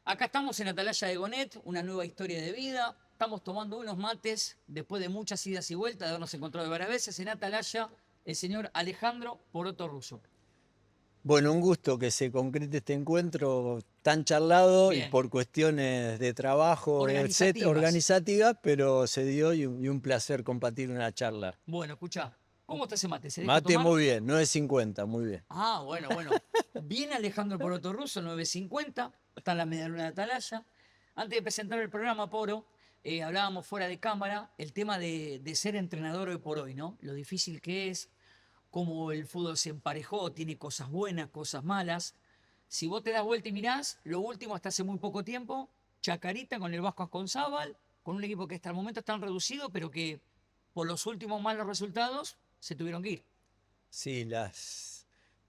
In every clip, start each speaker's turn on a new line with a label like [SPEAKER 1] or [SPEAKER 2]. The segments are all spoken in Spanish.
[SPEAKER 1] Acá estamos en Atalaya de Gonet, una nueva historia de vida. Estamos tomando unos mates después de muchas idas y vueltas, de habernos encontrado varias veces en Atalaya, el señor Alejandro Poroto Russo.
[SPEAKER 2] Bueno, un gusto que se concrete este encuentro tan charlado y
[SPEAKER 1] Bien,
[SPEAKER 2] por cuestiones de trabajo, etcétera,
[SPEAKER 1] organizativas.
[SPEAKER 2] organizativas, pero se dio y un placer compartir una charla.
[SPEAKER 1] Bueno, escuchá, ¿cómo está ese mate? ¿Se deja
[SPEAKER 2] Mate
[SPEAKER 1] tomar?
[SPEAKER 2] muy bien, 9.50, muy bien.
[SPEAKER 1] Ah, bueno. Viene Alejandro Poroto Russo, 950, está en la medialuna de Atalaya. Antes de presentar el programa, Poro, hablábamos fuera de cámara el tema de ser entrenador hoy por hoy, ¿no? Lo difícil que es, cómo el fútbol se emparejó, tiene cosas buenas, cosas malas. Si vos te das vuelta y mirás, lo último hasta hace muy poco tiempo, Chacarita con el Vasco Asconzábal, con un equipo que hasta el momento está reducido, pero que por los últimos malos resultados se tuvieron que ir.
[SPEAKER 2] Sí,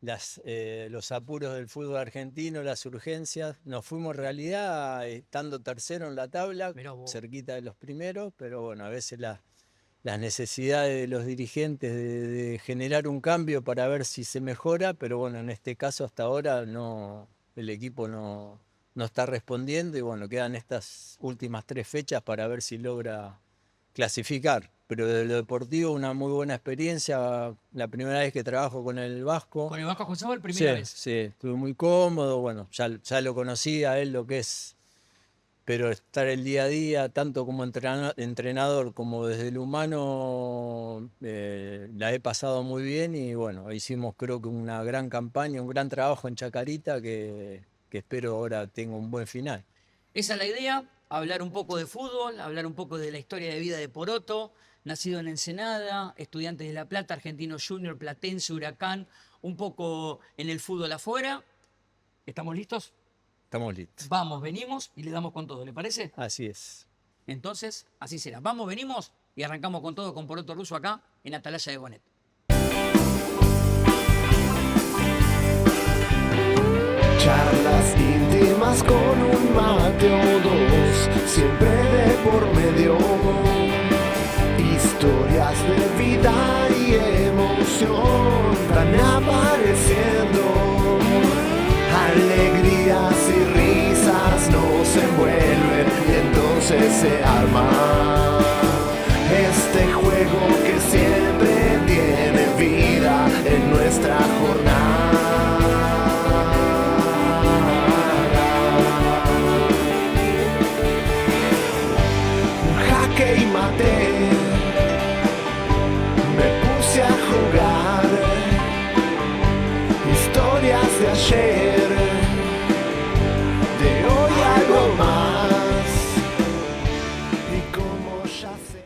[SPEAKER 2] los apuros del fútbol argentino, las urgencias. Nos fuimos en realidad estando tercero en la tabla,
[SPEAKER 1] Mirá vos.
[SPEAKER 2] cerquita de los primeros, pero bueno, a veces las necesidades de los dirigentes de generar un cambio para ver si se mejora, pero bueno, en este caso hasta ahora no, el equipo no está respondiendo y bueno, quedan estas últimas 3 fechas para ver si logra clasificar. Pero de lo deportivo una muy buena experiencia, la primera vez que trabajo con el Vasco.
[SPEAKER 1] Con el Vasco Asconzábal,
[SPEAKER 2] Sí,
[SPEAKER 1] primera vez.
[SPEAKER 2] sí, estuve muy cómodo, bueno, ya lo conocía a él lo que es, pero estar el día a día, tanto como entrenador como desde el humano, la he pasado muy bien y bueno, hicimos creo que una gran campaña, un gran trabajo en Chacarita que espero ahora tenga un buen final.
[SPEAKER 1] Esa es la idea, hablar un poco de fútbol, hablar un poco de la historia de vida de Poroto, nacido en Ensenada, Estudiantes de La Plata, Argentino Junior, Platense, Huracán, un poco en el fútbol afuera. ¿Estamos listos?
[SPEAKER 2] Estamos listos.
[SPEAKER 1] Vamos, venimos y le damos con todo, ¿le parece?
[SPEAKER 2] Así es.
[SPEAKER 1] Entonces, así será. Vamos, venimos y arrancamos con todo con Poroto Russo acá en Atalaya de Gonet.
[SPEAKER 3] Charlas íntimas con un mate o dos, siempre de por medio. Historias de vida y emoción van apareciendo. Alegrías y risas nos envuelven y entonces se arma este juego que siempre tiene vida en nuestra jornada. Y maté, me puse a jugar historias de ayer, de hoy algo más, y como ya sé.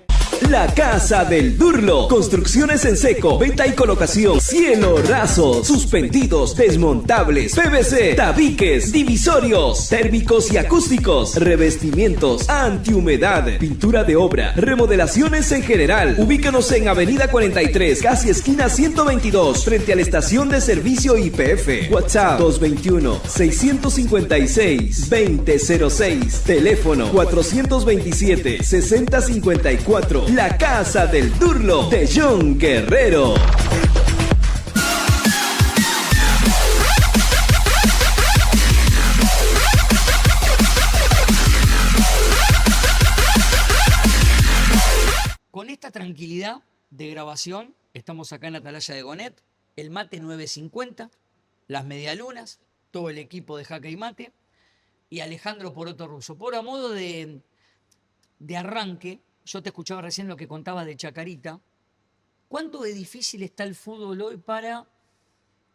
[SPEAKER 4] La Casa del Durlo. Construcciones en seco, venta y colocación. Cielo raso, suspendidos, desmontables, PVC, tabiques, divisorios, térmicos y acústicos, revestimientos, antihumedad, pintura de obra, remodelaciones en general. Ubícanos en Avenida 43, casi esquina 122, frente a la estación de servicio YPF. WhatsApp 221-656-2006. Teléfono 427-6054. La Casa del Durlo de John Guerrero.
[SPEAKER 1] Con esta tranquilidad de grabación, estamos acá en Atalaya de Gonet, el mate 950, las medialunas, todo el equipo de Jaque y Mate y Alejandro Poroto Russo. Por a modo de arranque, yo te escuchaba recién lo que contabas de Chacarita. ¿Cuánto de difícil está el fútbol hoy para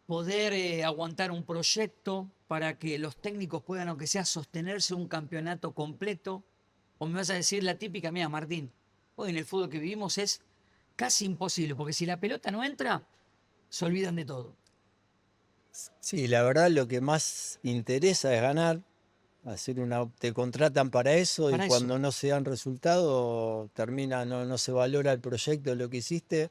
[SPEAKER 1] poder aguantar un proyecto, para que los técnicos puedan, aunque sea, sostenerse un campeonato completo? O me vas a decir la típica, mía, Martín, hoy en el fútbol que vivimos es casi imposible, porque si la pelota no entra, se olvidan de todo.
[SPEAKER 2] Sí, la verdad lo que más interesa es ganar. Te contratan para eso
[SPEAKER 1] Para
[SPEAKER 2] y
[SPEAKER 1] eso.
[SPEAKER 2] cuando no se dan resultados termina, no se valora el proyecto, lo que hiciste.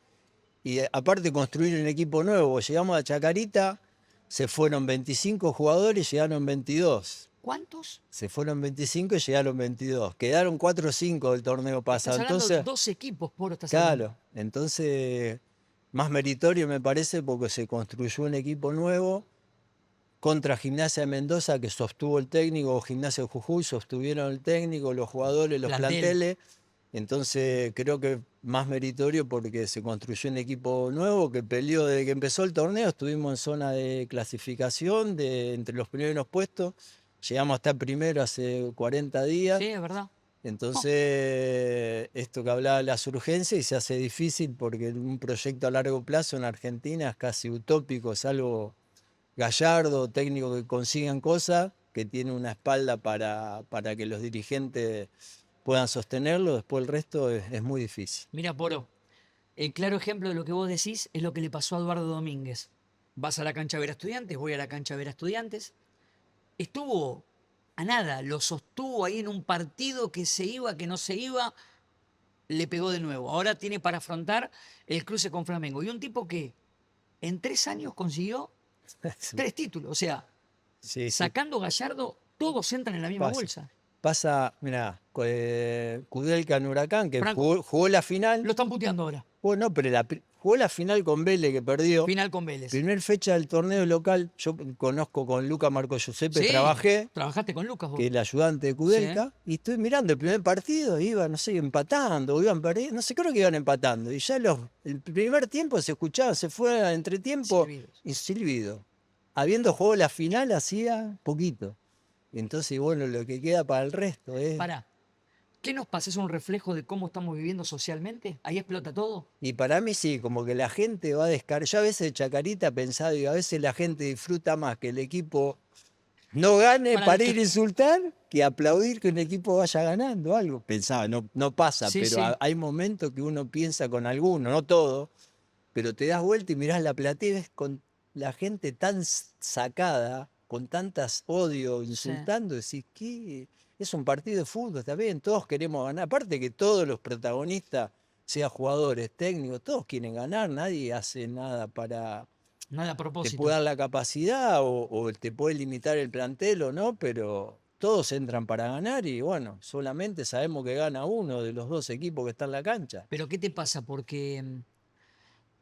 [SPEAKER 2] Y aparte construir un equipo nuevo, llegamos a Chacarita, se fueron 25 jugadores, llegaron 22.
[SPEAKER 1] ¿Cuántos?
[SPEAKER 2] Se fueron 25 y llegaron 22. Quedaron 4 o 5 del torneo pasado.
[SPEAKER 1] Estás hablando de
[SPEAKER 2] Entonces,
[SPEAKER 1] 2 equipos, Poro, estás hablando.
[SPEAKER 2] claro, entonces más meritorio me parece porque se construyó un equipo nuevo contra Gimnasia de Mendoza, que sostuvo el técnico, o Gimnasia de Jujuy sostuvieron el técnico, los jugadores, los
[SPEAKER 1] Plantel.
[SPEAKER 2] planteles. Entonces creo que más meritorio porque se construyó un equipo nuevo que peleó desde que empezó el torneo. Estuvimos en zona de clasificación, entre los primeros puestos. Llegamos hasta el primero hace 40 días.
[SPEAKER 1] Sí, es verdad.
[SPEAKER 2] Entonces, esto que hablaba de las urgencias y se hace difícil porque un proyecto a largo plazo en Argentina es casi utópico, salvo Gallardo, técnico que consigan cosas, que tiene una espalda para que los dirigentes puedan sostenerlo, después el resto es muy difícil.
[SPEAKER 1] Mira, Poro, el claro ejemplo de lo que vos decís es lo que le pasó a Eduardo Domínguez. Vas a la cancha a ver a Estudiantes, voy a la cancha a ver a Estudiantes. Estuvo a nada, lo sostuvo ahí en un partido que se iba, que no se iba, le pegó de nuevo. Ahora tiene para afrontar el cruce con Flamengo. Y un tipo que en 3 años consiguió 3 títulos. O sea,
[SPEAKER 2] Sí, sí.
[SPEAKER 1] sacando Gallardo, todos entran en la misma
[SPEAKER 2] Pasa.
[SPEAKER 1] bolsa.
[SPEAKER 2] Pasa, mirá, Kudelka en Huracán, que
[SPEAKER 1] Franco.
[SPEAKER 2] jugó la final.
[SPEAKER 1] Lo están puteando ahora.
[SPEAKER 2] Bueno, pero jugó la final con Vélez, que perdió.
[SPEAKER 1] Final con Vélez.
[SPEAKER 2] Primer fecha del torneo local, yo conozco con Luca Marco Giuseppe,
[SPEAKER 1] Sí,
[SPEAKER 2] trabajé,
[SPEAKER 1] trabajaste con Lucas vos.
[SPEAKER 2] que es el ayudante de Kudelka, y estoy mirando el primer partido, iba, no sé, empatando, o iban perdiendo, no sé, creo que iban empatando. Y ya el primer tiempo se escuchaba, se fue a entretiempo
[SPEAKER 1] Silbidos.
[SPEAKER 2] y silbido. Habiendo jugado la final hacía poquito. Entonces, bueno, lo que queda para el resto es...
[SPEAKER 1] Pará. ¿Qué nos pasa? ¿Es un reflejo de cómo estamos viviendo socialmente? ¿Ahí explota todo?
[SPEAKER 2] Y para mí sí, como que la gente va a descargar. Yo a veces de Chacarita pensaba, digo, a veces la gente disfruta más que el equipo no gane para ir a insultar que aplaudir que un equipo vaya ganando algo. Pensaba, no pasa,
[SPEAKER 1] Sí,
[SPEAKER 2] pero
[SPEAKER 1] sí.
[SPEAKER 2] hay momentos que uno piensa con alguno, no todo, pero te das vuelta y mirás la platea y ves con la gente tan sacada, con tantas odio, insultando, decís, ¿qué? Es un partido de fútbol, está bien, todos queremos ganar. Aparte que todos los protagonistas, sea jugadores, técnicos, todos quieren ganar, nadie hace nada para...
[SPEAKER 1] Nada a
[SPEAKER 2] Te
[SPEAKER 1] propósito.
[SPEAKER 2] puede dar la capacidad o te puede limitar el plantel o no, pero todos entran para ganar y bueno, solamente sabemos que gana uno de los 2 equipos que está en la cancha.
[SPEAKER 1] Pero ¿qué te pasa? Porque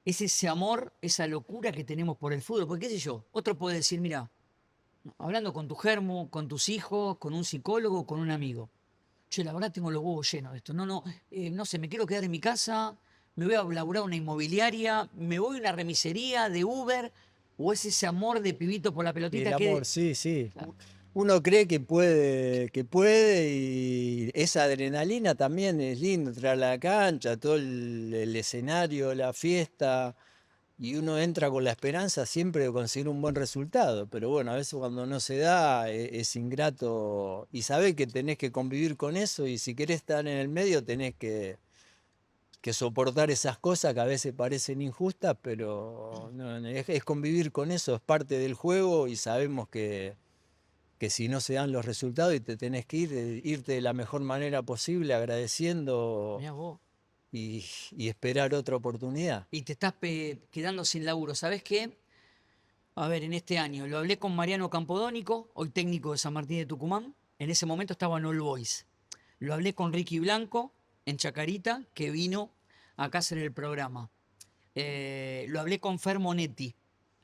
[SPEAKER 1] es ese amor, esa locura que tenemos por el fútbol. Porque qué sé yo, otro puede decir, mira, hablando con tu germo, con tus hijos, con un psicólogo, con un amigo. Che, la verdad tengo los huevos llenos de esto. No sé, me quiero quedar en mi casa, me voy a laburar una inmobiliaria, me voy a una remisería de Uber, o es ese amor de pibito por la
[SPEAKER 2] Y
[SPEAKER 1] pelotita
[SPEAKER 2] el
[SPEAKER 1] que...
[SPEAKER 2] amor, sí, sí.
[SPEAKER 1] Claro.
[SPEAKER 2] Uno cree que puede y esa adrenalina también es lindo, traerla a la cancha, todo el escenario, la fiesta, y uno entra con la esperanza siempre de conseguir un buen resultado, pero bueno, a veces cuando no se da es ingrato y sabés que tenés que convivir con eso y si querés estar en el medio tenés que soportar esas cosas que a veces parecen injustas, pero no, es convivir con eso, es parte del juego y sabemos que si no se dan los resultados y te tenés que irte de la mejor manera posible agradeciendo
[SPEAKER 1] Mirá vos.
[SPEAKER 2] y esperar otra oportunidad.
[SPEAKER 1] Y te estás quedando sin laburo. ¿Sabés qué? A ver, en este año lo hablé con Mariano Campodónico, hoy técnico de San Martín de Tucumán. En ese momento estaba en All Boys. Lo hablé con Ricky Blanco en Chacarita, que vino acá a hacer el programa. Lo hablé con Fer Monetti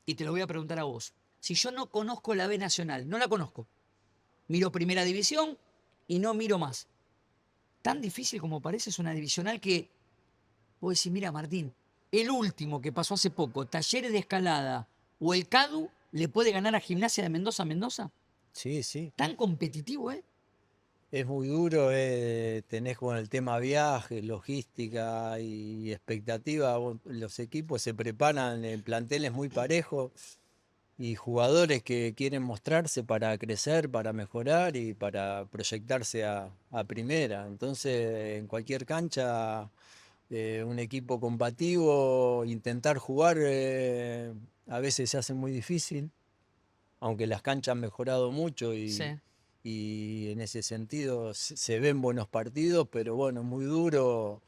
[SPEAKER 1] y te lo voy a preguntar a vos. Si yo no conozco la B Nacional, no la conozco, miro Primera División y no miro más. Tan difícil como parece es una divisional que vos decís, mira Martín, el último que pasó hace poco, Talleres de Escalada o el CADU, ¿le puede ganar a Gimnasia de Mendoza?
[SPEAKER 2] Sí, sí.
[SPEAKER 1] Tan competitivo, ¿eh?
[SPEAKER 2] Es muy duro, tenés con el tema viaje, logística y expectativa. Los equipos se preparan en planteles muy parejos y jugadores que quieren mostrarse para crecer, para mejorar y para proyectarse a primera. Entonces, en cualquier cancha, un equipo combativo, intentar jugar a veces se hace muy difícil, aunque las canchas han mejorado mucho
[SPEAKER 1] Sí.
[SPEAKER 2] y en ese sentido se ven buenos partidos, pero bueno, es muy duro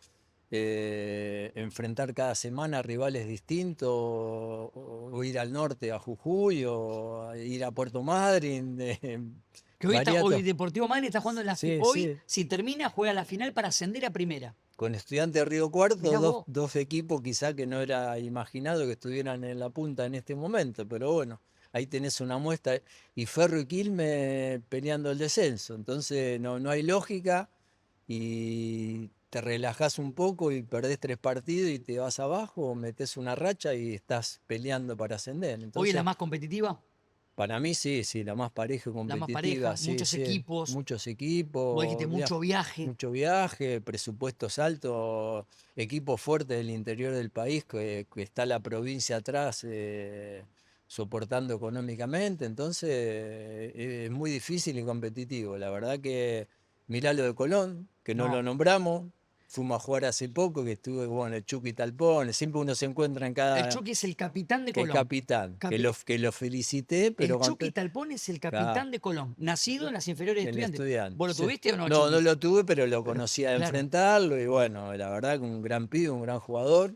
[SPEAKER 2] enfrentar cada semana rivales distintos, o ir al norte a Jujuy, o ir a Puerto Madryn.
[SPEAKER 1] Que hoy,
[SPEAKER 2] Variato.
[SPEAKER 1] hoy Deportivo Madrid está jugando en la
[SPEAKER 2] Sí,
[SPEAKER 1] hoy,
[SPEAKER 2] sí.
[SPEAKER 1] si termina, juega la final para ascender a primera.
[SPEAKER 2] Con Estudiantes de Río Cuarto,
[SPEAKER 1] Mirá vos.
[SPEAKER 2] dos equipos quizá que no era imaginado que estuvieran en la punta en este momento, pero bueno, ahí tenés una muestra. Y Ferro y Quilmes peleando el descenso. Entonces no hay lógica y te relajás un poco y perdés 3 partidos y te vas abajo, o metés una racha y estás peleando para ascender.
[SPEAKER 1] ¿Hoy es
[SPEAKER 2] Entonces,
[SPEAKER 1] la más competitiva?
[SPEAKER 2] para mí sí, la más pareja y
[SPEAKER 1] La más
[SPEAKER 2] competitiva.
[SPEAKER 1] pareja,
[SPEAKER 2] Sí,
[SPEAKER 1] muchos
[SPEAKER 2] sí.
[SPEAKER 1] equipos.
[SPEAKER 2] Muchos
[SPEAKER 1] Vos
[SPEAKER 2] equipos,
[SPEAKER 1] dijiste mucho viaje.
[SPEAKER 2] mucho viaje, presupuestos altos, equipos fuertes del interior del país, que está la provincia atrás soportando económicamente. Entonces es muy difícil y competitivo. La verdad que mirá lo de Colón, que no
[SPEAKER 1] No.
[SPEAKER 2] lo nombramos. Fuimos a jugar hace poco, que estuve con el Chucky Talpón. Siempre uno se encuentra en
[SPEAKER 1] El
[SPEAKER 2] cada...
[SPEAKER 1] Chucky es el capitán de
[SPEAKER 2] Que
[SPEAKER 1] Colón.
[SPEAKER 2] capitán, que lo felicité, pero
[SPEAKER 1] El Chucky Talpón es el capitán de Colón, nacido en las inferiores de
[SPEAKER 2] el
[SPEAKER 1] Estudiantes.
[SPEAKER 2] estudiante.
[SPEAKER 1] ¿Vos lo
[SPEAKER 2] Sí.
[SPEAKER 1] tuviste o no,
[SPEAKER 2] No,
[SPEAKER 1] Chucky?
[SPEAKER 2] no lo tuve, pero lo conocía de
[SPEAKER 1] claro.
[SPEAKER 2] enfrentarlo y bueno, la verdad que un gran pibe, un gran jugador.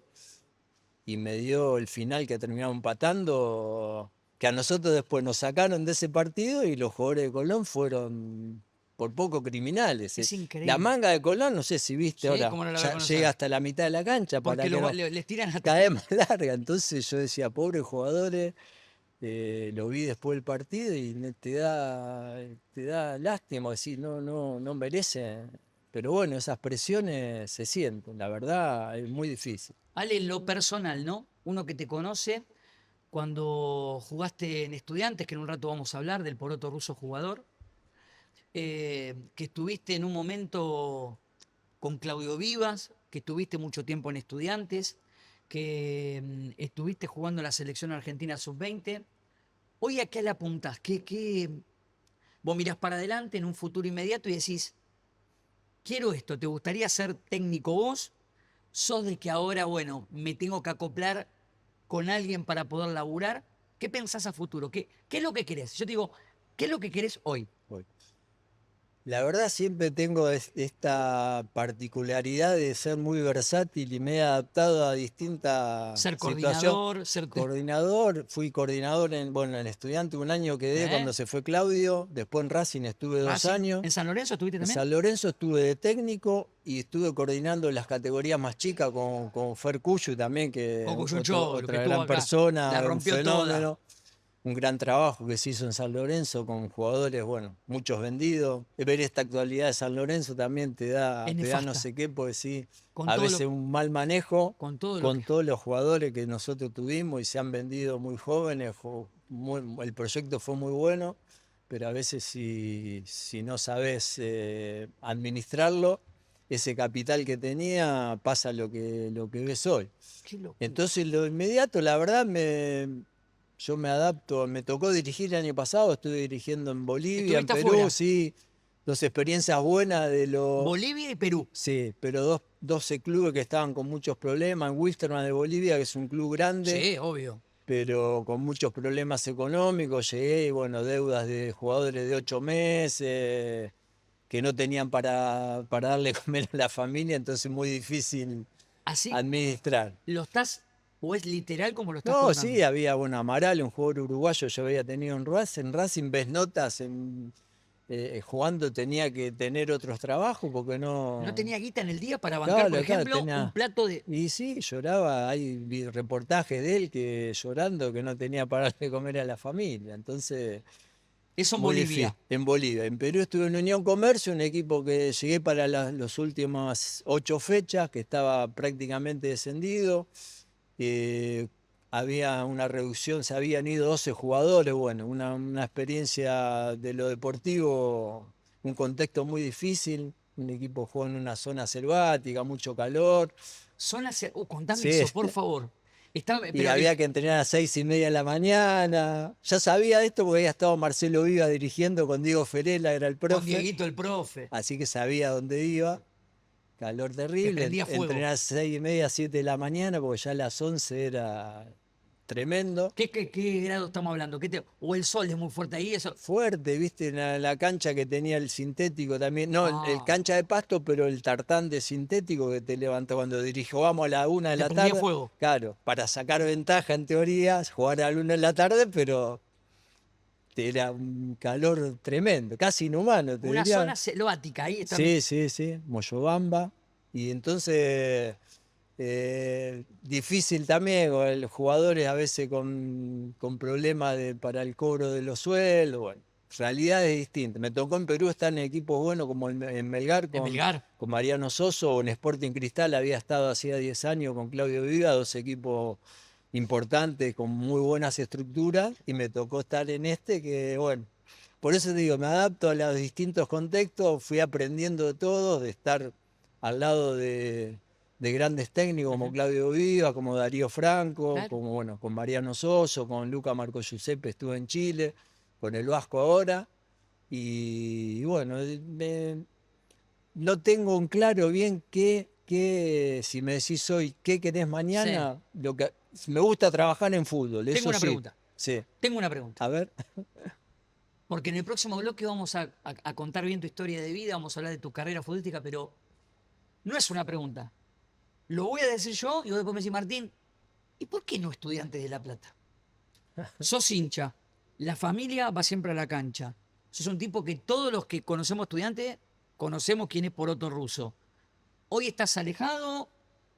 [SPEAKER 2] Y me dio el final que terminamos empatando, que a nosotros después nos sacaron de ese partido y los jugadores de Colón fueron por poco criminales.
[SPEAKER 1] Es
[SPEAKER 2] La
[SPEAKER 1] increíble.
[SPEAKER 2] manga de Colón, no sé si viste
[SPEAKER 1] Sí,
[SPEAKER 2] ahora,
[SPEAKER 1] ¿cómo no la voy a
[SPEAKER 2] ya
[SPEAKER 1] conocer?
[SPEAKER 2] llega hasta la mitad de la cancha para
[SPEAKER 1] Porque
[SPEAKER 2] que
[SPEAKER 1] les tiran a
[SPEAKER 2] caemos larga. Entonces yo decía, pobres jugadores. Lo vi después del partido y te da lástima decir, no merece. Pero bueno, esas presiones se sienten, la verdad es muy difícil.
[SPEAKER 1] Ale, en lo personal, ¿no? Uno que te conoce, cuando jugaste en Estudiantes, que en un rato vamos a hablar del poroto ruso jugador, que estuviste en un momento con Claudio Vivas, que estuviste mucho tiempo en Estudiantes, que estuviste jugando en la selección argentina sub-20. Hoy, ¿a qué le apuntás? Vos mirás para adelante en un futuro inmediato y decís, quiero esto, ¿te gustaría ser técnico vos? ¿Sos de que ahora, bueno, me tengo que acoplar con alguien para poder laburar? ¿Qué pensás a futuro? ¿Qué es lo que querés? Yo te digo, ¿qué es lo que querés hoy?
[SPEAKER 2] Bueno, la verdad siempre tengo esta particularidad de ser muy versátil y me he adaptado a distintas
[SPEAKER 1] Ser
[SPEAKER 2] situaciones.
[SPEAKER 1] coordinador,
[SPEAKER 2] Coordinador, fui coordinador en Estudiante un año quedé cuando se fue Claudio, después en Racing estuve 2
[SPEAKER 1] Racing.
[SPEAKER 2] años.
[SPEAKER 1] ¿En San Lorenzo estuviste
[SPEAKER 2] En
[SPEAKER 1] también?
[SPEAKER 2] San Lorenzo estuve de técnico y estuve coordinando las categorías más chicas con Fer Cuyu también, que
[SPEAKER 1] Con Cuyu
[SPEAKER 2] otro-
[SPEAKER 1] Cholo, que
[SPEAKER 2] otra
[SPEAKER 1] estuvo
[SPEAKER 2] gran
[SPEAKER 1] acá.
[SPEAKER 2] persona,
[SPEAKER 1] La
[SPEAKER 2] un
[SPEAKER 1] rompió
[SPEAKER 2] fenómeno.
[SPEAKER 1] toda.
[SPEAKER 2] Un gran trabajo que se hizo en San Lorenzo con jugadores, bueno, muchos vendidos. Ver esta actualidad de San Lorenzo también te da
[SPEAKER 1] Es
[SPEAKER 2] no
[SPEAKER 1] nefasta.
[SPEAKER 2] sé qué, porque sí,
[SPEAKER 1] Con
[SPEAKER 2] a
[SPEAKER 1] todo lo-
[SPEAKER 2] veces un mal manejo
[SPEAKER 1] Con todo lo
[SPEAKER 2] con
[SPEAKER 1] que...
[SPEAKER 2] todos los jugadores que nosotros tuvimos y se han vendido muy jóvenes. El proyecto fue muy bueno, pero a veces si no sabes administrarlo, ese capital que tenía pasa lo que ves hoy.
[SPEAKER 1] Qué locura.
[SPEAKER 2] Entonces lo inmediato, la verdad, yo me adapto. Me tocó dirigir el año pasado, estuve dirigiendo en Bolivia, en
[SPEAKER 1] Estuviste
[SPEAKER 2] Perú,
[SPEAKER 1] afuera.
[SPEAKER 2] sí. 2 experiencias buenas de los...
[SPEAKER 1] Bolivia y Perú.
[SPEAKER 2] Sí, pero 12 clubes que estaban con muchos problemas. En Wilstermann de Bolivia, que es un club grande,
[SPEAKER 1] Sí, obvio.
[SPEAKER 2] pero con muchos problemas económicos. Llegué y bueno, deudas de jugadores de 8 meses, que no tenían para darle comer a la familia, entonces muy difícil
[SPEAKER 1] Así,
[SPEAKER 2] administrar.
[SPEAKER 1] ¿lo estás, o es literal como lo estás
[SPEAKER 2] No,
[SPEAKER 1] contando?
[SPEAKER 2] sí, había, bueno, Amaral, un jugador uruguayo, yo había tenido en Racing ves notas, jugando tenía que tener otros trabajos porque no...
[SPEAKER 1] ¿No tenía guita en el día para bancar, por
[SPEAKER 2] Claro,
[SPEAKER 1] ejemplo,
[SPEAKER 2] tenía-
[SPEAKER 1] un plato de...
[SPEAKER 2] Y sí, lloraba, vi reportajes de él que llorando que no tenía para darle comer a la familia, entonces...
[SPEAKER 1] Eso en
[SPEAKER 2] muy
[SPEAKER 1] Bolivia.
[SPEAKER 2] difícil. En Bolivia. En Perú estuve en Unión Comercio, un equipo que llegué para las últimas 8 fechas, que estaba prácticamente descendido. Había una reducción, se habían ido 12 jugadores, bueno, una experiencia de lo deportivo, un contexto muy difícil, un equipo jugó en una zona selvática, mucho calor,
[SPEAKER 1] Contame
[SPEAKER 2] Sí.
[SPEAKER 1] eso, por favor.
[SPEAKER 2] y
[SPEAKER 1] Pero
[SPEAKER 2] había que entrenar a las 6:30 de la mañana. Ya sabía esto porque había estado Marcelo Viva dirigiendo con Diego Ferela, era el
[SPEAKER 1] con
[SPEAKER 2] profe,
[SPEAKER 1] Dieguito el profe.
[SPEAKER 2] así que sabía dónde iba. Calor terrible,
[SPEAKER 1] prendía fuego.
[SPEAKER 2] entrenar a las 6:30, 7 de la mañana, porque ya a las 11 era tremendo.
[SPEAKER 1] ¿Qué grado estamos hablando? ¿O el sol es muy fuerte ahí? Eso.
[SPEAKER 2] Fuerte, viste, la cancha que tenía el sintético también, no, el
[SPEAKER 1] Ah.
[SPEAKER 2] cancha de pasto, pero el tartán de sintético que te levanta cuando dirijo, vamos a la 1 de
[SPEAKER 1] Te
[SPEAKER 2] la
[SPEAKER 1] prendía
[SPEAKER 2] tarde.
[SPEAKER 1] fuego.
[SPEAKER 2] Claro, para sacar ventaja en teoría, jugar a la 1 de la tarde, pero era un calor tremendo, casi inhumano, te
[SPEAKER 1] Una
[SPEAKER 2] diría.
[SPEAKER 1] zona selvática, ahí está.
[SPEAKER 2] Sí, Moyobamba. Y entonces Difícil también, con los jugadores a veces con problemas para el cobro de los sueldos, bueno, realidades distintas. Me tocó en Perú estar en equipos buenos como en Melgar
[SPEAKER 1] En Melgar.
[SPEAKER 2] con Mariano Soso, o en Sporting Cristal había estado hacía 10 años con Claudio Viva, dos equipos importantes con muy buenas estructuras, y me tocó estar en este que, bueno, por eso te digo, me adapto a los distintos contextos, fui aprendiendo de todos, de estar al lado de grandes técnicos como Claudio Viva, como Darío Franco,
[SPEAKER 1] Claro.
[SPEAKER 2] como bueno, con Mariano Soso, con Luca Marco Giuseppe estuve en Chile, con el Vasco ahora, y bueno, no tengo en claro bien si me decís hoy qué querés mañana, me gusta trabajar en fútbol,
[SPEAKER 1] Tengo
[SPEAKER 2] eso
[SPEAKER 1] una
[SPEAKER 2] sí.
[SPEAKER 1] pregunta.
[SPEAKER 2] Sí.
[SPEAKER 1] Tengo una pregunta.
[SPEAKER 2] A ver.
[SPEAKER 1] Porque en el próximo bloque vamos a contar bien tu historia de vida, vamos a hablar de tu carrera futbolística, pero no es una pregunta. Lo voy a decir yo y vos después me decís, Martín, ¿y por qué no Estudiantes de La Plata? Sos hincha, la familia va siempre a la cancha. Sos un tipo que todos los que conocemos Estudiantes conocemos quién es Poroto Russo. Hoy estás alejado,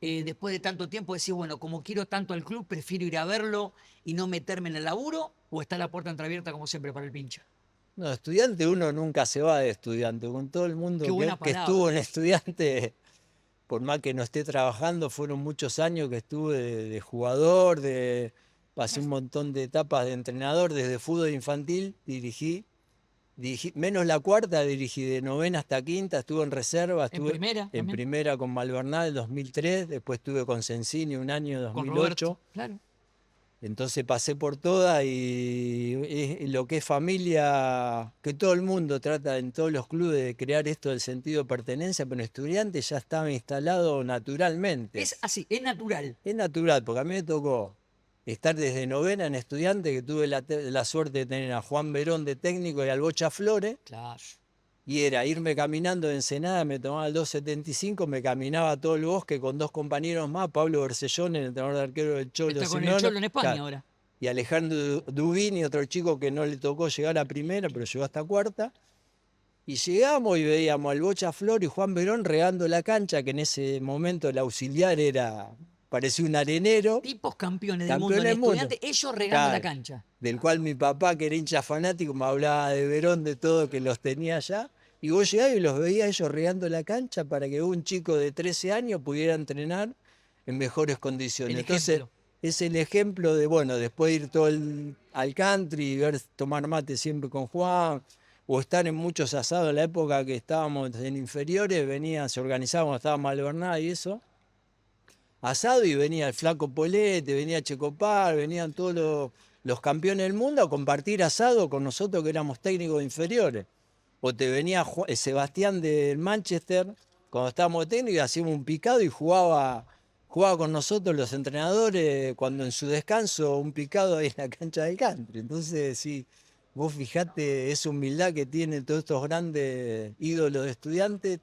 [SPEAKER 1] después de tanto tiempo decís, bueno, como quiero tanto al club, prefiero ir a verlo y no meterme en el laburo, o está la puerta entreabierta como siempre para el pincha.
[SPEAKER 2] No, estudiante uno nunca se va de estudiante. Con todo el mundo
[SPEAKER 1] Qué buena
[SPEAKER 2] que
[SPEAKER 1] palabra.
[SPEAKER 2] estuvo en estudiante, por más que no esté trabajando, fueron muchos años que estuve de jugador, pasé un montón de etapas de entrenador, desde fútbol infantil, dirigí, menos la cuarta, dirigí de novena hasta quinta, estuve en reserva,
[SPEAKER 1] ¿En primera
[SPEAKER 2] en
[SPEAKER 1] también?
[SPEAKER 2] primera con Malvernal en 2003, después estuve con Sensini un año en
[SPEAKER 1] Con
[SPEAKER 2] 2008.
[SPEAKER 1] Roberto. Claro.
[SPEAKER 2] Entonces pasé por todas y lo que es familia, que todo el mundo trata en todos los clubes de crear esto del sentido de pertenencia, pero en Estudiantes ya estaba instalado naturalmente.
[SPEAKER 1] Es así, es natural.
[SPEAKER 2] Es natural, porque a mí me tocó estar desde novena en Estudiantes, que tuve la suerte de tener a Juan Verón de técnico y al Bocha Flores,
[SPEAKER 1] Claro.
[SPEAKER 2] y era irme caminando de Ensenada, me tomaba el 275, me caminaba todo el bosque con dos compañeros más, Pablo Bercellón, el entrenador de arquero del Cholo
[SPEAKER 1] Está con el
[SPEAKER 2] Simeone,
[SPEAKER 1] Cholo en España
[SPEAKER 2] claro,
[SPEAKER 1] ahora.
[SPEAKER 2] y Alejandro Dubini, otro chico que no le tocó llegar a primera, pero llegó hasta cuarta. Y llegamos y veíamos al Bocha Flor y Juan Verón regando la cancha, que en ese momento el auxiliar parecía un arenero,
[SPEAKER 1] Tipos campeones del mundo
[SPEAKER 2] campeón
[SPEAKER 1] en
[SPEAKER 2] del mundo.
[SPEAKER 1] Estudiantes, ellos regando la
[SPEAKER 2] Claro,
[SPEAKER 1] cancha.
[SPEAKER 2] del cual mi papá, que era hincha fanático, me hablaba de Verón, de todo, que los tenía allá. Y vos llegabas y los veías ellos regando la cancha para que un chico de 13 años pudiera entrenar en mejores condiciones.
[SPEAKER 1] El
[SPEAKER 2] Entonces,
[SPEAKER 1] ejemplo.
[SPEAKER 2] es el ejemplo de, bueno, después ir todo al country, tomar mate siempre con Juan, o estar en muchos asados en la época que estábamos en inferiores, se organizábamos, estaba Malvernal y eso. Asado y venía el Flaco Polete, venía Checopar, venían todos los campeones del mundo a compartir asado con nosotros que éramos técnicos inferiores. O te venía Sebastián del Manchester, cuando estábamos técnicos, y hacíamos un picado y jugaba con nosotros los entrenadores, cuando en su descanso, un picado ahí en la cancha del country. Entonces, sí, vos fijate esa humildad que tienen todos estos grandes ídolos de Estudiantes,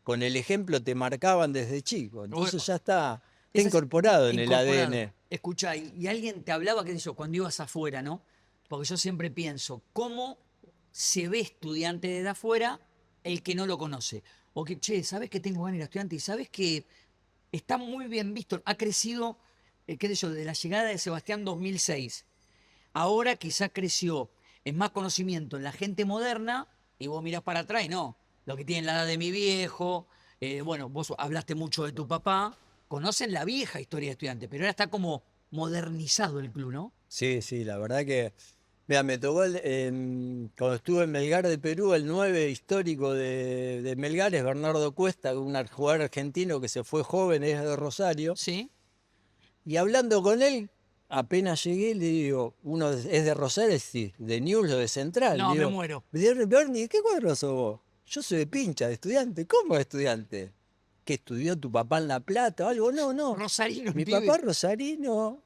[SPEAKER 2] con el ejemplo te marcaban desde chico. Entonces ya está incorporado en el ADN.
[SPEAKER 1] Escuchá, y alguien te hablaba, qué sé yo, cuando ibas afuera, ¿no? Porque yo siempre pienso, ¿cómo se ve Estudiante desde afuera el que no lo conoce? O que, che, ¿sabes que tengo ganas de ir a Estudiante? Y sabes que está muy bien visto, ha crecido, qué sé yo, desde la llegada de Sebastián 2006. Ahora quizá creció en más conocimiento en la gente moderna, y vos mirás para atrás y no, lo que tienen la edad de mi viejo, bueno, vos hablaste mucho de tu papá, conocen la vieja historia de Estudiante, pero ahora está como modernizado el club, ¿no?
[SPEAKER 2] Sí, sí, la verdad que, mira, me tocó cuando estuve en Melgar de Perú, el 9 histórico de Melgar es Bernardo Cuesta, un jugador argentino que se fue joven, es de Rosario.
[SPEAKER 1] Sí.
[SPEAKER 2] Y hablando con él, apenas llegué, le digo, uno es de Rosario, sí, de Newell's o de Central.
[SPEAKER 1] No,
[SPEAKER 2] le digo,
[SPEAKER 1] me muero.
[SPEAKER 2] Bernie, ¿qué cuadro sos vos? Yo soy de Pincha, de Estudiante. ¿Cómo de Estudiante? ¿Que estudió tu papá en La Plata o algo? No, no.
[SPEAKER 1] Rosarino, el
[SPEAKER 2] Mi
[SPEAKER 1] pibe.
[SPEAKER 2] papá rosarino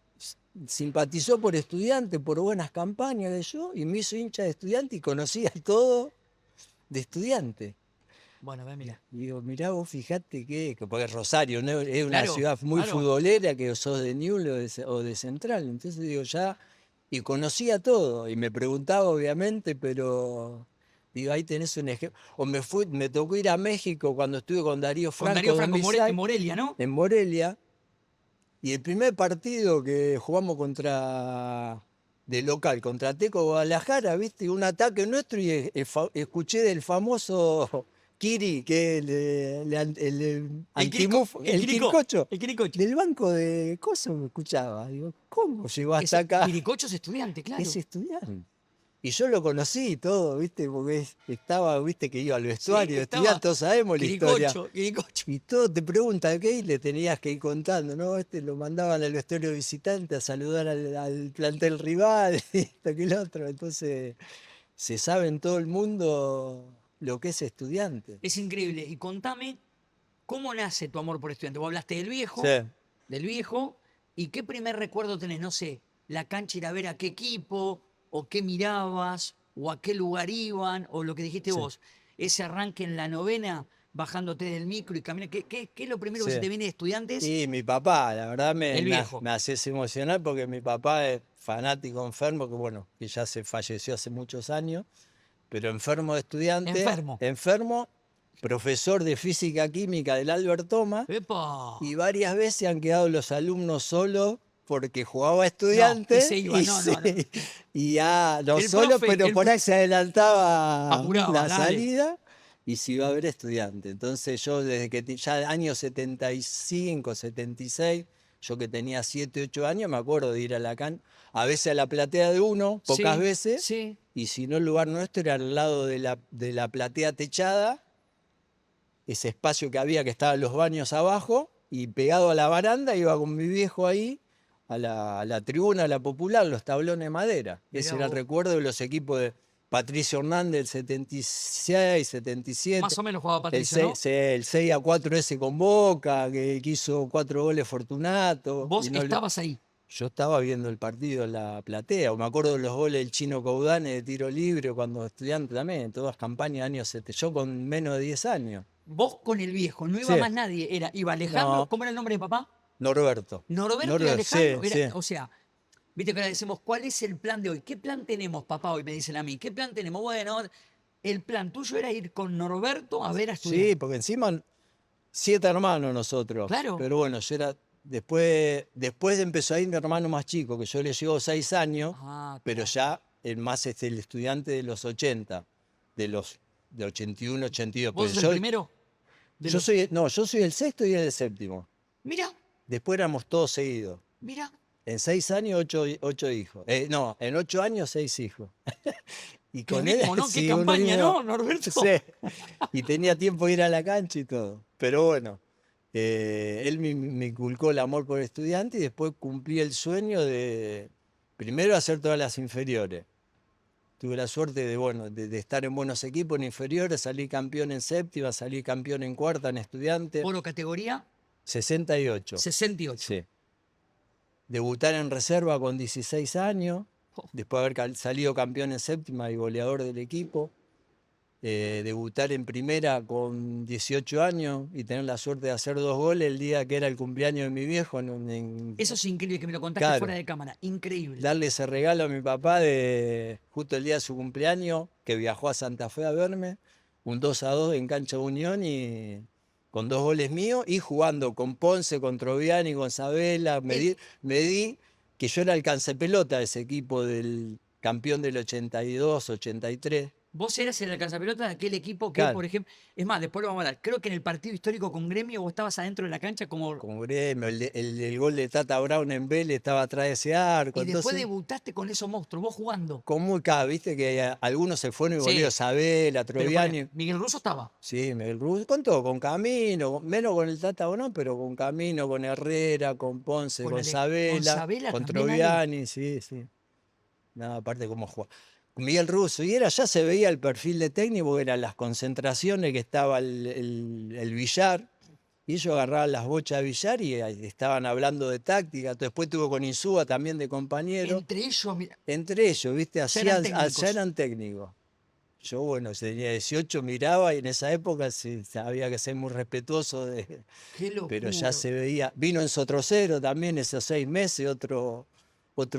[SPEAKER 2] simpatizó por Estudiante, por buenas campañas de yo, y me hizo hincha de Estudiante y conocía todo de Estudiante.
[SPEAKER 1] Bueno, ve, mira.
[SPEAKER 2] Y digo, mirá vos, fijate porque Rosario, ¿no? Es una
[SPEAKER 1] Claro,
[SPEAKER 2] ciudad muy
[SPEAKER 1] claro.
[SPEAKER 2] futbolera, que sos de Newell's o de Central. Entonces digo, ya, y conocía todo, y me preguntaba obviamente, pero Digo, ahí tenés un ejemplo. O me tocó ir a México cuando estuve con Darío
[SPEAKER 1] Con
[SPEAKER 2] Franco,
[SPEAKER 1] Darío Franco
[SPEAKER 2] 2006,
[SPEAKER 1] en Morelia, ¿no?
[SPEAKER 2] en Morelia. Y el primer partido que jugamos de local contra Teco Guadalajara, ¿viste? Un ataque nuestro y escuché del famoso Kiri, que es el antimufo, el Quiricocho,
[SPEAKER 1] El Quiricocho.
[SPEAKER 2] del banco de Coso me escuchaba. Digo, ¿cómo llegó hasta acá?
[SPEAKER 1] Quiricocho es estudiante, claro.
[SPEAKER 2] Es estudiante. Y yo lo conocí y todo, ¿viste? Porque estaba, ¿viste? Que iba al vestuario,
[SPEAKER 1] Sí, estaba
[SPEAKER 2] estudiar, todos sabemos la historia.
[SPEAKER 1] Quiricocho.
[SPEAKER 2] Y todo te preguntan qué y le tenías que ir contando, ¿no? Lo mandaban al vestuario visitante a saludar al plantel rival, esto que el otro. Entonces, se sabe en todo el mundo lo que es estudiante.
[SPEAKER 1] Es increíble. Y contame, ¿cómo nace tu amor por estudiante? Vos hablaste
[SPEAKER 2] Sí.
[SPEAKER 1] del viejo, ¿y qué primer recuerdo tenés? No sé, la cancha, ir a ver a qué equipo, o qué mirabas, o a qué lugar iban, o lo que dijiste
[SPEAKER 2] Sí.
[SPEAKER 1] vos, ese arranque en la novena, bajándote del micro y caminando. ¿Qué es lo primero que
[SPEAKER 2] Sí.
[SPEAKER 1] se te viene de estudiantes?
[SPEAKER 2] Y mi papá, la verdad
[SPEAKER 1] El viejo.
[SPEAKER 2] me haces emocionar porque mi papá es fanático enfermo, que bueno, que ya se falleció hace muchos años, pero enfermo de estudiante, enfermo, profesor de física química del Albert Thomas,
[SPEAKER 1] ¡Epa!
[SPEAKER 2] y varias veces han quedado los alumnos solos porque jugaba estudiante
[SPEAKER 1] y se iba, no.
[SPEAKER 2] y ya no
[SPEAKER 1] El
[SPEAKER 2] solo,
[SPEAKER 1] profe,
[SPEAKER 2] pero por ahí se adelantaba
[SPEAKER 1] apuraba,
[SPEAKER 2] la
[SPEAKER 1] dale.
[SPEAKER 2] salida y se iba a ver estudiante. Entonces yo desde que ya año 75, 76, yo que tenía 7, 8 años, me acuerdo de ir a la cancha, a veces a la platea de uno, pocas
[SPEAKER 1] Sí,
[SPEAKER 2] veces,
[SPEAKER 1] sí.
[SPEAKER 2] y si no el lugar nuestro era al lado de la platea techada, ese espacio que había que estaban los baños abajo, y pegado a la baranda iba con mi viejo ahí a la tribuna, a la popular, los tablones de madera.
[SPEAKER 1] Mirá
[SPEAKER 2] Ese era el
[SPEAKER 1] vos.
[SPEAKER 2] recuerdo de los equipos de Patricio Hernández del 76, 77.
[SPEAKER 1] Más o menos jugaba
[SPEAKER 2] El
[SPEAKER 1] Patricio, ¿no?
[SPEAKER 2] 6-4 ese con Boca, que hizo 4 goles Fortunato.
[SPEAKER 1] Vos
[SPEAKER 2] y no le-
[SPEAKER 1] estabas ahí.
[SPEAKER 2] Yo estaba viendo el partido en la platea, o me acuerdo de los goles del Chino Caudane de tiro libre cuando estudiante también, en todas campañas de años 70, yo con menos de 10 años.
[SPEAKER 1] Vos con el viejo, no iba
[SPEAKER 2] Sí.
[SPEAKER 1] más nadie. Iba Alejandro,
[SPEAKER 2] No.
[SPEAKER 1] ¿cómo era el nombre de papá?
[SPEAKER 2] Norberto.
[SPEAKER 1] Norberto y Alejandro.
[SPEAKER 2] sí, sí.
[SPEAKER 1] O sea, viste que ahora decimos, ¿cuál es el plan de hoy? ¿Qué plan tenemos, papá? Hoy me dicen a mí, ¿qué plan tenemos? Bueno, el plan tuyo era ir con Norberto a ver a estudiar.
[SPEAKER 2] Sí, porque encima 7 hermanos nosotros.
[SPEAKER 1] Claro.
[SPEAKER 2] Pero bueno, yo era. Después empezó a ir mi hermano más chico, que yo le llevo 6 años,
[SPEAKER 1] Ah,
[SPEAKER 2] pero
[SPEAKER 1] claro.
[SPEAKER 2] ya el más el estudiante de los 80, de 81, 82.
[SPEAKER 1] ¿Vos
[SPEAKER 2] Pero
[SPEAKER 1] sos el primero?
[SPEAKER 2] yo soy el sexto y él el séptimo.
[SPEAKER 1] Mira,
[SPEAKER 2] Después éramos todos seguidos.
[SPEAKER 1] mira.
[SPEAKER 2] En 6 años, 8 hijos. No, en 8 años, 6 hijos. Y
[SPEAKER 1] Qué ritmo, ¿no? Qué
[SPEAKER 2] sí, un
[SPEAKER 1] campaña,
[SPEAKER 2] ritmo-
[SPEAKER 1] ¿no, Norberto?
[SPEAKER 2] Sí. Y tenía tiempo de ir a la cancha y todo. Pero bueno, él me inculcó el amor por el estudiante y después cumplí el sueño de primero hacer todas las inferiores. Tuve la suerte de estar en buenos equipos en inferiores, salí campeón en séptima, salí campeón en cuarta en estudiante.
[SPEAKER 1] Polo categoría
[SPEAKER 2] 68.
[SPEAKER 1] 68.
[SPEAKER 2] Sí. Debutar en reserva con 16 años, después de haber salido campeón en séptima y goleador del equipo. Debutar en primera con 18 años y tener la suerte de hacer 2 goles el día que era el cumpleaños de mi viejo.
[SPEAKER 1] Eso es increíble que me lo contaste
[SPEAKER 2] Claro.
[SPEAKER 1] fuera de cámara. Increíble.
[SPEAKER 2] Darle ese regalo a mi papá de justo el día de su cumpleaños, que viajó a Santa Fe a verme, un 2-2 en cancha Unión y con 2 goles míos y jugando con Ponce, con Troviani, con Sabela. Me di que yo era el cancepelota de ese equipo del campeón del 82, 83.
[SPEAKER 1] Vos eras el alcanzapelota de aquel equipo que,
[SPEAKER 2] Claro.
[SPEAKER 1] por ejemplo, es más, después lo vamos a hablar. Creo que en el partido histórico con Gremio vos estabas adentro de la cancha como.
[SPEAKER 2] Como Gremio, el gol de Tata Brown en Vélez estaba atrás de ese arco.
[SPEAKER 1] Y después
[SPEAKER 2] Entonces,
[SPEAKER 1] debutaste con esos monstruos, vos jugando.
[SPEAKER 2] con muy viste que algunos se fueron y
[SPEAKER 1] Sí.
[SPEAKER 2] volvieron, Sabela,
[SPEAKER 1] Pero
[SPEAKER 2] Troviani.
[SPEAKER 1] Miguel Russo estaba.
[SPEAKER 2] Sí, Miguel Russo, con todo, con Camino, menos con el Tata Brown, pero con Camino, con Herrera, con Ponce,
[SPEAKER 1] Con
[SPEAKER 2] con
[SPEAKER 1] Sabela
[SPEAKER 2] Sabela, con
[SPEAKER 1] también, Ale.
[SPEAKER 2] Troviani, sí. Nada, aparte cómo jugaba. Miguel Russo, y ya se veía el perfil de técnico, eran las concentraciones que estaba el billar, y ellos agarraban las bochas de billar y ahí estaban hablando de táctica. Después tuvo con Insúa también de compañero.
[SPEAKER 1] Entre ellos, mira,
[SPEAKER 2] Entre ellos, ¿viste?
[SPEAKER 1] eran técnicos.
[SPEAKER 2] Ya eran técnicos. Yo, bueno, tenía 18, miraba y en esa época había que ser muy respetuoso,
[SPEAKER 1] qué locura.
[SPEAKER 2] pero ya se veía. Vino en Sotrocero también esos 6 meses, otro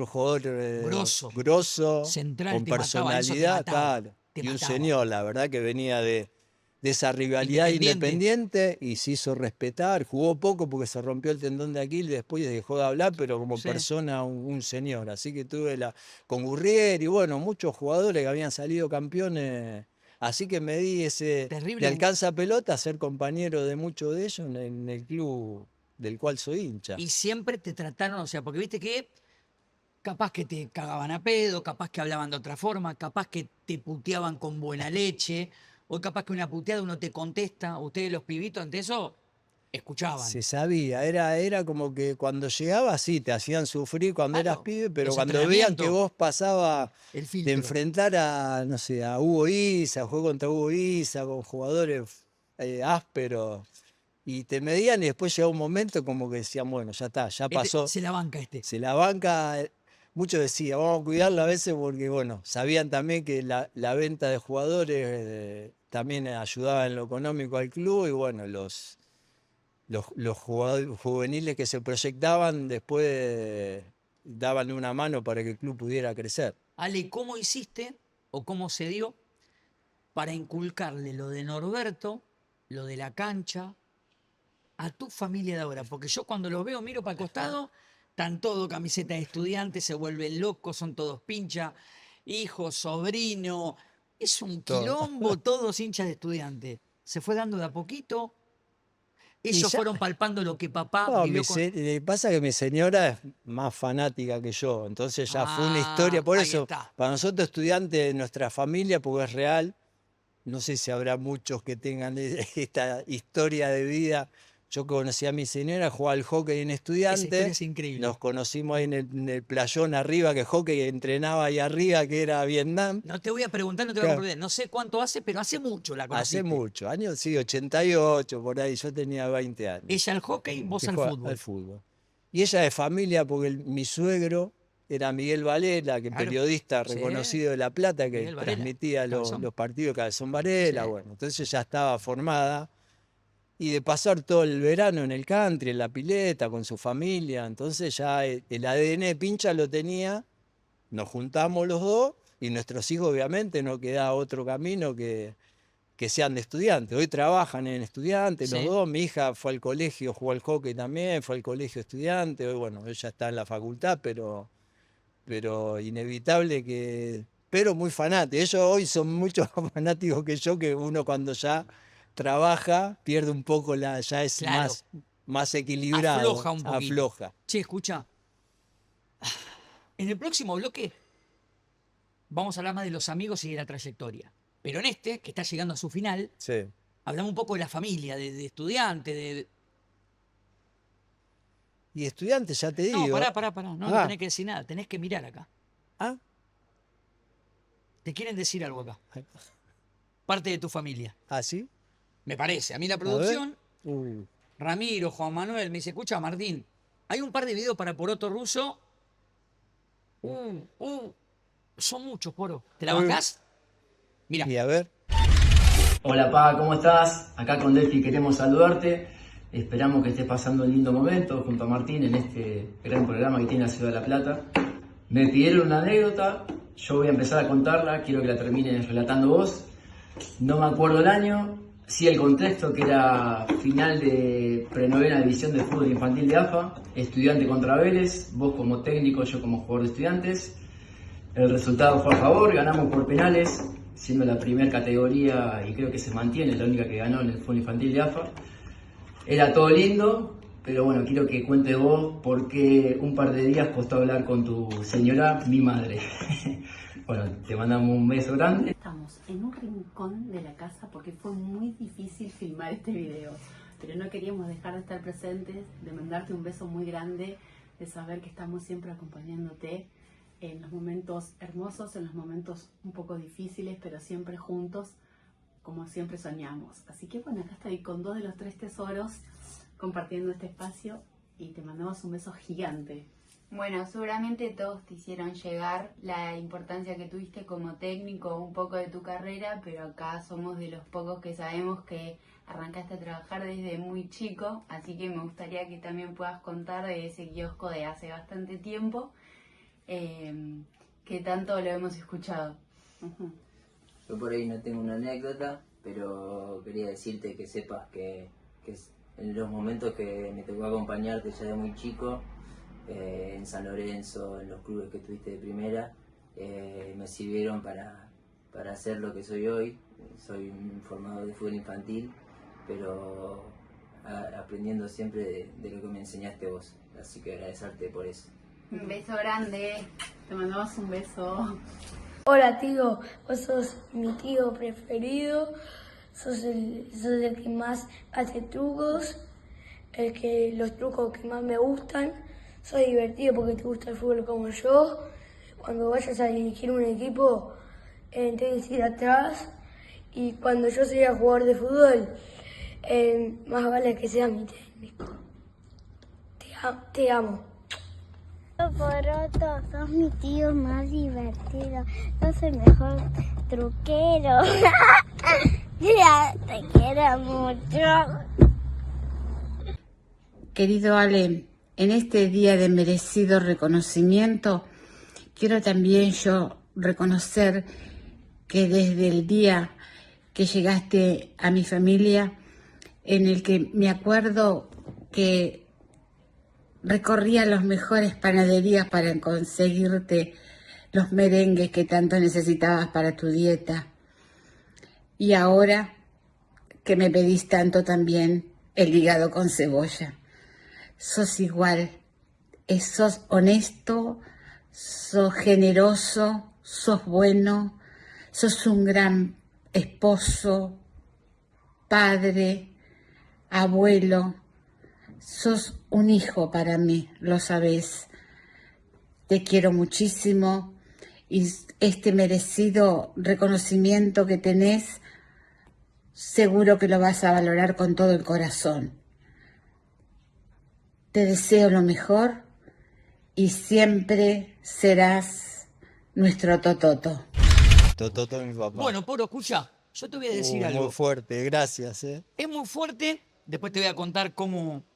[SPEAKER 2] jugador
[SPEAKER 1] Grosso.
[SPEAKER 2] grosso,
[SPEAKER 1] Central,
[SPEAKER 2] con
[SPEAKER 1] te mataba, eso te
[SPEAKER 2] personalidad,
[SPEAKER 1] mataba.
[SPEAKER 2] claro.
[SPEAKER 1] te
[SPEAKER 2] Y un
[SPEAKER 1] mataba.
[SPEAKER 2] señor, la verdad que venía de esa rivalidad independiente y se hizo respetar. Jugó poco porque se rompió el tendón de Aquiles, después dejó de hablar, pero como
[SPEAKER 1] Sí.
[SPEAKER 2] persona un señor. Así que tuve con Gurrier y bueno, muchos jugadores que habían salido campeones. Así que me di de
[SPEAKER 1] Terrible.
[SPEAKER 2] alcanza pelota a ser compañero de muchos de ellos en el club del cual soy hincha.
[SPEAKER 1] Y siempre te trataron, o sea, porque viste que capaz que te cagaban a pedo, capaz que hablaban de otra forma, capaz que te puteaban con buena leche, o capaz que una puteada uno te contesta. Ustedes los pibitos ante eso escuchaban.
[SPEAKER 2] Se sabía, era como que cuando llegaba sí, te hacían sufrir cuando eras
[SPEAKER 1] Claro,
[SPEAKER 2] pibe, pero
[SPEAKER 1] los
[SPEAKER 2] cuando veían que
[SPEAKER 1] entrenamientos,
[SPEAKER 2] vos pasabas
[SPEAKER 1] el
[SPEAKER 2] de
[SPEAKER 1] filtro.
[SPEAKER 2] enfrentar a, no sé, a Hugo Isa, jugó contra Hugo Isa, con jugadores ásperos, y te medían y después llegaba un momento como que decían, bueno, ya está, ya pasó,
[SPEAKER 1] Se la banca este.
[SPEAKER 2] se la banca, muchos decían, vamos a cuidarlo a veces porque, bueno, sabían también que la venta de jugadores también ayudaba en lo económico al club y bueno, los jugadores juveniles que se proyectaban después daban una mano para que el club pudiera crecer.
[SPEAKER 1] Ale, ¿cómo hiciste o cómo se dio para inculcarle lo de Norberto, lo de la cancha, a tu familia de ahora? Porque yo cuando los veo, miro para el costado, están todos camiseta de estudiantes, se vuelven locos, son todos pinchas, hijos, sobrino. Es un
[SPEAKER 2] Todo.
[SPEAKER 1] quilombo, todos hinchas de estudiantes. Se fue dando de a poquito. Ellos
[SPEAKER 2] ya-
[SPEAKER 1] fueron palpando lo que papá
[SPEAKER 2] No,
[SPEAKER 1] vivió con...
[SPEAKER 2] pasa que mi señora es más fanática que yo, entonces ya fue una historia. Por
[SPEAKER 1] ahí
[SPEAKER 2] eso,
[SPEAKER 1] está.
[SPEAKER 2] para nosotros estudiantes de nuestra familia, porque es real, no sé si habrá muchos que tengan esta historia de vida. Yo conocí a mi señora, jugaba al hockey en
[SPEAKER 1] Esa historia
[SPEAKER 2] estudiante.
[SPEAKER 1] es increíble.
[SPEAKER 2] Nos conocimos ahí en el playón arriba, que hockey entrenaba ahí arriba, que era Vietnam.
[SPEAKER 1] No te voy a preguntar, no te voy a
[SPEAKER 2] Claro.
[SPEAKER 1] comprometer. No sé cuánto hace, pero hace mucho la conociste.
[SPEAKER 2] Hace mucho, años, sí, 88, por ahí, yo tenía 20 años.
[SPEAKER 1] Ella al hockey, vos
[SPEAKER 2] Que
[SPEAKER 1] al
[SPEAKER 2] juega
[SPEAKER 1] fútbol.
[SPEAKER 2] al fútbol. Y ella de familia, porque mi suegro era Miguel Varela, que
[SPEAKER 1] Claro.
[SPEAKER 2] periodista
[SPEAKER 1] Sí.
[SPEAKER 2] reconocido de La Plata, que
[SPEAKER 1] Miguel Varela,
[SPEAKER 2] transmitía
[SPEAKER 1] Cabezón.
[SPEAKER 2] los partidos de Cabezón Varela,
[SPEAKER 1] Sí.
[SPEAKER 2] bueno, entonces ya estaba formada. Y de pasar todo el verano en el country, en la pileta, con su familia, entonces ya el ADN de pincha lo tenía, nos juntamos los dos y nuestros hijos obviamente no queda otro camino que sean de estudiantes. Hoy trabajan en estudiantes los
[SPEAKER 1] Sí.
[SPEAKER 2] dos, mi hija fue al colegio, jugó al hockey también, fue al colegio estudiante, hoy bueno, ella está en la facultad, pero inevitable que... Pero muy fanáticos, ellos hoy son mucho más fanáticos que yo, que uno cuando ya trabaja pierde un poco ya es
[SPEAKER 1] Claro.
[SPEAKER 2] más equilibrado,
[SPEAKER 1] Afloja un poquito.
[SPEAKER 2] afloja.
[SPEAKER 1] Che, escucha. En el próximo bloque vamos a hablar más de los amigos y de la trayectoria. Pero en este, que está llegando a su final,
[SPEAKER 2] Sí.
[SPEAKER 1] hablamos un poco de la familia, de estudiantes, de...
[SPEAKER 2] Y estudiantes, ya te digo.
[SPEAKER 1] No, pará. No
[SPEAKER 2] Ah.
[SPEAKER 1] tenés que decir nada, tenés que mirar acá.
[SPEAKER 2] Ah,
[SPEAKER 1] Te quieren decir algo acá. Parte de tu familia.
[SPEAKER 2] ¿ah, sí?
[SPEAKER 1] Me parece. A mí la
[SPEAKER 2] A ver.
[SPEAKER 1] producción,
[SPEAKER 2] Uh,
[SPEAKER 1] Ramiro, Juan Manuel, me dice, escucha, Martín, hay un par de videos para Poroto Ruso. Son muchos, Poro. ¿Te la bancás? Mira.
[SPEAKER 2] y a ver.
[SPEAKER 5] Hola Pa, ¿cómo estás? Acá con Delphi queremos saludarte. Esperamos que estés pasando un lindo momento junto a Martín en este gran programa que tiene la Ciudad de La Plata. Me pidieron una anécdota, yo voy a empezar a contarla, quiero que la termines relatando vos. No me acuerdo el año, sí el contexto, que era final de prenovena división de fútbol infantil de AFA, Estudiante contra Vélez, vos como técnico, yo como jugador de Estudiantes. El resultado fue a favor, ganamos por penales, siendo la primera categoría y creo que se mantiene, la única que ganó en el fútbol infantil de AFA. Era todo lindo, pero bueno, quiero que cuente vos por qué un par de días costó hablar con tu señora, mi madre. Bueno, te mandamos un beso grande.
[SPEAKER 6] Estamos en un rincón de la casa porque fue muy difícil filmar este video, pero no queríamos dejar de estar presentes, de mandarte un beso muy grande, de saber que estamos siempre acompañándote en los momentos hermosos, en los momentos un poco difíciles, pero siempre juntos, como siempre soñamos. Así que bueno, acá estoy con 2 de los 3 tesoros compartiendo este espacio y te mandamos un beso gigante.
[SPEAKER 7] Bueno, seguramente todos te hicieron llegar la importancia que tuviste como técnico, un poco de tu carrera, pero acá somos de los pocos que sabemos que arrancaste a trabajar desde muy chico, así que me gustaría que también puedas contar de ese kiosco de hace bastante tiempo, que tanto lo hemos escuchado.
[SPEAKER 6] Ujú.
[SPEAKER 5] Yo por ahí no tengo una anécdota, pero quería decirte que sepas que en los momentos que me tocó acompañarte ya de muy chico, en San Lorenzo, en los clubes que tuviste de primera, me sirvieron para ser lo que soy hoy. Soy un formador de fútbol infantil, pero aprendiendo siempre de lo que me enseñaste vos. Así que agradecerte por eso.
[SPEAKER 7] Un beso grande.
[SPEAKER 6] Te mandamos un beso.
[SPEAKER 8] Hola tío, vos sos mi tío preferido, sos el que más hace trucos, los trucos que más me gustan, sos divertido porque te gusta el fútbol como yo. Cuando vayas a dirigir un equipo, tenés que ir atrás, y cuando yo sea jugador de fútbol, más vale que seas mi técnico. Te amo.
[SPEAKER 9] Poroto, sos mi tío más divertido, sos el mejor truquero. Ya, te quiero mucho.
[SPEAKER 10] Querido Ale, en este día de merecido reconocimiento, quiero también yo reconocer que desde el día que llegaste a mi familia, en el que me acuerdo que recorría las mejores panaderías para conseguirte los merengues que tanto necesitabas para tu dieta. Y ahora que me pedís tanto también el hígado con cebolla. Sos igual, sos honesto, sos generoso, sos bueno, sos un gran esposo, padre, abuelo. Sos un hijo para mí, lo sabés. Te quiero muchísimo y este merecido reconocimiento que tenés, seguro que lo vas a valorar con todo el corazón. Te deseo lo mejor y siempre serás nuestro Tototo.
[SPEAKER 2] Tototo, mi papá.
[SPEAKER 1] Bueno, Poro, escucha, yo te voy a decir algo.
[SPEAKER 2] Muy fuerte, gracias.
[SPEAKER 1] Es muy fuerte, después te voy a contar cómo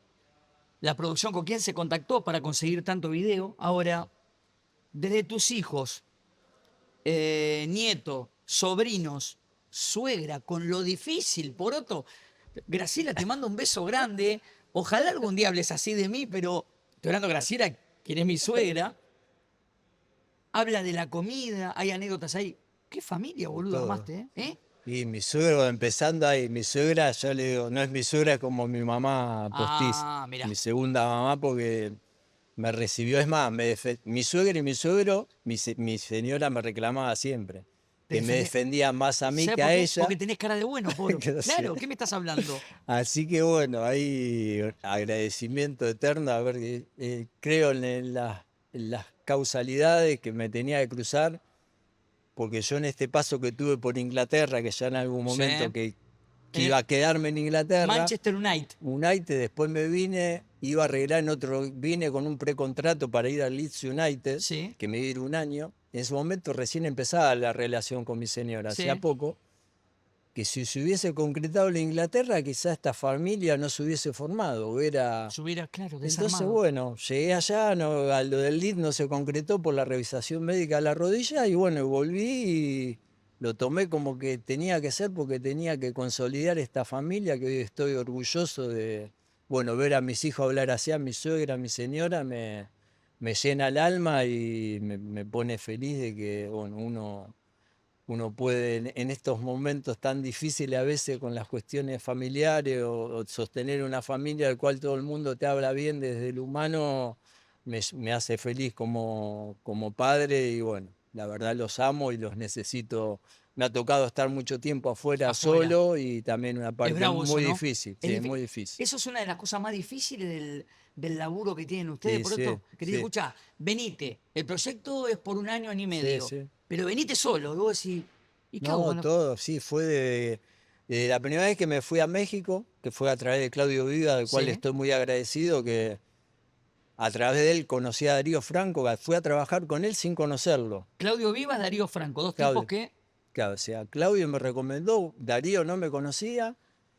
[SPEAKER 1] la producción, con quién se contactó para conseguir tanto video. Ahora, desde tus hijos, nietos, sobrinos, suegra, con lo difícil, Poroto. Graciela, te mando un beso grande. Ojalá algún día hables así de mí, pero estoy hablando de Graciela, quien es mi suegra. Habla de la comida, hay anécdotas ahí. ¿Qué familia, boludo,
[SPEAKER 2] Todo.
[SPEAKER 1] armaste, eh?
[SPEAKER 2] Y mi suegro, empezando ahí, mi suegra, yo le digo, no es mi suegra como mi mamá postiza.
[SPEAKER 1] Mirá.
[SPEAKER 2] Mi segunda mamá, porque me recibió, es más, mi suegra y mi suegro, mi señora me reclamaba siempre, que me defendía más a mí
[SPEAKER 1] ¿Sabes
[SPEAKER 2] que
[SPEAKER 1] por
[SPEAKER 2] a
[SPEAKER 1] qué?
[SPEAKER 2] ella.
[SPEAKER 1] Porque tenés cara de bueno, Poro. Claro, ¿qué me estás hablando?
[SPEAKER 2] Así que bueno, hay agradecimiento eterno, a ver, creo en las causalidades que me tenía que cruzar, porque yo en este paso que tuve por Inglaterra, que ya en algún momento que iba a quedarme en Inglaterra.
[SPEAKER 1] Manchester United.
[SPEAKER 2] Después me vine, iba a arreglar vine con un precontrato para ir al Leeds United, que me iba a ir un año. En ese momento recién empezaba la relación con mi señora, hacía poco, que si se hubiese concretado en Inglaterra, quizás esta familia no se hubiese formado.
[SPEAKER 1] Claro, desarmado.
[SPEAKER 2] Entonces, bueno, llegué allá, a lo del Leeds no se concretó por la revisación médica de la rodilla, y bueno, volví y lo tomé como que tenía que ser, porque tenía que consolidar esta familia, que hoy estoy orgulloso de, bueno, ver a mis hijos hablar así, a mi suegra, a mi señora, me llena el alma y me pone feliz de que, bueno, uno puede en estos momentos tan difíciles a veces con las cuestiones familiares o sostener una familia del cual todo el mundo te habla bien desde el humano, me hace feliz como padre, y bueno, la verdad los amo y los necesito. Me ha tocado estar mucho tiempo afuera. Solo, y también una parte muy difícil. Sí, muy difícil.
[SPEAKER 1] Eso es una de las cosas más difíciles del laburo que tienen ustedes,
[SPEAKER 2] Sí,
[SPEAKER 1] Poroto.
[SPEAKER 2] sí,
[SPEAKER 1] Que te escuchá, venite, el proyecto es por un año y medio,
[SPEAKER 2] Sí.
[SPEAKER 1] pero venite solo, y vos decís, ¿y qué hago?
[SPEAKER 2] Todo, sí, fue de la primera vez que me fui a México, que fue a través de Claudio Viva, del cual estoy muy agradecido, que a través de él conocí a Darío Franco, fui a trabajar con él sin conocerlo.
[SPEAKER 1] Claudio Vivas, Darío Franco, dos tipos que...
[SPEAKER 2] Claro, o sea, Claudio me recomendó, Darío no me conocía,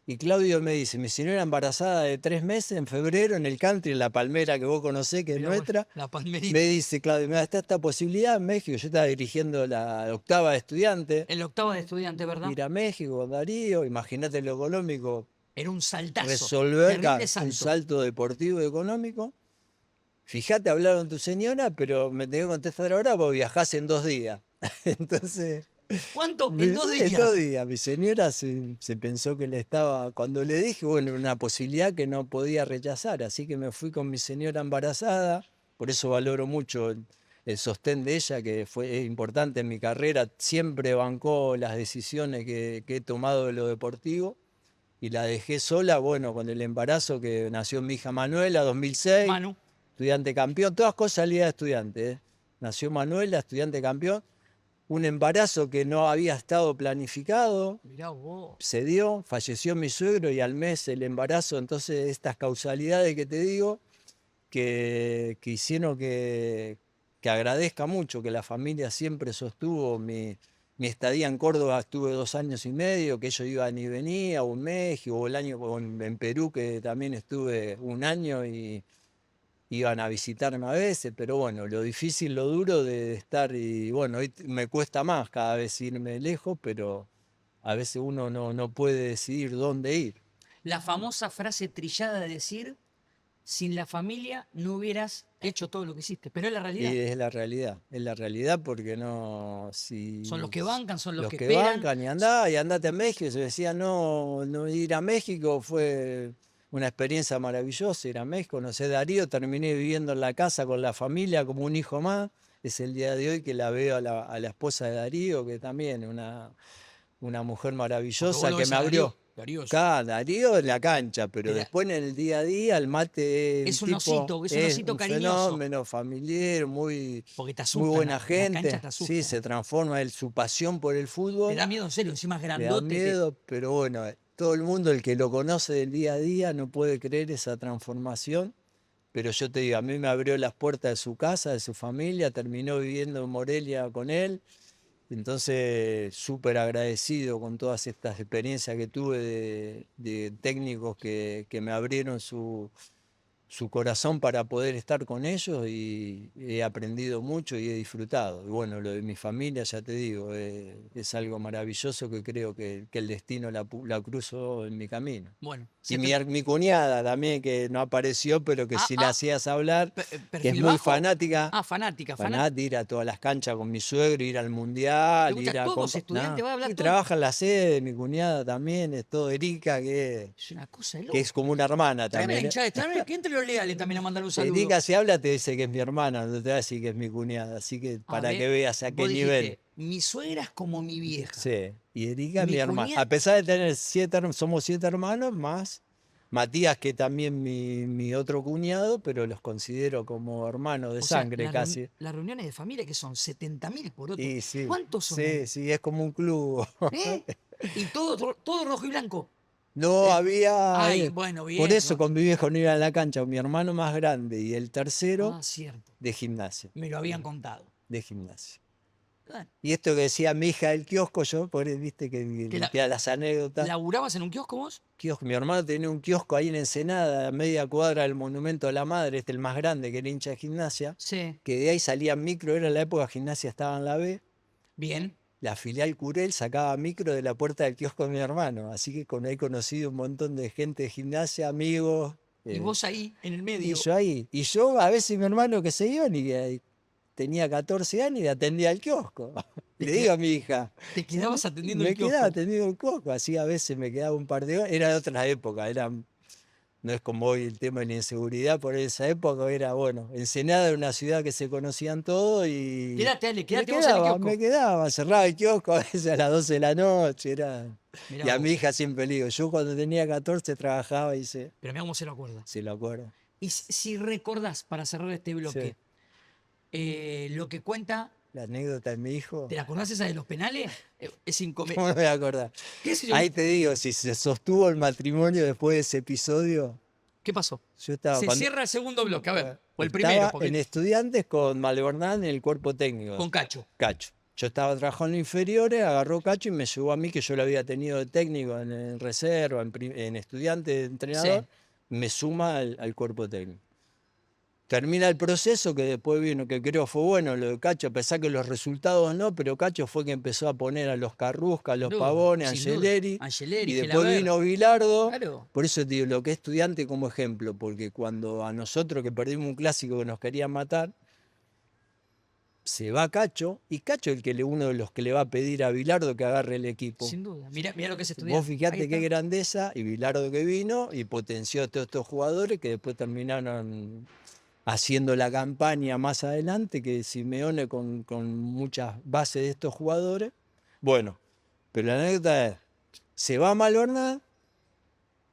[SPEAKER 2] Y Claudio me dice, mi señora embarazada de 3 meses en febrero en el country, en La Palmera que vos conocés, que es
[SPEAKER 1] Mirá,
[SPEAKER 2] nuestra.
[SPEAKER 1] la palmerita.
[SPEAKER 2] Me dice, Claudio, mira, está esta posibilidad en México. Yo estaba dirigiendo la octava de estudiante.
[SPEAKER 1] El octavo de estudiante, ¿verdad?
[SPEAKER 2] Ir a México con Darío, imagínate lo económico.
[SPEAKER 1] Era un saltazo.
[SPEAKER 2] Resolver
[SPEAKER 1] terrible
[SPEAKER 2] un
[SPEAKER 1] salto.
[SPEAKER 2] salto deportivo y económico. Fíjate, hablar con tu señora, pero me tengo que contestar ahora porque viajás en 2 días. Entonces...
[SPEAKER 1] ¿Cuánto? En 2 días.
[SPEAKER 2] En 2 días. Mi señora se pensó que le estaba... Cuando le dije, bueno, una posibilidad que no podía rechazar. Así que me fui con mi señora embarazada. Por eso valoro mucho el sostén de ella, que fue importante en mi carrera. Siempre bancó las decisiones que he tomado de lo deportivo. Y la dejé sola, bueno, con el embarazo que nació mi hija Manuela, 2006.
[SPEAKER 1] Manu.
[SPEAKER 2] Estudiante campeón. Todas cosas salía de estudiante, ¿eh? Nació Manuela, estudiante campeón. Un embarazo que no había estado planificado,
[SPEAKER 1] Mirá vos.
[SPEAKER 2] se dio, falleció mi suegro y al mes el embarazo. Entonces estas causalidades que te digo, que hicieron que agradezca mucho, que la familia siempre sostuvo mi estadía en Córdoba. Estuve 2 años y medio, que ellos iban y venían, o en México, o el año o en Perú, que también estuve 1 año y iban a visitarme a veces, pero bueno, lo difícil, lo duro de estar, y bueno, hoy me cuesta más cada vez irme lejos, pero a veces uno no puede decidir dónde ir.
[SPEAKER 1] La famosa frase trillada de decir, sin la familia no hubieras hecho todo lo que hiciste, pero es la realidad.
[SPEAKER 2] Y es la realidad porque no, si...
[SPEAKER 1] Son los que bancan, son los que
[SPEAKER 2] que
[SPEAKER 1] esperan.
[SPEAKER 2] bancan y andate a México. Se decía, no ir a México fue una experiencia maravillosa, ir a México, conocer a Darío, terminé viviendo en la casa con la familia como un hijo más. Es el día de hoy que la veo a la esposa de Darío, que también una mujer maravillosa que me abrió. Darío en la cancha, pero después en el día a día el mate
[SPEAKER 1] es un osito
[SPEAKER 2] un
[SPEAKER 1] cariñoso.
[SPEAKER 2] Fenómeno familiar, muy
[SPEAKER 1] asusta,
[SPEAKER 2] buena gente.
[SPEAKER 1] Te
[SPEAKER 2] Sí, se transforma su pasión por el fútbol.
[SPEAKER 1] Le da miedo, en serio, encima es
[SPEAKER 2] Le
[SPEAKER 1] grandote.
[SPEAKER 2] da miedo, pero bueno, todo el mundo, el que lo conoce del día a día, no puede creer esa transformación. Pero yo te digo, a mí me abrió las puertas de su casa, de su familia, terminó viviendo en Morelia con él. Entonces, súper agradecido con todas estas experiencias que tuve de técnicos que me abrieron su corazón para poder estar con ellos, y he aprendido mucho y he disfrutado. Y bueno, lo de mi familia, ya te digo, es algo maravilloso que creo que el destino la cruzó en mi camino.
[SPEAKER 1] Bueno,
[SPEAKER 2] y mi cuñada también, que no apareció, pero que si la hacías hablar, que es muy fanática.
[SPEAKER 1] Fanática.
[SPEAKER 2] Ir a todas las canchas con mi suegro, ir al mundial, ir a
[SPEAKER 1] todos estudiantes, va a hablar
[SPEAKER 2] y
[SPEAKER 1] todo.
[SPEAKER 2] trabaja en la sede de mi cuñada también, es todo Erika, que
[SPEAKER 1] es una cosa de loco.
[SPEAKER 2] Que es como una hermana también.
[SPEAKER 1] Que entre los leales también a mandar un saludo.
[SPEAKER 2] Erika, si habla, te dice que es mi hermana, no te va a decir que es mi cuñada, así que para que veas a qué nivel.
[SPEAKER 1] Mi suegra es como mi vieja.
[SPEAKER 2] Sí, y Erika es mi hermana. A pesar de tener somos 7 hermanos, más Matías, que también mi otro cuñado, pero los considero como hermanos de sangre casi.
[SPEAKER 1] Las reuniones de familia, que son 70.000 por otro.
[SPEAKER 2] Sí.
[SPEAKER 1] ¿Cuántos son?
[SPEAKER 2] Sí, es como un club.
[SPEAKER 1] ¿Y todo rojo y blanco?
[SPEAKER 2] No, había...
[SPEAKER 1] bueno, bien.
[SPEAKER 2] Por eso con mi viejo no iba a la cancha, mi hermano más grande y el tercero de gimnasia.
[SPEAKER 1] Me lo habían contado.
[SPEAKER 2] De gimnasia. Y esto que decía mi hija del kiosco, yo, viste que limpiaba las anécdotas.
[SPEAKER 1] ¿Laburabas en un kiosco vos?
[SPEAKER 2] Mi hermano tenía un kiosco ahí en Ensenada, a media cuadra del Monumento a la Madre, el más grande, que era hincha de gimnasia.
[SPEAKER 1] Sí.
[SPEAKER 2] Que de ahí salía micro, era la época gimnasia estaba en la B.
[SPEAKER 1] Bien.
[SPEAKER 2] La filial Curel sacaba micro de la puerta del kiosco de mi hermano, así que he conocido un montón de gente de gimnasia, amigos.
[SPEAKER 1] Y vos ahí, en el medio.
[SPEAKER 2] Y yo ahí. Y yo, a veces mi hermano que se iba, y tenía 14 años y atendía el kiosco. Le digo a mi hija.
[SPEAKER 1] ¿Te quedabas atendiendo el kiosco?
[SPEAKER 2] Me quedaba atendiendo el kiosco, así a veces me quedaba un par de horas. Era de otra época, no es como hoy el tema de la inseguridad, por esa época era, Ensenada era una ciudad que se conocían todos y...
[SPEAKER 1] Quédate vos en el kiosco.
[SPEAKER 2] Me quedaba, cerraba el kiosco a veces a las 12 de la noche,
[SPEAKER 1] Mirá
[SPEAKER 2] y a
[SPEAKER 1] vos.
[SPEAKER 2] mi hija siempre le digo, yo cuando tenía 14 trabajaba y
[SPEAKER 1] Pero mirá cómo se lo acuerda.
[SPEAKER 2] Se lo acuerda.
[SPEAKER 1] Y si recordás, para cerrar este bloque, lo que cuenta...
[SPEAKER 2] La anécdota de mi hijo.
[SPEAKER 1] ¿Te la acordás esa de los penales? Es inconveniente.
[SPEAKER 2] ¿Cómo me voy a acordar?
[SPEAKER 1] ¿Qué sé yo?
[SPEAKER 2] Ahí te digo, si se sostuvo el matrimonio después de ese episodio.
[SPEAKER 1] ¿Qué pasó?
[SPEAKER 2] Cierra
[SPEAKER 1] el segundo bloque, a ver. O el primero.
[SPEAKER 2] En Estudiantes con Malvernán en el cuerpo técnico.
[SPEAKER 1] Con Cacho.
[SPEAKER 2] Cacho. Yo estaba trabajando en inferiores, agarró Cacho y me llevó a mí, que yo lo había tenido de técnico en reserva, en estudiante, de entrenador,
[SPEAKER 1] Sí.
[SPEAKER 2] me suma al cuerpo técnico. Termina el proceso, que después vino, que creo fue bueno lo de Cacho, a pesar que los resultados no, pero Cacho fue que empezó a poner a los Carrusca, a los
[SPEAKER 1] Duda,
[SPEAKER 2] Pavones, a
[SPEAKER 1] sin duda.
[SPEAKER 2] Angeleri,
[SPEAKER 1] Angeleri,
[SPEAKER 2] y
[SPEAKER 1] Gelaber.
[SPEAKER 2] después vino Bilardo.
[SPEAKER 1] Claro.
[SPEAKER 2] Por eso te digo, lo que es estudiante como ejemplo, porque cuando a nosotros que perdimos un clásico que nos querían matar, se va Cacho, y Cacho es uno de los que le va a pedir a Bilardo que agarre el equipo.
[SPEAKER 1] Sin duda. Mira lo que es estudiante.
[SPEAKER 2] Vos fijate
[SPEAKER 1] Ahí
[SPEAKER 2] qué
[SPEAKER 1] está.
[SPEAKER 2] grandeza, y Bilardo que vino y potenció a todos estos jugadores que después terminaron haciendo la campaña más adelante, que Simeone con muchas bases de estos jugadores. Bueno, pero la anécdota es, se va Malverná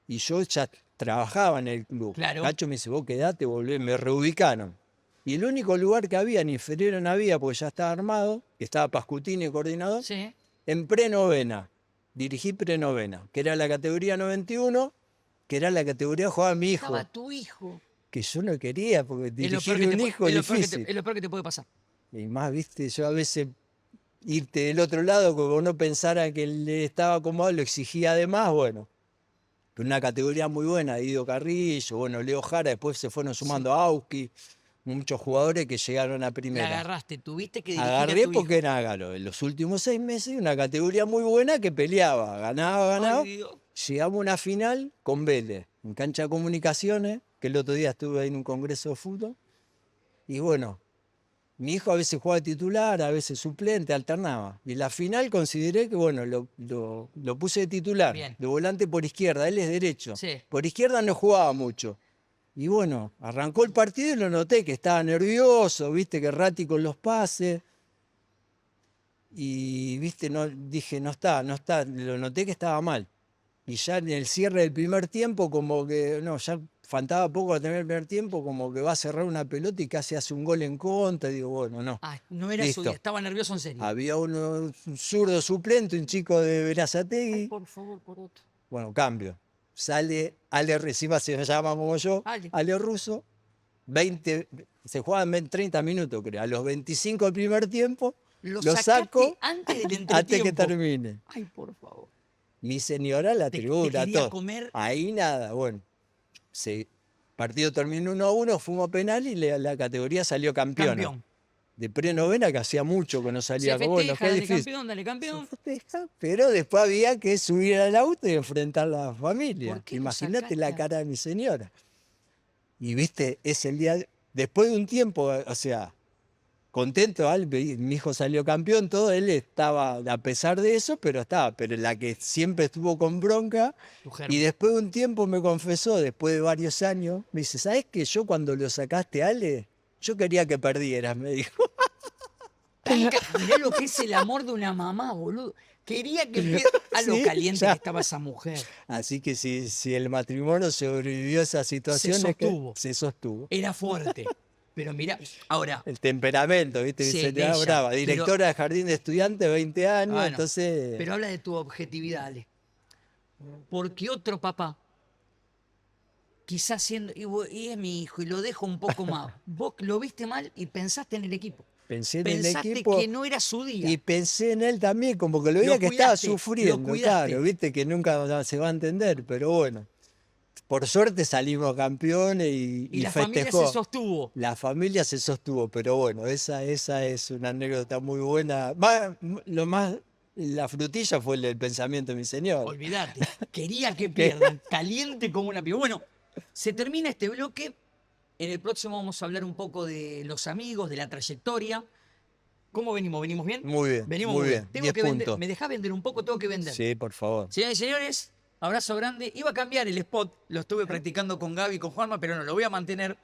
[SPEAKER 2] y yo ya trabajaba en el club.
[SPEAKER 1] Claro.
[SPEAKER 2] Cacho me dice, vos quedate, volvé, me reubicaron. Y el único lugar que había, en inferior no había, porque ya estaba armado, que estaba Pascutini, coordinador,
[SPEAKER 1] Sí.
[SPEAKER 2] en prenovena. Dirigí prenovena, que era la categoría 91, que era la categoría que jugaba mi hijo.
[SPEAKER 1] Estaba tu hijo.
[SPEAKER 2] Que yo no quería, porque
[SPEAKER 1] Es lo
[SPEAKER 2] dirigir
[SPEAKER 1] peor que te
[SPEAKER 2] un
[SPEAKER 1] puede-
[SPEAKER 2] hijo es
[SPEAKER 1] es lo peor que te-
[SPEAKER 2] difícil.
[SPEAKER 1] es lo peor que te puede pasar.
[SPEAKER 2] Y más, viste, yo a veces irte del otro lado, como uno pensara que le estaba acomodado, lo exigía además, bueno. Pero una categoría muy buena, Guido Carrillo, bueno, Leo Jara, después se fueron sumando Auski, muchos jugadores que llegaron a
[SPEAKER 1] La
[SPEAKER 2] primera.
[SPEAKER 1] agarraste, tuviste que dirigir
[SPEAKER 2] Agarré
[SPEAKER 1] a tu
[SPEAKER 2] porque
[SPEAKER 1] hijo.
[SPEAKER 2] era Galo. En los últimos 6 meses, una categoría muy buena que peleaba, ganaba.
[SPEAKER 1] Ay, Dios.
[SPEAKER 2] Llegamos a una final con Vélez, en cancha de comunicaciones, que el otro día estuve ahí en un congreso de fútbol. Y bueno, mi hijo a veces jugaba de titular, a veces suplente, alternaba. Y en la final consideré que, bueno, lo puse de titular,
[SPEAKER 1] Bien.
[SPEAKER 2] de volante por izquierda, él es derecho.
[SPEAKER 1] Sí.
[SPEAKER 2] Por izquierda no jugaba mucho. Y bueno, arrancó el partido y lo noté que estaba nervioso, viste, que errático en los pases. Y viste, no, dije, no está, lo noté que estaba mal. Y ya en el cierre del primer tiempo, como que, no, ya faltaba poco a terminar el primer tiempo, como que va a cerrar una pelota y casi hace un gol en contra. Y digo, bueno, no.
[SPEAKER 1] Ah, no era su
[SPEAKER 2] Listo.
[SPEAKER 1] día, estaba nervioso en serio.
[SPEAKER 2] Había un zurdo suplente, un chico de
[SPEAKER 1] Ay,
[SPEAKER 2] Berazategui.
[SPEAKER 1] por favor, por otro.
[SPEAKER 2] Bueno, cambio. Sale Ale, encima se llama como yo,
[SPEAKER 1] Ale.
[SPEAKER 2] Ale Russo. 20, se juegan 30 minutos, creo. A los 25 del primer tiempo,
[SPEAKER 1] Lo
[SPEAKER 2] lo
[SPEAKER 1] sacaste
[SPEAKER 2] saco
[SPEAKER 1] antes del
[SPEAKER 2] antes que
[SPEAKER 1] entretiempo.
[SPEAKER 2] termine.
[SPEAKER 1] Ay, por favor.
[SPEAKER 2] Mi señora, la
[SPEAKER 1] Te
[SPEAKER 2] tribuna,
[SPEAKER 1] quería
[SPEAKER 2] todo.
[SPEAKER 1] comer.
[SPEAKER 2] Ahí nada, bueno. Partido terminó 1-1, fuimos a penal y la categoría salió campeona.
[SPEAKER 1] Campeón.
[SPEAKER 2] De prenovena, que hacía mucho que no salía.
[SPEAKER 1] Se
[SPEAKER 2] Bueno,
[SPEAKER 1] festeja,
[SPEAKER 2] qué
[SPEAKER 1] dale
[SPEAKER 2] difícil.
[SPEAKER 1] campeón, dale campeón.
[SPEAKER 2] Pero después había que subir al auto y enfrentar a la familia.
[SPEAKER 1] ¿Por qué lo
[SPEAKER 2] Imagínate la
[SPEAKER 1] sacaste?
[SPEAKER 2] cara de mi señora. Y viste, es el día. Después de un tiempo, o sea, contento, mi hijo salió campeón, todo, él estaba, a pesar de eso, pero estaba. Pero la que siempre estuvo con bronca,
[SPEAKER 1] Tu germo.
[SPEAKER 2] y después de un tiempo me confesó, después de varios años, me dice, ¿sabes que yo cuando lo sacaste, Ale? Yo quería que perdieras, me dijo.
[SPEAKER 1] Mirá lo que es el amor de una mamá, boludo. Quería que pierda. A lo
[SPEAKER 2] Sí,
[SPEAKER 1] caliente
[SPEAKER 2] ya.
[SPEAKER 1] que estaba esa mujer.
[SPEAKER 2] Así que si el matrimonio sobrevivió a esa situación, es que
[SPEAKER 1] sostuvo.
[SPEAKER 2] se sostuvo.
[SPEAKER 1] Era fuerte. Pero mira, ahora,
[SPEAKER 2] El temperamento, ¿viste?
[SPEAKER 1] Sí,
[SPEAKER 2] Dice,
[SPEAKER 1] de ella,
[SPEAKER 2] brava.
[SPEAKER 1] pero-
[SPEAKER 2] Directora de Jardín de Estudiantes, 20 años,
[SPEAKER 1] Bueno,
[SPEAKER 2] entonces...
[SPEAKER 1] pero habla de tu objetividad, Ale. Porque otro papá, quizás siendo, y es mi hijo, y lo dejo un poco más. Vos lo viste mal y pensaste en el equipo.
[SPEAKER 2] Pensé en el
[SPEAKER 1] Pensaste
[SPEAKER 2] equipo
[SPEAKER 1] que no era su día.
[SPEAKER 2] y pensé en él también, como que lo
[SPEAKER 1] Lo
[SPEAKER 2] veía que estaba
[SPEAKER 1] cuidaste, lo
[SPEAKER 2] sufriendo,
[SPEAKER 1] cuidaste.
[SPEAKER 2] claro, viste que nunca se va a entender, pero bueno. Por suerte salimos campeones
[SPEAKER 1] Y la familia
[SPEAKER 2] festejó.
[SPEAKER 1] se sostuvo.
[SPEAKER 2] La familia se sostuvo, pero bueno, esa es una anécdota muy buena. La frutilla fue el pensamiento de mi señor.
[SPEAKER 1] Olvídate. Quería que pierdan. Caliente como una piba. Bueno, se termina este bloque. En el próximo vamos a hablar un poco de los amigos, de la trayectoria. ¿Cómo venimos? ¿Venimos bien?
[SPEAKER 2] Muy bien,
[SPEAKER 1] Venimos
[SPEAKER 2] muy bien.
[SPEAKER 1] Tengo
[SPEAKER 2] 10
[SPEAKER 1] que vender.
[SPEAKER 2] puntos.
[SPEAKER 1] ¿Me dejás vender un poco? Tengo que vender.
[SPEAKER 2] Sí, por favor.
[SPEAKER 1] Señoras y señores, abrazo grande. Iba a cambiar el spot. Lo estuve practicando con Gaby y con Juanma, pero no, lo voy a mantener.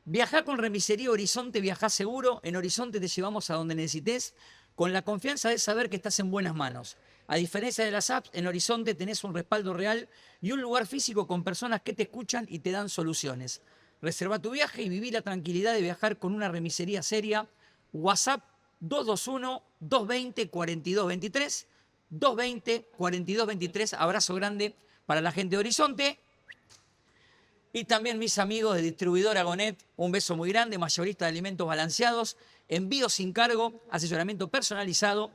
[SPEAKER 1] Viajá con Remisería Horizonte, viajá seguro. En Horizonte te llevamos a donde necesites, con la confianza de saber que estás en buenas manos. A diferencia de las apps, en Horizonte tenés un respaldo real y un lugar físico con personas que te escuchan y te dan soluciones. Reserva tu viaje y viví la tranquilidad de viajar con una remisería seria. WhatsApp 221-220-4223. 220-4223. Abrazo grande para la gente de Horizonte. Y también mis amigos de Distribuidora Gonet. Un beso muy grande, mayorista de alimentos balanceados. envío sin cargo, asesoramiento personalizado,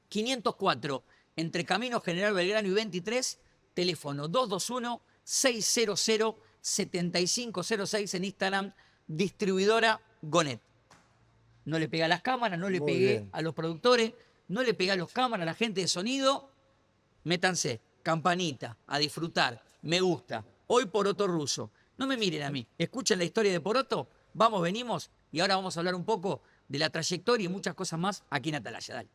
[SPEAKER 1] 504, entre Camino General Belgrano y 23, teléfono 221-600-7506 en Instagram, distribuidora Gonet. No le pegué a las cámaras, no le
[SPEAKER 2] Muy
[SPEAKER 1] pegué
[SPEAKER 2] bien.
[SPEAKER 1] a los productores, no le pegué a los cámaras, a la gente de sonido. Métanse, campanita, a disfrutar, me gusta. Hoy Poroto Russo. No me miren a mí, escuchen la historia de Poroto, vamos, venimos, y ahora vamos a hablar un poco de la trayectoria y muchas cosas más aquí en Atalaya. Dale.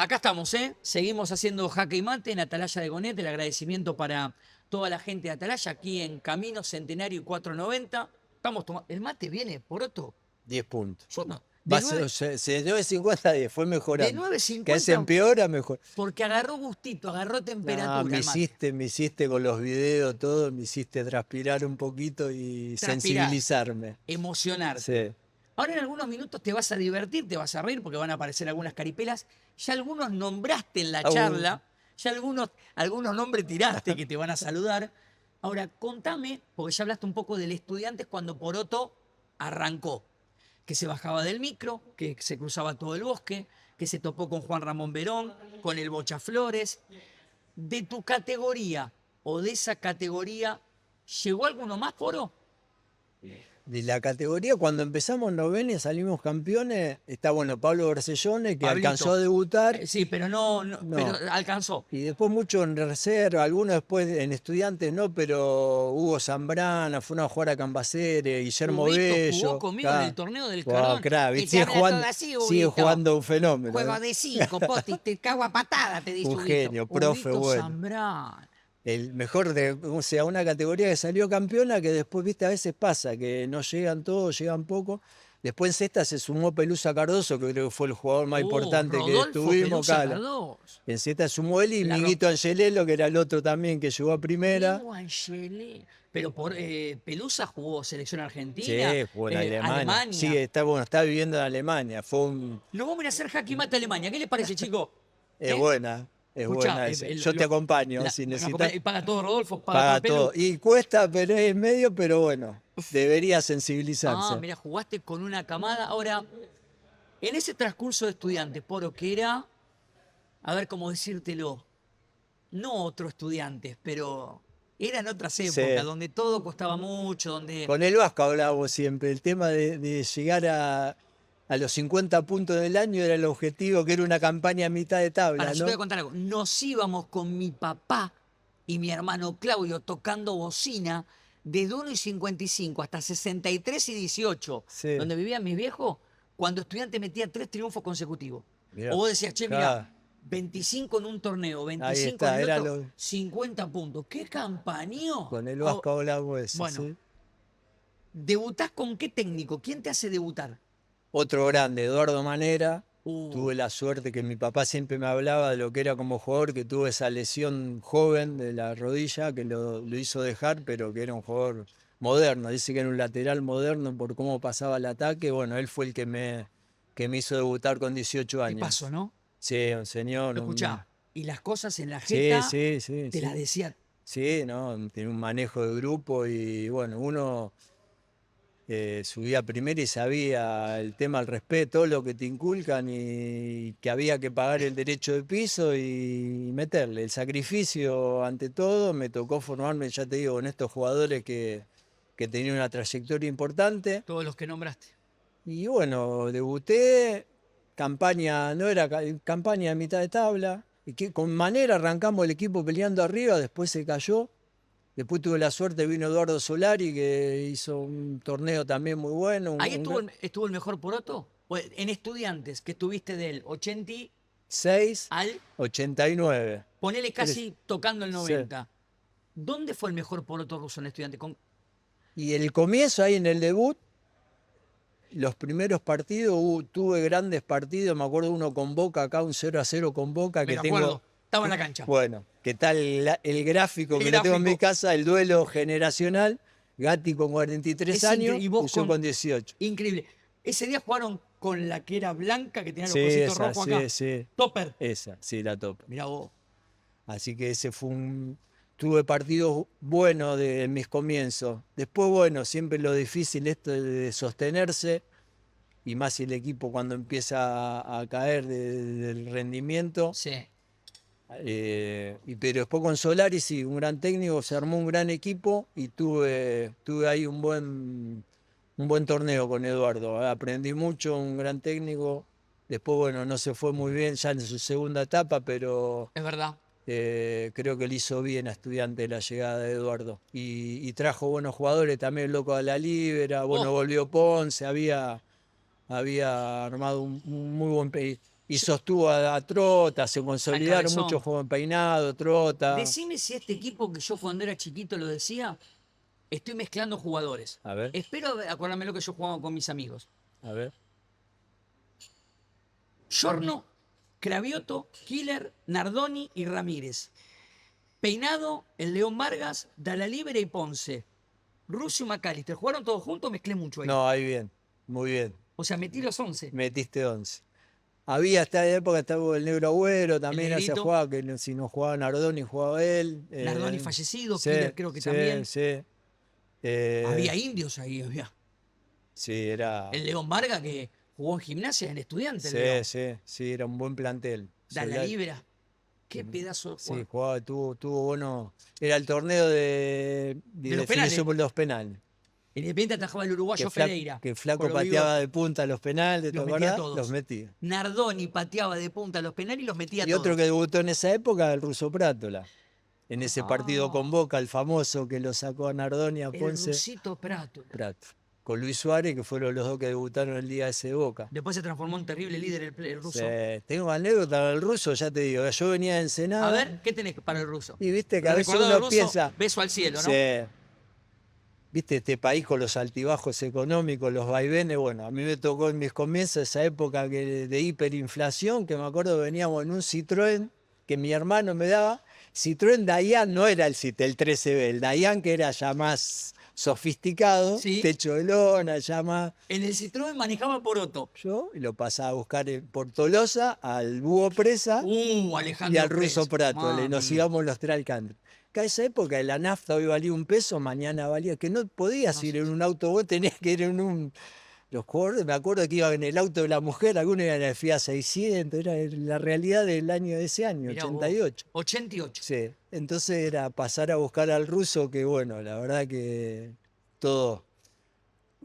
[SPEAKER 1] Acá estamos, seguimos haciendo jaque y mate en Atalaya de Gonet. El agradecimiento para toda la gente de Atalaya aquí en Camino Centenario y 490. Estamos tomando. ¿El mate viene, Poroto?
[SPEAKER 2] 10 puntos.
[SPEAKER 1] Yo no.
[SPEAKER 2] De 9.50 a 10, fue mejorando.
[SPEAKER 1] De 9.50.
[SPEAKER 2] Que se empeora, mejor.
[SPEAKER 1] Porque agarró gustito, agarró temperatura.
[SPEAKER 2] No, me hiciste con los videos, todo, me hiciste transpirar un poquito y sensibilizarme.
[SPEAKER 1] Emocionarse.
[SPEAKER 2] Sí.
[SPEAKER 1] Ahora en algunos minutos te vas a divertir, te vas a reír porque van a aparecer algunas caripelas. Ya algunos nombraste en la charla, ya algunos nombres tiraste que te van a saludar. Ahora, contame, porque ya hablaste un poco del Estudiantes cuando Poroto arrancó, que se bajaba del micro, que se cruzaba todo el bosque, que se topó con Juan Ramón Verón, con el Bocha Flores. De tu categoría o de esa categoría, ¿llegó alguno más, Poro?
[SPEAKER 2] De la categoría, cuando empezamos novena y salimos campeones, está bueno Pablo Bercellone, que
[SPEAKER 1] Pablito.
[SPEAKER 2] alcanzó a debutar.
[SPEAKER 1] Sí, pero no. Pero alcanzó.
[SPEAKER 2] Y después mucho en reserva, algunos después en estudiantes no, pero Hugo Zambrana, fueron a jugar a Cambaceres, Guillermo
[SPEAKER 1] Huguito
[SPEAKER 2] Bello.
[SPEAKER 1] jugó conmigo en el torneo del
[SPEAKER 2] Wow,
[SPEAKER 1] Cardón.
[SPEAKER 2] crack,
[SPEAKER 1] Que te
[SPEAKER 2] sigue
[SPEAKER 1] habla
[SPEAKER 2] jugando,
[SPEAKER 1] todo así,
[SPEAKER 2] sigue
[SPEAKER 1] Huguito.
[SPEAKER 2] jugando un fenómeno.
[SPEAKER 1] Juego de 5, Poti, te cago a patada, te dice
[SPEAKER 2] Un
[SPEAKER 1] Huguito.
[SPEAKER 2] genio, profe,
[SPEAKER 1] Huguito
[SPEAKER 2] bueno.
[SPEAKER 1] Zambrana.
[SPEAKER 2] El mejor de, o sea, una categoría que salió campeona que después, viste, a veces pasa, que no llegan todos, llegan poco. Después en sexta se sumó Pelusa Cardoso, que creo que fue el jugador más importante que
[SPEAKER 1] Rodolfo
[SPEAKER 2] tuvimos.
[SPEAKER 1] Pelusa
[SPEAKER 2] Claro.
[SPEAKER 1] Cardoso.
[SPEAKER 2] En sexta sumó él y
[SPEAKER 1] La
[SPEAKER 2] Miguito Angelello, que era el otro también que llegó a primera.
[SPEAKER 1] Diego Angelé. Pero Pelusa jugó selección argentina.
[SPEAKER 2] Sí, jugó en Alemania. Sí, está bueno, está viviendo en Alemania. Fue un,
[SPEAKER 1] Nos vamos a ir a hacer jaque mate a Alemania. ¿Qué les parece, chicos?
[SPEAKER 2] es buena. Es
[SPEAKER 1] Escuchá,
[SPEAKER 2] buena esa. Yo te acompaño si necesitas.
[SPEAKER 1] Y paga todo Rodolfo,
[SPEAKER 2] Paga
[SPEAKER 1] Pelu.
[SPEAKER 2] todo. Y cuesta, pero es medio, pero bueno, debería sensibilizarse.
[SPEAKER 1] Ah, mira, jugaste con una camada. Ahora, en ese transcurso de estudiantes, Poro, que era, a ver cómo decírtelo, no otro estudiantes, pero eran otras épocas, donde todo costaba mucho, donde...
[SPEAKER 2] Con el Vasco hablábamos siempre, el tema de llegar a los 50 puntos del año era el objetivo, que era una campaña a mitad de tabla,
[SPEAKER 1] Ahora, yo
[SPEAKER 2] ¿no?
[SPEAKER 1] te voy a contar algo. Nos íbamos con mi papá y mi hermano Claudio tocando bocina desde 1:55 hasta 63 y 18,
[SPEAKER 2] Sí.
[SPEAKER 1] donde vivían mis viejos, cuando estudiante metía 3 triunfos consecutivos.
[SPEAKER 2] Mirá.
[SPEAKER 1] O vos decías, che,
[SPEAKER 2] Claro.
[SPEAKER 1] mirá, 25 en un torneo, 25
[SPEAKER 2] está,
[SPEAKER 1] en el
[SPEAKER 2] era
[SPEAKER 1] otro,
[SPEAKER 2] lo-
[SPEAKER 1] 50 puntos. ¡Qué campañón!
[SPEAKER 2] Con el Vasco hablábamos eso,
[SPEAKER 1] bueno.
[SPEAKER 2] ¿sí?
[SPEAKER 1] ¿Debutás con qué técnico? ¿Quién te hace debutar?
[SPEAKER 2] Otro grande, Eduardo Manera.
[SPEAKER 1] Uh.
[SPEAKER 2] Tuve la suerte que mi papá siempre me hablaba de lo que era como jugador, que tuvo esa lesión joven de la rodilla que lo hizo dejar, pero que era un jugador moderno. Dice que era un lateral moderno por cómo pasaba el ataque. Bueno, él fue el que me hizo debutar con 18 años.
[SPEAKER 1] ¿Qué pasó, no?
[SPEAKER 2] Sí, un señor.
[SPEAKER 1] Escuchá, y las cosas en la
[SPEAKER 2] Sí,
[SPEAKER 1] jeta
[SPEAKER 2] sí,
[SPEAKER 1] te
[SPEAKER 2] sí.
[SPEAKER 1] las decía.
[SPEAKER 2] Sí, no, tenía un manejo de grupo y bueno, uno subía primero y sabía el tema al respeto, lo que te inculcan y que había que pagar el derecho de piso y meterle. El sacrificio ante todo, me tocó formarme, ya te digo, con estos jugadores que tenían una trayectoria importante.
[SPEAKER 1] Todos los que nombraste.
[SPEAKER 2] Y bueno, debuté, campaña, no era campaña de mitad de tabla, y que con Manera arrancamos el equipo peleando arriba, después se cayó. Después tuve la suerte, vino Eduardo Solari, que hizo un torneo también muy bueno.
[SPEAKER 1] ¿Ahí estuvo el mejor Poroto? ¿O en estudiantes, que estuviste del 80
[SPEAKER 2] 6
[SPEAKER 1] al,
[SPEAKER 2] 89.
[SPEAKER 1] ponele casi tocando el
[SPEAKER 2] Sí.
[SPEAKER 1] 90. ¿Dónde fue el mejor Poroto ruso en estudiantes?
[SPEAKER 2] Y el comienzo ahí en el debut, los primeros partidos, tuve grandes partidos, me acuerdo uno con Boca acá, un 0-0 con Boca,
[SPEAKER 1] Me
[SPEAKER 2] que
[SPEAKER 1] lo
[SPEAKER 2] tengo...
[SPEAKER 1] acuerdo, estaba en la cancha.
[SPEAKER 2] Bueno, ¿qué tal el gráfico
[SPEAKER 1] El
[SPEAKER 2] que lo tengo en mi
[SPEAKER 1] gráfico.
[SPEAKER 2] casa? El duelo generacional, Gatti con 43
[SPEAKER 1] Es
[SPEAKER 2] años
[SPEAKER 1] increíble, y vos
[SPEAKER 2] yo
[SPEAKER 1] con-
[SPEAKER 2] con 18.
[SPEAKER 1] Increíble. Ese día jugaron con la que era blanca, que tenía los
[SPEAKER 2] Sí,
[SPEAKER 1] cositos
[SPEAKER 2] esa,
[SPEAKER 1] rojos
[SPEAKER 2] sí,
[SPEAKER 1] acá.
[SPEAKER 2] sí.
[SPEAKER 1] Topper.
[SPEAKER 2] Esa, sí, la top.
[SPEAKER 1] Mirá vos.
[SPEAKER 2] Así que ese fue tuve partidos buenos en mis comienzos. Después, bueno, siempre lo difícil esto de sostenerse, y más si el equipo cuando empieza a caer del rendimiento.
[SPEAKER 1] Sí.
[SPEAKER 2] Pero después con Solari, sí, un gran técnico, se armó un gran equipo y tuve ahí un buen torneo con Eduardo. Aprendí mucho, un gran técnico. Después, bueno, no se fue muy bien ya en su segunda etapa, pero
[SPEAKER 1] Es verdad.
[SPEAKER 2] creo que le hizo bien a Estudiantes la llegada de Eduardo. Y trajo buenos jugadores, también el loco de la Libera, bueno, volvió Ponce, había armado un muy buen país. Y sostuvo a Trota, se consolidaron
[SPEAKER 1] Cabezón.
[SPEAKER 2] muchos juegos Peinado, Trota.
[SPEAKER 1] Decime si este equipo que yo cuando era chiquito lo decía, estoy mezclando jugadores.
[SPEAKER 2] A ver,
[SPEAKER 1] Espero acordarme lo que yo jugaba con mis amigos.
[SPEAKER 2] a ver.
[SPEAKER 1] Giorno, Cravioto, Killer, Nardoni y Ramírez. Peinado, el León Vargas, Dalalibera y Ponce. Rusio y McAllister. ¿Jugaron todos juntos? Mezclé mucho ahí.
[SPEAKER 2] No, ahí bien, muy bien.
[SPEAKER 1] O sea, metí los 11.
[SPEAKER 2] Metiste 11. Había hasta la época, estaba el Negro Agüero, también se
[SPEAKER 1] Negrito.
[SPEAKER 2] jugaba, que si no jugaba Nardoni, jugaba él.
[SPEAKER 1] Nardoni fallecido,
[SPEAKER 2] sí,
[SPEAKER 1] Killer creo que
[SPEAKER 2] sí,
[SPEAKER 1] también.
[SPEAKER 2] Sí.
[SPEAKER 1] Había indios ahí, había.
[SPEAKER 2] Sí, era.
[SPEAKER 1] El León Vargas que jugó en Gimnasia, en Estudiantes.
[SPEAKER 2] Sí, era un buen plantel.
[SPEAKER 1] Da la Libera. Qué pedazo de
[SPEAKER 2] Sí,
[SPEAKER 1] jugador.
[SPEAKER 2] jugaba, tuvo bueno. Era el torneo de
[SPEAKER 1] los
[SPEAKER 2] definición
[SPEAKER 1] penales.
[SPEAKER 2] por los penales.
[SPEAKER 1] En Independiente atajaba el uruguayo Ferreira.
[SPEAKER 2] Que Flaco
[SPEAKER 1] con los
[SPEAKER 2] pateaba
[SPEAKER 1] bigotes.
[SPEAKER 2] de punta los penales, ¿te
[SPEAKER 1] Los metía
[SPEAKER 2] acordás?
[SPEAKER 1] todos.
[SPEAKER 2] Los metía.
[SPEAKER 1] Nardoni pateaba de punta los penales y los metía
[SPEAKER 2] Y
[SPEAKER 1] todos.
[SPEAKER 2] otro que debutó en esa época, el ruso Prátola. En ese partido con Boca, el famoso que lo sacó a Nardoni, a
[SPEAKER 1] El
[SPEAKER 2] Ponce.
[SPEAKER 1] Rusito Prato.
[SPEAKER 2] Con Luis Suárez, que fueron los dos que debutaron el día ese de Boca.
[SPEAKER 1] Después se transformó en terrible líder el ruso.
[SPEAKER 2] Sí, tengo anécdota del ruso, ya te digo. Yo venía de Ensenada.
[SPEAKER 1] A ver, ¿qué tenés para el ruso?
[SPEAKER 2] Y viste que a veces
[SPEAKER 1] Recordado del
[SPEAKER 2] uno
[SPEAKER 1] ruso,
[SPEAKER 2] piensa.
[SPEAKER 1] beso al cielo, ¿no?
[SPEAKER 2] Sí. Viste, este país con los altibajos económicos, los vaivenes, bueno, a mí me tocó en mis comienzos esa época de hiperinflación, que me acuerdo veníamos en un Citroën que mi hermano me daba. Citroën Dayan no era el 13B, el Dayan que era ya más sofisticado,
[SPEAKER 1] Sí.
[SPEAKER 2] techo de lona, ya más.
[SPEAKER 1] En el Citroën manejaba Poroto.
[SPEAKER 2] Yo y lo pasaba a buscar por Tolosa, al Búho Presa
[SPEAKER 1] Alejandro
[SPEAKER 2] y al Ruso
[SPEAKER 1] Presa.
[SPEAKER 2] Prato. Nos
[SPEAKER 1] Mami.
[SPEAKER 2] íbamos los tres al country. Que a esa época la nafta hoy valía $1, mañana valía, que no podías ir en un auto, vos tenías que ir en un. Los jugadores, me acuerdo que iban en el auto de la mujer, algunos iban en el Fiat 600, era la realidad del año de ese año,
[SPEAKER 1] Mirá vos.
[SPEAKER 2] 88.
[SPEAKER 1] 88.
[SPEAKER 2] Sí, entonces era pasar a buscar al ruso, que bueno, la verdad que todos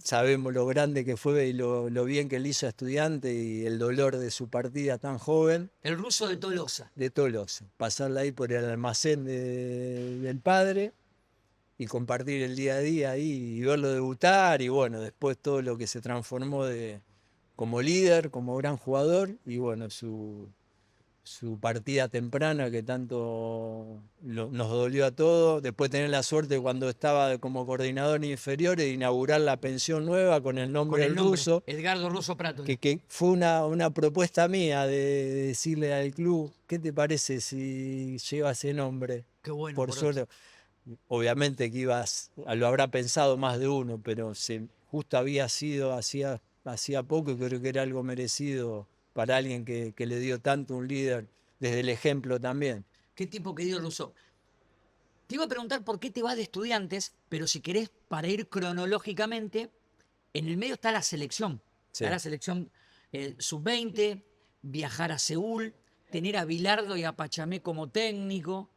[SPEAKER 2] sabemos lo grande que fue y lo bien que él hizo a Estudiante y el dolor de su partida tan joven.
[SPEAKER 1] El ruso de Tolosa.
[SPEAKER 2] De Tolosa, pasarla ahí por el almacén del padre y compartir el día a día ahí y verlo debutar y bueno, después todo lo que se transformó como líder, como gran jugador y bueno, su partida temprana que tanto nos dolió a todos. Después tener la suerte cuando estaba como coordinador inferior de inaugurar la pensión nueva con el nombre del ruso.
[SPEAKER 1] Edgardo Russo Prato.
[SPEAKER 2] Que fue una propuesta mía de decirle al club, ¿qué te parece si lleva ese nombre?
[SPEAKER 1] Qué bueno.
[SPEAKER 2] Por suerte, obviamente que lo habrá pensado más de uno, pero justo había sido hacía poco y creo que era algo merecido para alguien que le dio tanto un líder, desde el ejemplo también.
[SPEAKER 1] Qué tipo que dio Russo. Te iba a preguntar por qué te vas de Estudiantes, pero si querés, para ir cronológicamente, en el medio está la selección.
[SPEAKER 2] Sí.
[SPEAKER 1] Está la selección sub-20, viajar a Seúl, tener a Bilardo y a Pachamé como técnico,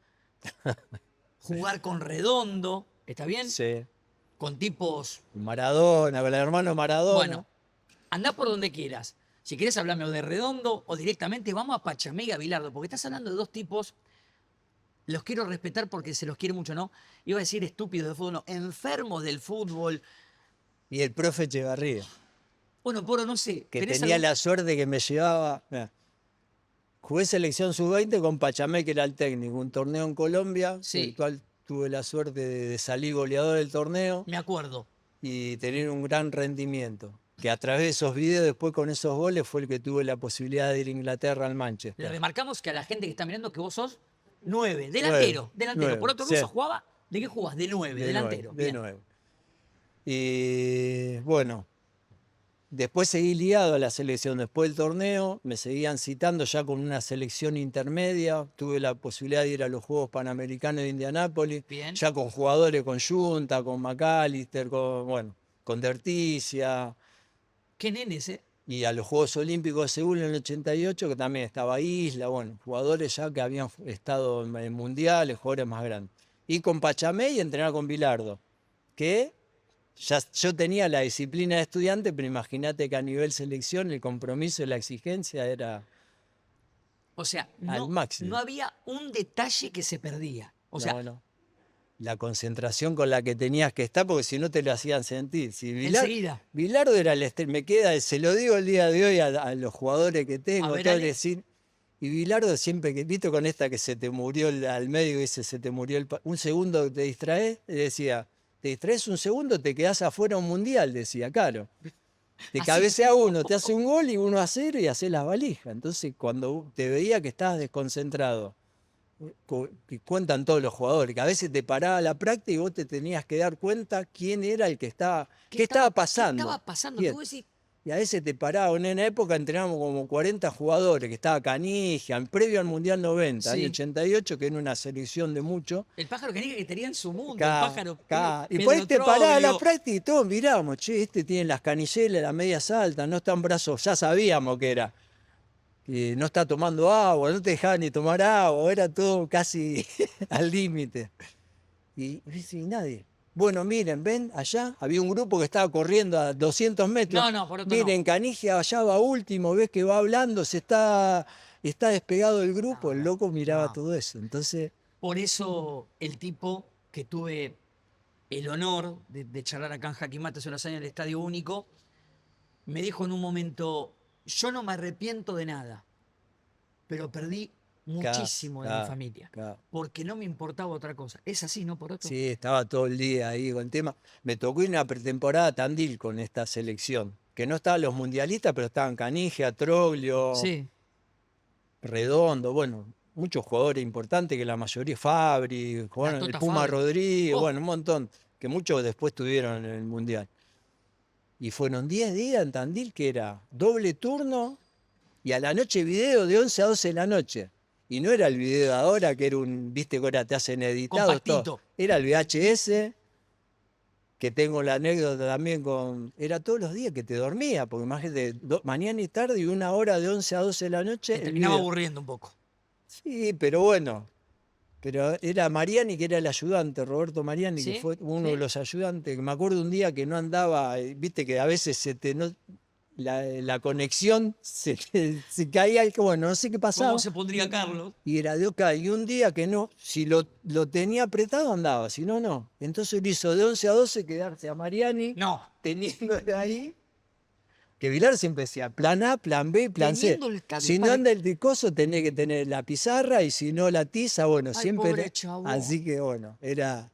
[SPEAKER 1] jugar con Redondo, ¿está bien?
[SPEAKER 2] Sí.
[SPEAKER 1] Con tipos...
[SPEAKER 2] Maradona, con el hermano Maradona.
[SPEAKER 1] Bueno, andá por donde quieras. Si querés hablarme o de Redondo o directamente vamos a Pachamé y a Bilardo, porque estás hablando de dos tipos, los quiero respetar porque se los quiere mucho, ¿no? Iba a decir estúpidos de fútbol, no, enfermos del fútbol.
[SPEAKER 2] Y el profe Echevarría.
[SPEAKER 1] Bueno, Poro, no sé.
[SPEAKER 2] Que
[SPEAKER 1] ¿tenés
[SPEAKER 2] tenía
[SPEAKER 1] algún-
[SPEAKER 2] la suerte que me llevaba. Mirá, jugué selección sub-20 con Pachamé, que era el técnico, un torneo en Colombia,
[SPEAKER 1] Sí.
[SPEAKER 2] el cual tuve la suerte de salir goleador del torneo
[SPEAKER 1] Me acuerdo.
[SPEAKER 2] y tener un gran rendimiento. Que a través de esos videos, después con esos goles, fue el que tuve la posibilidad de ir a Inglaterra al
[SPEAKER 1] Le
[SPEAKER 2] Manchester.
[SPEAKER 1] remarcamos que a la gente que está mirando que vos sos 9, delantero.
[SPEAKER 2] Nueve,
[SPEAKER 1] Por otro
[SPEAKER 2] sí.
[SPEAKER 1] ruso jugaba. ¿De qué jugás? De 9, delantero.
[SPEAKER 2] De
[SPEAKER 1] Bien.
[SPEAKER 2] 9. Y bueno, después seguí liado a la selección. Después del torneo, me seguían citando ya con una selección intermedia. Tuve la posibilidad de ir a los Juegos Panamericanos de Indianápolis.
[SPEAKER 1] Bien.
[SPEAKER 2] Ya con jugadores, con Junta, con McAllister, con Derticia.
[SPEAKER 1] Qué nenes, ¿eh?
[SPEAKER 2] Y a los Juegos Olímpicos de Seúl en el 88, que también estaba Isla, bueno, jugadores ya que habían estado en mundiales, jugadores más grandes. Y con Pachamé y entrenar con Bilardo, que ya yo tenía la disciplina de estudiante, pero imagínate que a nivel selección el compromiso y la exigencia era
[SPEAKER 1] O sea,
[SPEAKER 2] al
[SPEAKER 1] no,
[SPEAKER 2] máximo.
[SPEAKER 1] no había un detalle que se perdía. O sea,
[SPEAKER 2] No. La concentración con la que tenías que estar, porque si no te lo hacían sentir. Si
[SPEAKER 1] enseguida.
[SPEAKER 2] Bilardo era me queda, se lo digo el día de hoy a los jugadores que tengo,
[SPEAKER 1] A ver,
[SPEAKER 2] todo
[SPEAKER 1] Ale.
[SPEAKER 2] decir. Y Bilardo siempre que, viste con esta que se te murió al medio, dice, se te murió un segundo que te distraes, decía, te distraes un segundo, te quedás afuera un mundial, decía, claro. Te
[SPEAKER 1] Así-
[SPEAKER 2] cabecea uno, te hace un gol y 1-0 y haces la valija. Entonces, cuando te veía que estabas desconcentrado, que cuentan todos los jugadores, que a veces te paraba la práctica y vos te tenías que dar cuenta quién era el que estaba, qué estaba pasando.
[SPEAKER 1] ¿Qué estaba pasando?
[SPEAKER 2] Bien.
[SPEAKER 1] Que vos decís,
[SPEAKER 2] Y a veces te paraba, en una época entrenábamos como 40 jugadores, que estaba Canigia, previo al Mundial 90,
[SPEAKER 1] Sí.
[SPEAKER 2] año 88, que era una selección de mucho.
[SPEAKER 1] El pájaro que tenía en su mundo,
[SPEAKER 2] Ca-
[SPEAKER 1] el pájaro.
[SPEAKER 2] Y
[SPEAKER 1] Pedro
[SPEAKER 2] por ahí te paraba la
[SPEAKER 1] Troglio.
[SPEAKER 2] práctica y todos mirábamos, che, este tiene las canilleras, las medias altas, no está en brazos, ya sabíamos que era. Que no está tomando agua, no te dejaba ni tomar agua, era todo casi al límite. Y nadie. Bueno, miren, ven, allá había un grupo que estaba corriendo a 200 metros.
[SPEAKER 1] No, por otro
[SPEAKER 2] miren, Canigia allá va último, ves que va hablando, está despegado del grupo, el loco miraba todo eso. Entonces,
[SPEAKER 1] Por eso el tipo que tuve el honor de charlar acá en Jaque Mate hace unos años en el Estadio Único, me dijo en un momento, yo no me arrepiento de nada, pero perdí muchísimo de mi
[SPEAKER 2] claro,
[SPEAKER 1] familia,
[SPEAKER 2] claro.
[SPEAKER 1] porque no me importaba otra cosa. Es así, ¿no, Poroto?
[SPEAKER 2] Sí, estaba todo el día ahí con el tema. Me tocó ir a una pretemporada a Tandil con esta selección, que no estaban los mundialistas, pero estaban Canigia, Troglio,
[SPEAKER 1] Sí.
[SPEAKER 2] Redondo, bueno, muchos jugadores importantes, que la mayoría Fabri, jugaron el
[SPEAKER 1] Tota
[SPEAKER 2] Puma
[SPEAKER 1] Fabri.
[SPEAKER 2] Rodríguez,
[SPEAKER 1] Oh.
[SPEAKER 2] bueno, un montón, que muchos después tuvieron en el mundial. Y fueron 10 días en Tandil, que era doble turno, y a la noche video de 11 a 12 de la noche. Y no era el video de ahora, que era viste que ahora te hacen editados, todo.
[SPEAKER 1] Compactito.
[SPEAKER 2] Era el VHS, que tengo la anécdota también con... Era todos los días que te dormía, porque imagínate, mañana y tarde y 1 hora de 11 a 12 de la noche.
[SPEAKER 1] Te
[SPEAKER 2] el
[SPEAKER 1] terminaba
[SPEAKER 2] video.
[SPEAKER 1] aburriendo un poco.
[SPEAKER 2] Sí, pero bueno. Pero era Mariani, que era el ayudante, Roberto Mariani,
[SPEAKER 1] ¿Sí?
[SPEAKER 2] que fue uno
[SPEAKER 1] ¿Sí?
[SPEAKER 2] de los ayudantes. Me acuerdo un día que no andaba, viste que a veces la conexión se caía, bueno, no sé qué pasaba.
[SPEAKER 1] ¿Cómo se pondría Carlos?
[SPEAKER 2] Y era de OK. Y un día que no, si lo tenía apretado andaba, si no, no. Entonces lo hizo de 11 a 12 quedarse a Mariani,
[SPEAKER 1] No.
[SPEAKER 2] teniendo ahí. Que Vilar siempre decía plan A, plan B, plan C.
[SPEAKER 1] Teniendo el cable
[SPEAKER 2] Si no
[SPEAKER 1] para-
[SPEAKER 2] anda el coso, tenés que tener la pizarra, y si no la tiza, bueno,
[SPEAKER 1] Ay,
[SPEAKER 2] siempre.
[SPEAKER 1] pobre chavo.
[SPEAKER 2] Así que bueno, era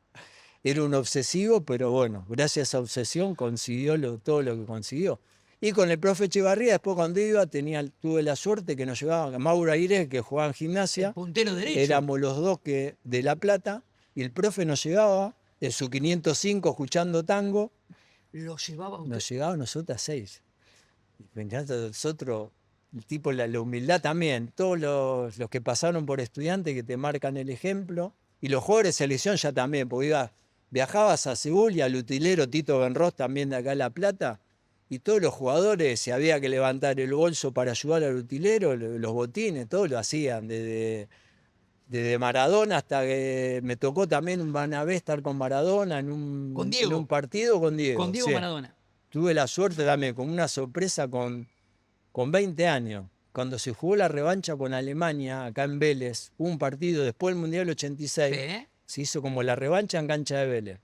[SPEAKER 2] un obsesivo, pero bueno, gracias a esa obsesión consiguió todo lo que consiguió. Y con el profe Echevarría, después cuando iba, tuve la suerte que nos llevaba Mauro Aire, que jugaba en Gimnasia.
[SPEAKER 1] Puntero derecho.
[SPEAKER 2] Éramos los dos de La Plata, y el profe nos llevaba en su 505 escuchando tango,
[SPEAKER 1] Lo llevaba a usted.
[SPEAKER 2] nos llegaba a nosotros a 6. Nosotros, el tipo, la humildad también, todos los que pasaron por estudiantes que te marcan el ejemplo, y los jugadores de selección ya también, porque viajabas a Seúl y al utilero Tito Benros también de acá a La Plata, y todos los jugadores, si había que levantar el bolso para ayudar al utilero, los botines, todos lo hacían, desde Maradona hasta que me tocó también una vez estar con Maradona
[SPEAKER 1] Con Diego.
[SPEAKER 2] en un partido con Diego.
[SPEAKER 1] Con Diego
[SPEAKER 2] sí.
[SPEAKER 1] Maradona.
[SPEAKER 2] Tuve la suerte también, como una sorpresa con 20 años, cuando se jugó la revancha con Alemania acá en Vélez, hubo un partido después del Mundial 86,
[SPEAKER 1] ¿Eh?
[SPEAKER 2] se hizo como la revancha en cancha de Vélez.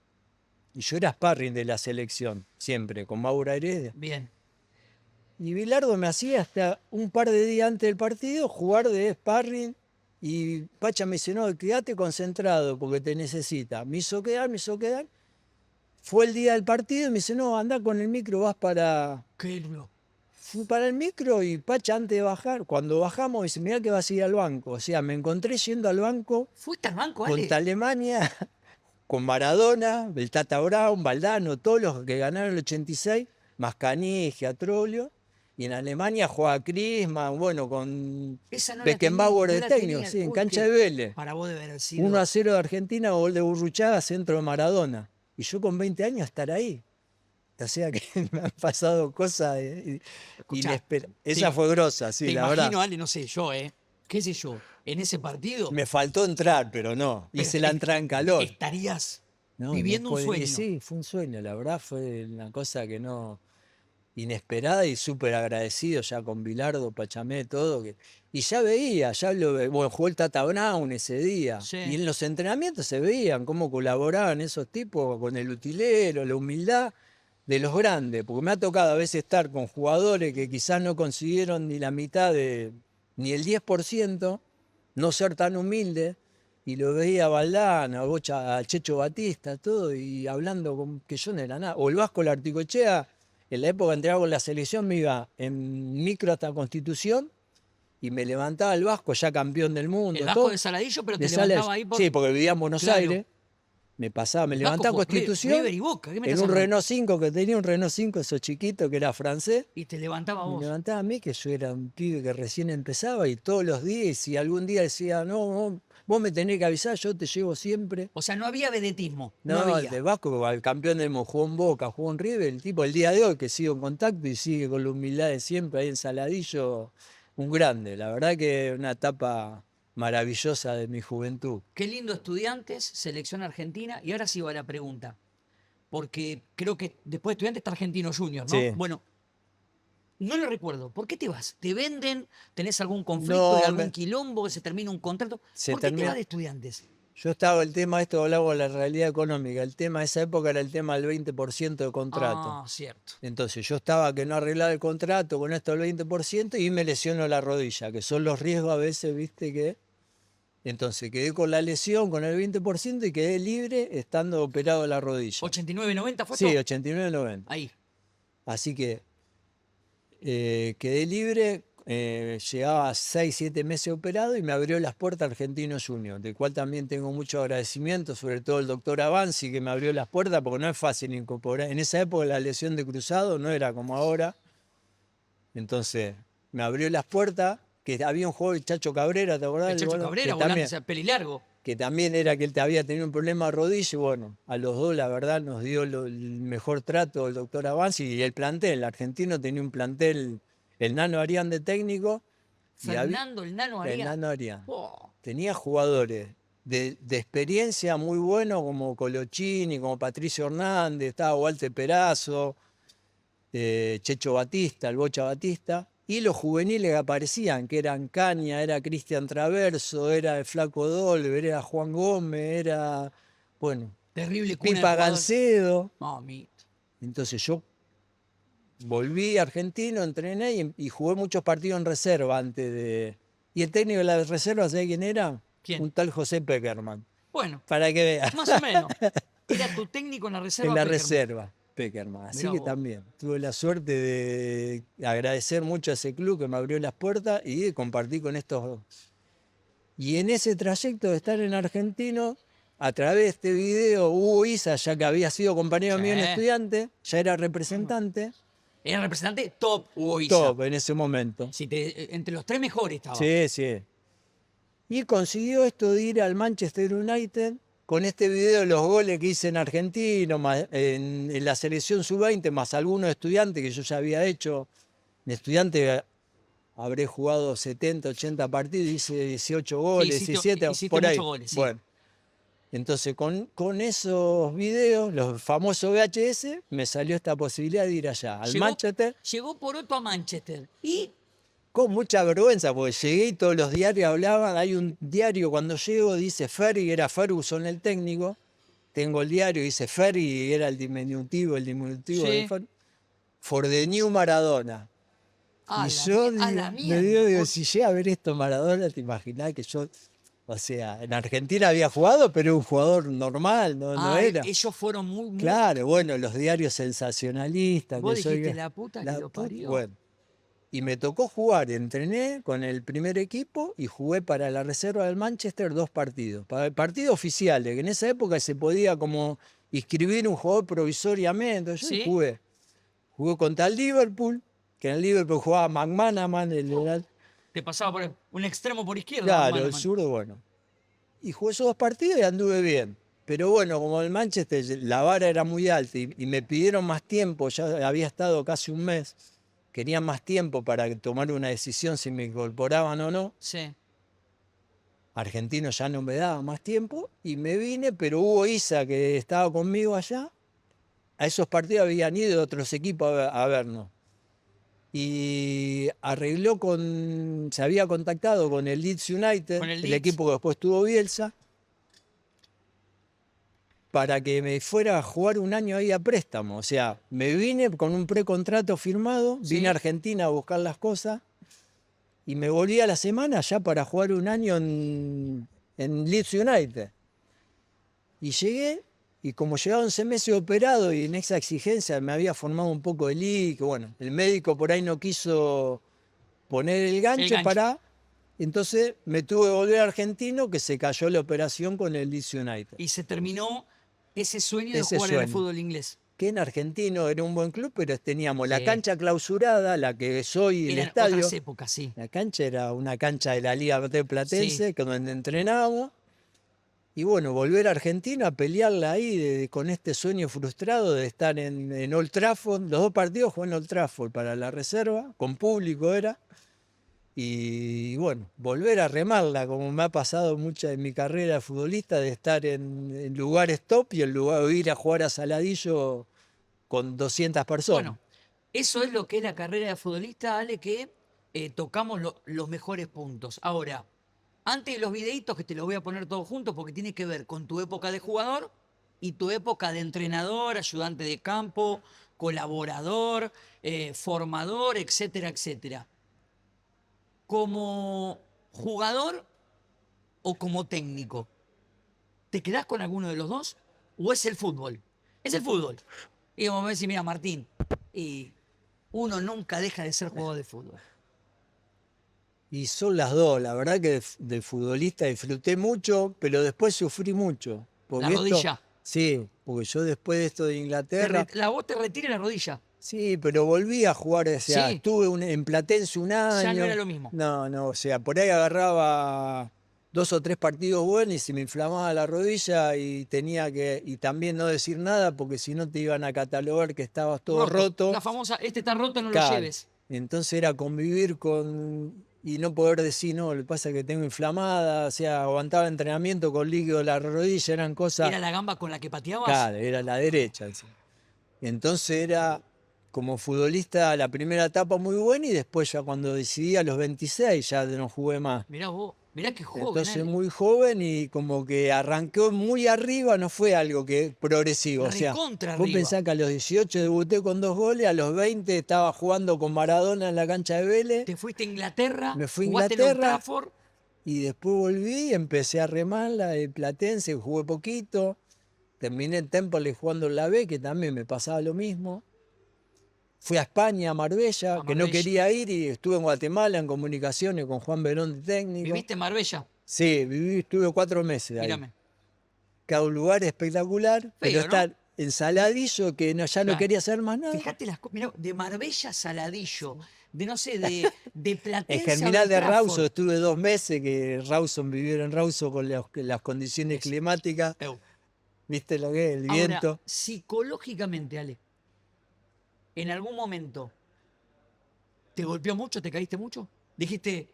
[SPEAKER 2] Y yo era sparring de la selección, siempre, con Mauro Heredia.
[SPEAKER 1] Bien.
[SPEAKER 2] Y Bilardo me hacía hasta un par de días antes del partido jugar de sparring, y Pacha me dice, no, quédate concentrado porque te necesita. Me hizo quedar. Fue el día del partido y me dice, no, anda con el micro, vas para...
[SPEAKER 1] Qué duro.
[SPEAKER 2] Fui para el micro y Pacha, antes de bajar, cuando bajamos, dice, mirá que vas a ir al banco. O sea, me encontré yendo al banco
[SPEAKER 1] ¿Fuiste al banco, Ale?
[SPEAKER 2] contra Alemania, con Maradona, el Tata Brown, Valdano, todos los que ganaron el 86, más Canigia, Troglio. Y en Alemania jugaba Klinsmann, bueno, con
[SPEAKER 1] Esa no la
[SPEAKER 2] Beckenbauer
[SPEAKER 1] tenía,
[SPEAKER 2] de
[SPEAKER 1] no la
[SPEAKER 2] técnico,
[SPEAKER 1] tenía.
[SPEAKER 2] sí, en
[SPEAKER 1] Uy,
[SPEAKER 2] cancha
[SPEAKER 1] qué-
[SPEAKER 2] de Vélez.
[SPEAKER 1] Para vos debe haber sido.
[SPEAKER 2] 1-0 de Argentina, gol de Burruchaga, centro de Maradona. Y yo con 20 años estar ahí. O sea que me han pasado cosas
[SPEAKER 1] Escuchá,
[SPEAKER 2] inesperadas. Esa fue grosa, sí,
[SPEAKER 1] Te
[SPEAKER 2] la
[SPEAKER 1] imagino,
[SPEAKER 2] verdad.
[SPEAKER 1] Ale, no sé, yo, ¿qué sé yo? En ese partido
[SPEAKER 2] Me faltó entrar, pero no.
[SPEAKER 1] Pero
[SPEAKER 2] Hice la entrada en calor.
[SPEAKER 1] estarías
[SPEAKER 2] No,
[SPEAKER 1] viviendo
[SPEAKER 2] no
[SPEAKER 1] un
[SPEAKER 2] puede-
[SPEAKER 1] sueño.
[SPEAKER 2] Sí, fue un sueño, la verdad fue una cosa que no... Inesperada, y súper agradecido ya con Bilardo, Pachamé, todo. Y ya veía, bueno, jugó el Tata Brown ese día.
[SPEAKER 1] Sí.
[SPEAKER 2] Y en los entrenamientos se veían cómo colaboraban esos tipos con el utilero, la humildad de los grandes. Porque me ha tocado a veces estar con jugadores que quizás no consiguieron ni la mitad ni el 10%, no ser tan humildes. Y lo veía a Valdana, a Checho Batista, todo, y hablando que yo no era nada. O el Vasco Larticochea, en la época entraba con la selección, me iba en micro hasta Constitución y me levantaba el Vasco, ya campeón del mundo.
[SPEAKER 1] El Vasco
[SPEAKER 2] todo.
[SPEAKER 1] de Saladillo, pero te
[SPEAKER 2] De
[SPEAKER 1] levantaba
[SPEAKER 2] Salas-
[SPEAKER 1] ahí por...
[SPEAKER 2] Sí, porque vivía en Buenos
[SPEAKER 1] Claro.
[SPEAKER 2] Aires. me pasaba, me
[SPEAKER 1] Vasco
[SPEAKER 2] levantaba
[SPEAKER 1] jugó
[SPEAKER 2] Constitución
[SPEAKER 1] River y Boca, ¿qué me
[SPEAKER 2] en
[SPEAKER 1] estás
[SPEAKER 2] un
[SPEAKER 1] hablando?
[SPEAKER 2] Renault 5, que tenía un Renault 5, esos chiquitos, que era francés.
[SPEAKER 1] Y te levantaba
[SPEAKER 2] Me
[SPEAKER 1] vos.
[SPEAKER 2] levantaba a mí, que yo era un pibe que recién empezaba, y todos los días, y si algún día decía, no, vos me tenés que avisar, yo te llevo siempre.
[SPEAKER 1] O sea, no había vedetismo. No,
[SPEAKER 2] No,
[SPEAKER 1] había.
[SPEAKER 2] el de Vasco, al campeón del mundo, jugó en Boca, jugó en River, el tipo el día de hoy que sigo en contacto y sigue con la humildad de siempre ahí en Saladillo, un grande. La verdad que una etapa maravillosa de mi juventud.
[SPEAKER 1] Qué lindo Estudiantes, selección argentina. Y ahora sí va la pregunta. Porque creo que después de Estudiantes está Argentino Junior, ¿no?
[SPEAKER 2] Sí.
[SPEAKER 1] Bueno, no lo recuerdo. ¿Por qué te vas? ¿Te venden? ¿Tenés algún conflicto,
[SPEAKER 2] No,
[SPEAKER 1] algún quilombo? ¿Se termina un contrato?
[SPEAKER 2] Se
[SPEAKER 1] ¿Por qué te
[SPEAKER 2] termina-
[SPEAKER 1] vas de Estudiantes?
[SPEAKER 2] Yo estaba el tema, esto hablaba de la realidad económica, el tema de esa época era el tema del 20% de contrato.
[SPEAKER 1] Ah, cierto.
[SPEAKER 2] Entonces yo estaba que no arreglaba el contrato con esto del 20% y me lesionó la rodilla, que son los riesgos a veces, viste que... Entonces quedé con la lesión, con el 20% y quedé libre estando operado de la rodilla.
[SPEAKER 1] 89-90 fue
[SPEAKER 2] Sí,
[SPEAKER 1] todo.
[SPEAKER 2] 89-90.
[SPEAKER 1] Ahí.
[SPEAKER 2] Así que quedé libre, llegaba a 6-7 meses operado y me abrió las puertas Argentino Junior, del cual también tengo mucho agradecimiento, sobre todo el doctor Avanzi, que me abrió las puertas, porque no es fácil incorporar. En esa época la lesión de cruzado no era como ahora. Entonces me abrió las puertas, que había un jugador, el Chacho Cabrera, ¿te acordás?
[SPEAKER 1] El Chacho
[SPEAKER 2] Bueno,
[SPEAKER 1] Cabrera,
[SPEAKER 2] que
[SPEAKER 1] volante,
[SPEAKER 2] también-
[SPEAKER 1] o sea, pelilargo.
[SPEAKER 2] que también era que él había tenido un problema de rodilla, y bueno, a los dos la verdad nos dio el mejor trato el doctor Avanzi y el plantel. El argentino tenía un plantel, el Nano Arián de técnico. y había-
[SPEAKER 1] Fernando, el Nano
[SPEAKER 2] el
[SPEAKER 1] Arias.
[SPEAKER 2] Nano Arián.
[SPEAKER 1] Oh,
[SPEAKER 2] Tenía jugadores de experiencia muy buenos como Colochini, como Patricio Hernández, estaba Walter Perazo, Checho Batista, el Bocha Batista, y los juveniles que aparecían, que eran Caña, era Cristian Traverso, era el Flaco Dolber, era Juan Gómez, era, bueno,
[SPEAKER 1] terrible cuna de
[SPEAKER 2] Pipa
[SPEAKER 1] jugador.
[SPEAKER 2] Gancedo.
[SPEAKER 1] Mamita.
[SPEAKER 2] Entonces yo volví a Argentino, entrené y jugué muchos partidos en reserva antes de... Y el técnico de la reserva, ¿sabés quién era?
[SPEAKER 1] ¿Quién?
[SPEAKER 2] Un tal José Peckerman.
[SPEAKER 1] Bueno,
[SPEAKER 2] Para que veas.
[SPEAKER 1] más o menos. Era tu técnico en la reserva.
[SPEAKER 2] En la
[SPEAKER 1] Peckerman.
[SPEAKER 2] reserva, Peckerman. Así
[SPEAKER 1] Mirá
[SPEAKER 2] que
[SPEAKER 1] vos.
[SPEAKER 2] también tuve la suerte de agradecer mucho a ese club que me abrió las puertas y de compartir con estos dos. Y en ese trayecto de estar en Argentino, a través de este video, Hugo Isa, ya que había sido compañero mío en
[SPEAKER 1] Sí.
[SPEAKER 2] Estudiante, ya era representante,
[SPEAKER 1] Era representante top Hugo Isa.
[SPEAKER 2] top en ese momento.
[SPEAKER 1] Si entre los tres mejores estaba.
[SPEAKER 2] Sí, sí. Y consiguió esto de ir al Manchester United con este video de los goles que hice en Argentino, en la selección sub-20, más algunos estudiantes que yo ya había hecho. En Estudiante habré jugado 70, 80 partidos, hice 18 goles,
[SPEAKER 1] Hiciste-
[SPEAKER 2] 17,
[SPEAKER 1] hiciste
[SPEAKER 2] por ahí.
[SPEAKER 1] muchos goles, sí.
[SPEAKER 2] Bueno, entonces con esos videos, los famosos VHS, me salió esta posibilidad de ir allá, al Manchester.
[SPEAKER 1] Llegó Poroto a Manchester. Y
[SPEAKER 2] Con mucha vergüenza, porque llegué y todos los diarios hablaban. Hay un diario cuando llego, dice Ferry, era Ferguson el técnico. Tengo el diario, dice Ferry, era el diminutivo
[SPEAKER 1] Sí.
[SPEAKER 2] de Ferry. For the new Maradona.
[SPEAKER 1] a
[SPEAKER 2] Y
[SPEAKER 1] la,
[SPEAKER 2] yo
[SPEAKER 1] a la
[SPEAKER 2] me
[SPEAKER 1] mierda.
[SPEAKER 2] digo, si llega a ver esto Maradona, te imaginás que yo, o sea, en Argentina había jugado, pero era un jugador normal, no
[SPEAKER 1] Ah,
[SPEAKER 2] era.
[SPEAKER 1] ellos fueron muy...
[SPEAKER 2] Claro, bueno, los diarios sensacionalistas.
[SPEAKER 1] Vos
[SPEAKER 2] que soy
[SPEAKER 1] dijiste, la puta que lo parió.
[SPEAKER 2] Bueno, y me tocó jugar, entrené con el primer equipo y jugué para la reserva del Manchester 2 partidos. Partidos oficiales, que en esa época se podía como inscribir un jugador provisoriamente. Yo
[SPEAKER 1] ¿Sí?
[SPEAKER 2] jugué contra el Liverpool, que en el Liverpool jugaba McManaman,
[SPEAKER 1] Te pasaba por un extremo por izquierda.
[SPEAKER 2] claro,
[SPEAKER 1] mano,
[SPEAKER 2] el
[SPEAKER 1] mano.
[SPEAKER 2] zurdo, bueno. Y jugué esos 2 partidos y anduve bien. Pero bueno, como el Manchester, la vara era muy alta y me pidieron más tiempo, ya había estado casi un mes. Querían más tiempo para tomar una decisión si me incorporaban o no.
[SPEAKER 1] Sí.
[SPEAKER 2] Argentino ya no me daba más tiempo y me vine, pero Hugo Isa, que estaba conmigo allá, a esos partidos habían ido otros equipos a vernos. Y se había contactado con el Leeds United,
[SPEAKER 1] Con el
[SPEAKER 2] el
[SPEAKER 1] Leeds.
[SPEAKER 2] equipo que después tuvo Bielsa, para que me fuera a jugar un año ahí a préstamo. O sea, me vine con un precontrato firmado,
[SPEAKER 1] Sí.
[SPEAKER 2] vine a Argentina a buscar las cosas y me volví a la semana ya para jugar un año en Leeds United. Y llegué, y como llevaba 11 meses operado y en esa exigencia me había formado un poco de líquido, bueno, el médico por ahí no quiso poner el gancho,
[SPEAKER 1] gancho.
[SPEAKER 2] entonces me tuve que volver a Argentino, que se cayó la operación con el Leeds United.
[SPEAKER 1] Y se terminó ese sueño de
[SPEAKER 2] Ese
[SPEAKER 1] jugar en el
[SPEAKER 2] sueño.
[SPEAKER 1] fútbol inglés.
[SPEAKER 2] Que en Argentino era un buen club, pero teníamos la
[SPEAKER 1] Sí.
[SPEAKER 2] cancha clausurada, la que es hoy el
[SPEAKER 1] Eran
[SPEAKER 2] estadio.
[SPEAKER 1] otras épocas, sí.
[SPEAKER 2] La cancha era una cancha de la Liga Platense,
[SPEAKER 1] Sí.
[SPEAKER 2] que donde entrenábamos. Y bueno, volver a Argentina a pelearla ahí con este sueño frustrado de estar en Old Trafford. Los 2 partidos jugué en Old Trafford para la reserva, con público era. Y bueno, volver a remarla, como me ha pasado mucha en mi carrera de futbolista, de estar en lugares top y en lugar de ir a jugar a Saladillo con 200 personas.
[SPEAKER 1] Bueno, eso es lo que es la carrera de futbolista, Ale, que tocamos los mejores puntos. Ahora, antes de los videitos, que te los voy a poner todos juntos, porque tiene que ver con tu época de jugador y tu época de entrenador, ayudante de campo, colaborador, formador, etcétera, etcétera. Como jugador o como técnico, ¿te quedás con alguno de los dos? ¿O es el fútbol? Es el fútbol. Y como me decís, mira, Martín, y uno nunca deja de ser jugador de fútbol.
[SPEAKER 2] Y son las dos, la verdad que de futbolista disfruté mucho, pero después sufrí mucho. Porque
[SPEAKER 1] La rodilla.
[SPEAKER 2] Sí, porque yo después de esto de Inglaterra,
[SPEAKER 1] La voz te retira la rodilla.
[SPEAKER 2] sí, pero volví a jugar, o sea,
[SPEAKER 1] Sí.
[SPEAKER 2] estuve en Platense un año.
[SPEAKER 1] Ya no era lo mismo.
[SPEAKER 2] No, o sea, por ahí agarraba 2 o 3 partidos buenos y se me inflamaba la rodilla y tenía que, y también no decir nada porque si no te iban a catalogar que estabas todo roto.
[SPEAKER 1] La famosa, este está roto, no
[SPEAKER 2] Claro.
[SPEAKER 1] lo lleves.
[SPEAKER 2] Entonces era convivir con y no poder decir, no, lo que pasa es que tengo inflamada, o sea, aguantaba entrenamiento con líquido en la rodilla, eran cosas.
[SPEAKER 1] ¿Era la gamba con la que pateabas?
[SPEAKER 2] Claro, era la derecha. Sí. Entonces era como futbolista la primera etapa muy buena y después ya cuando decidí a los 26 ya no jugué más.
[SPEAKER 1] Mirá vos, mirá qué joven.
[SPEAKER 2] Entonces
[SPEAKER 1] Ale.
[SPEAKER 2] muy joven y como que arrancó muy arriba, no fue algo que progresivo. O sea,
[SPEAKER 1] Recontra
[SPEAKER 2] vos
[SPEAKER 1] arriba.
[SPEAKER 2] pensás que a los 18 debuté con 2 goles, a los 20 estaba jugando con Maradona en la cancha de Vélez.
[SPEAKER 1] Te fuiste a Inglaterra,
[SPEAKER 2] Me fui a
[SPEAKER 1] jugaste en Old
[SPEAKER 2] Inglaterra.
[SPEAKER 1] Trafford.
[SPEAKER 2] Y después volví y empecé a remar la de Platense, jugué poquito. Terminé en Temple jugando en la B, que también me pasaba lo mismo. Fui a España, a Marbella, que no
[SPEAKER 1] Marbella.
[SPEAKER 2] quería ir y estuve en Guatemala en comunicaciones con Juan Verón de técnico.
[SPEAKER 1] ¿Viviste en Marbella?
[SPEAKER 2] Sí, estuve 4 meses ahí.
[SPEAKER 1] Mírame.
[SPEAKER 2] Cada un lugar espectacular, pero
[SPEAKER 1] ¿no?
[SPEAKER 2] estar en Saladillo, que ya no
[SPEAKER 1] Claro.
[SPEAKER 2] quería hacer más nada.
[SPEAKER 1] Fíjate las cosas, mirá, de Marbella a Saladillo, de no sé, de Platense
[SPEAKER 2] En
[SPEAKER 1] a
[SPEAKER 2] Germinal
[SPEAKER 1] Old
[SPEAKER 2] de
[SPEAKER 1] Trafford.
[SPEAKER 2] Rawson estuve 2 meses, que Rawson vivieron en Rawson con las condiciones climáticas. ¿Viste lo que es? El
[SPEAKER 1] Ahora,
[SPEAKER 2] viento.
[SPEAKER 1] psicológicamente, Ale, ¿en algún momento te golpeó mucho, te caíste mucho? Dijiste,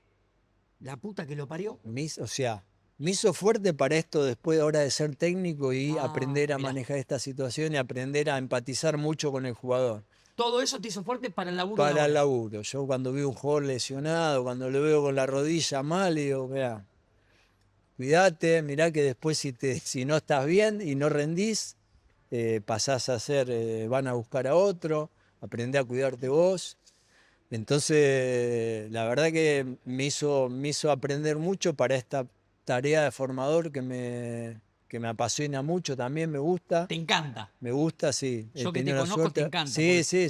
[SPEAKER 1] la puta que lo parió.
[SPEAKER 2] O sea, me hizo fuerte para esto después ahora de ser técnico y aprender a
[SPEAKER 1] mirá.
[SPEAKER 2] manejar esta situación y aprender a empatizar mucho con el jugador.
[SPEAKER 1] Todo eso te hizo fuerte para el laburo. de
[SPEAKER 2] Para el
[SPEAKER 1] ahora.
[SPEAKER 2] laburo. Yo cuando veo un jugador lesionado, cuando lo veo con la rodilla mal, digo, mirá, cuídate, mirá que después si no estás bien y no rendís, pasás a ser, van a buscar a otro, aprendé a cuidarte vos. Entonces, la verdad que me hizo aprender mucho para esta tarea de formador que me apasiona mucho, también me gusta.
[SPEAKER 1] Te encanta.
[SPEAKER 2] Me gusta, sí. He
[SPEAKER 1] Yo que te
[SPEAKER 2] tenido la
[SPEAKER 1] conozco, te
[SPEAKER 2] suerte.
[SPEAKER 1] encanta,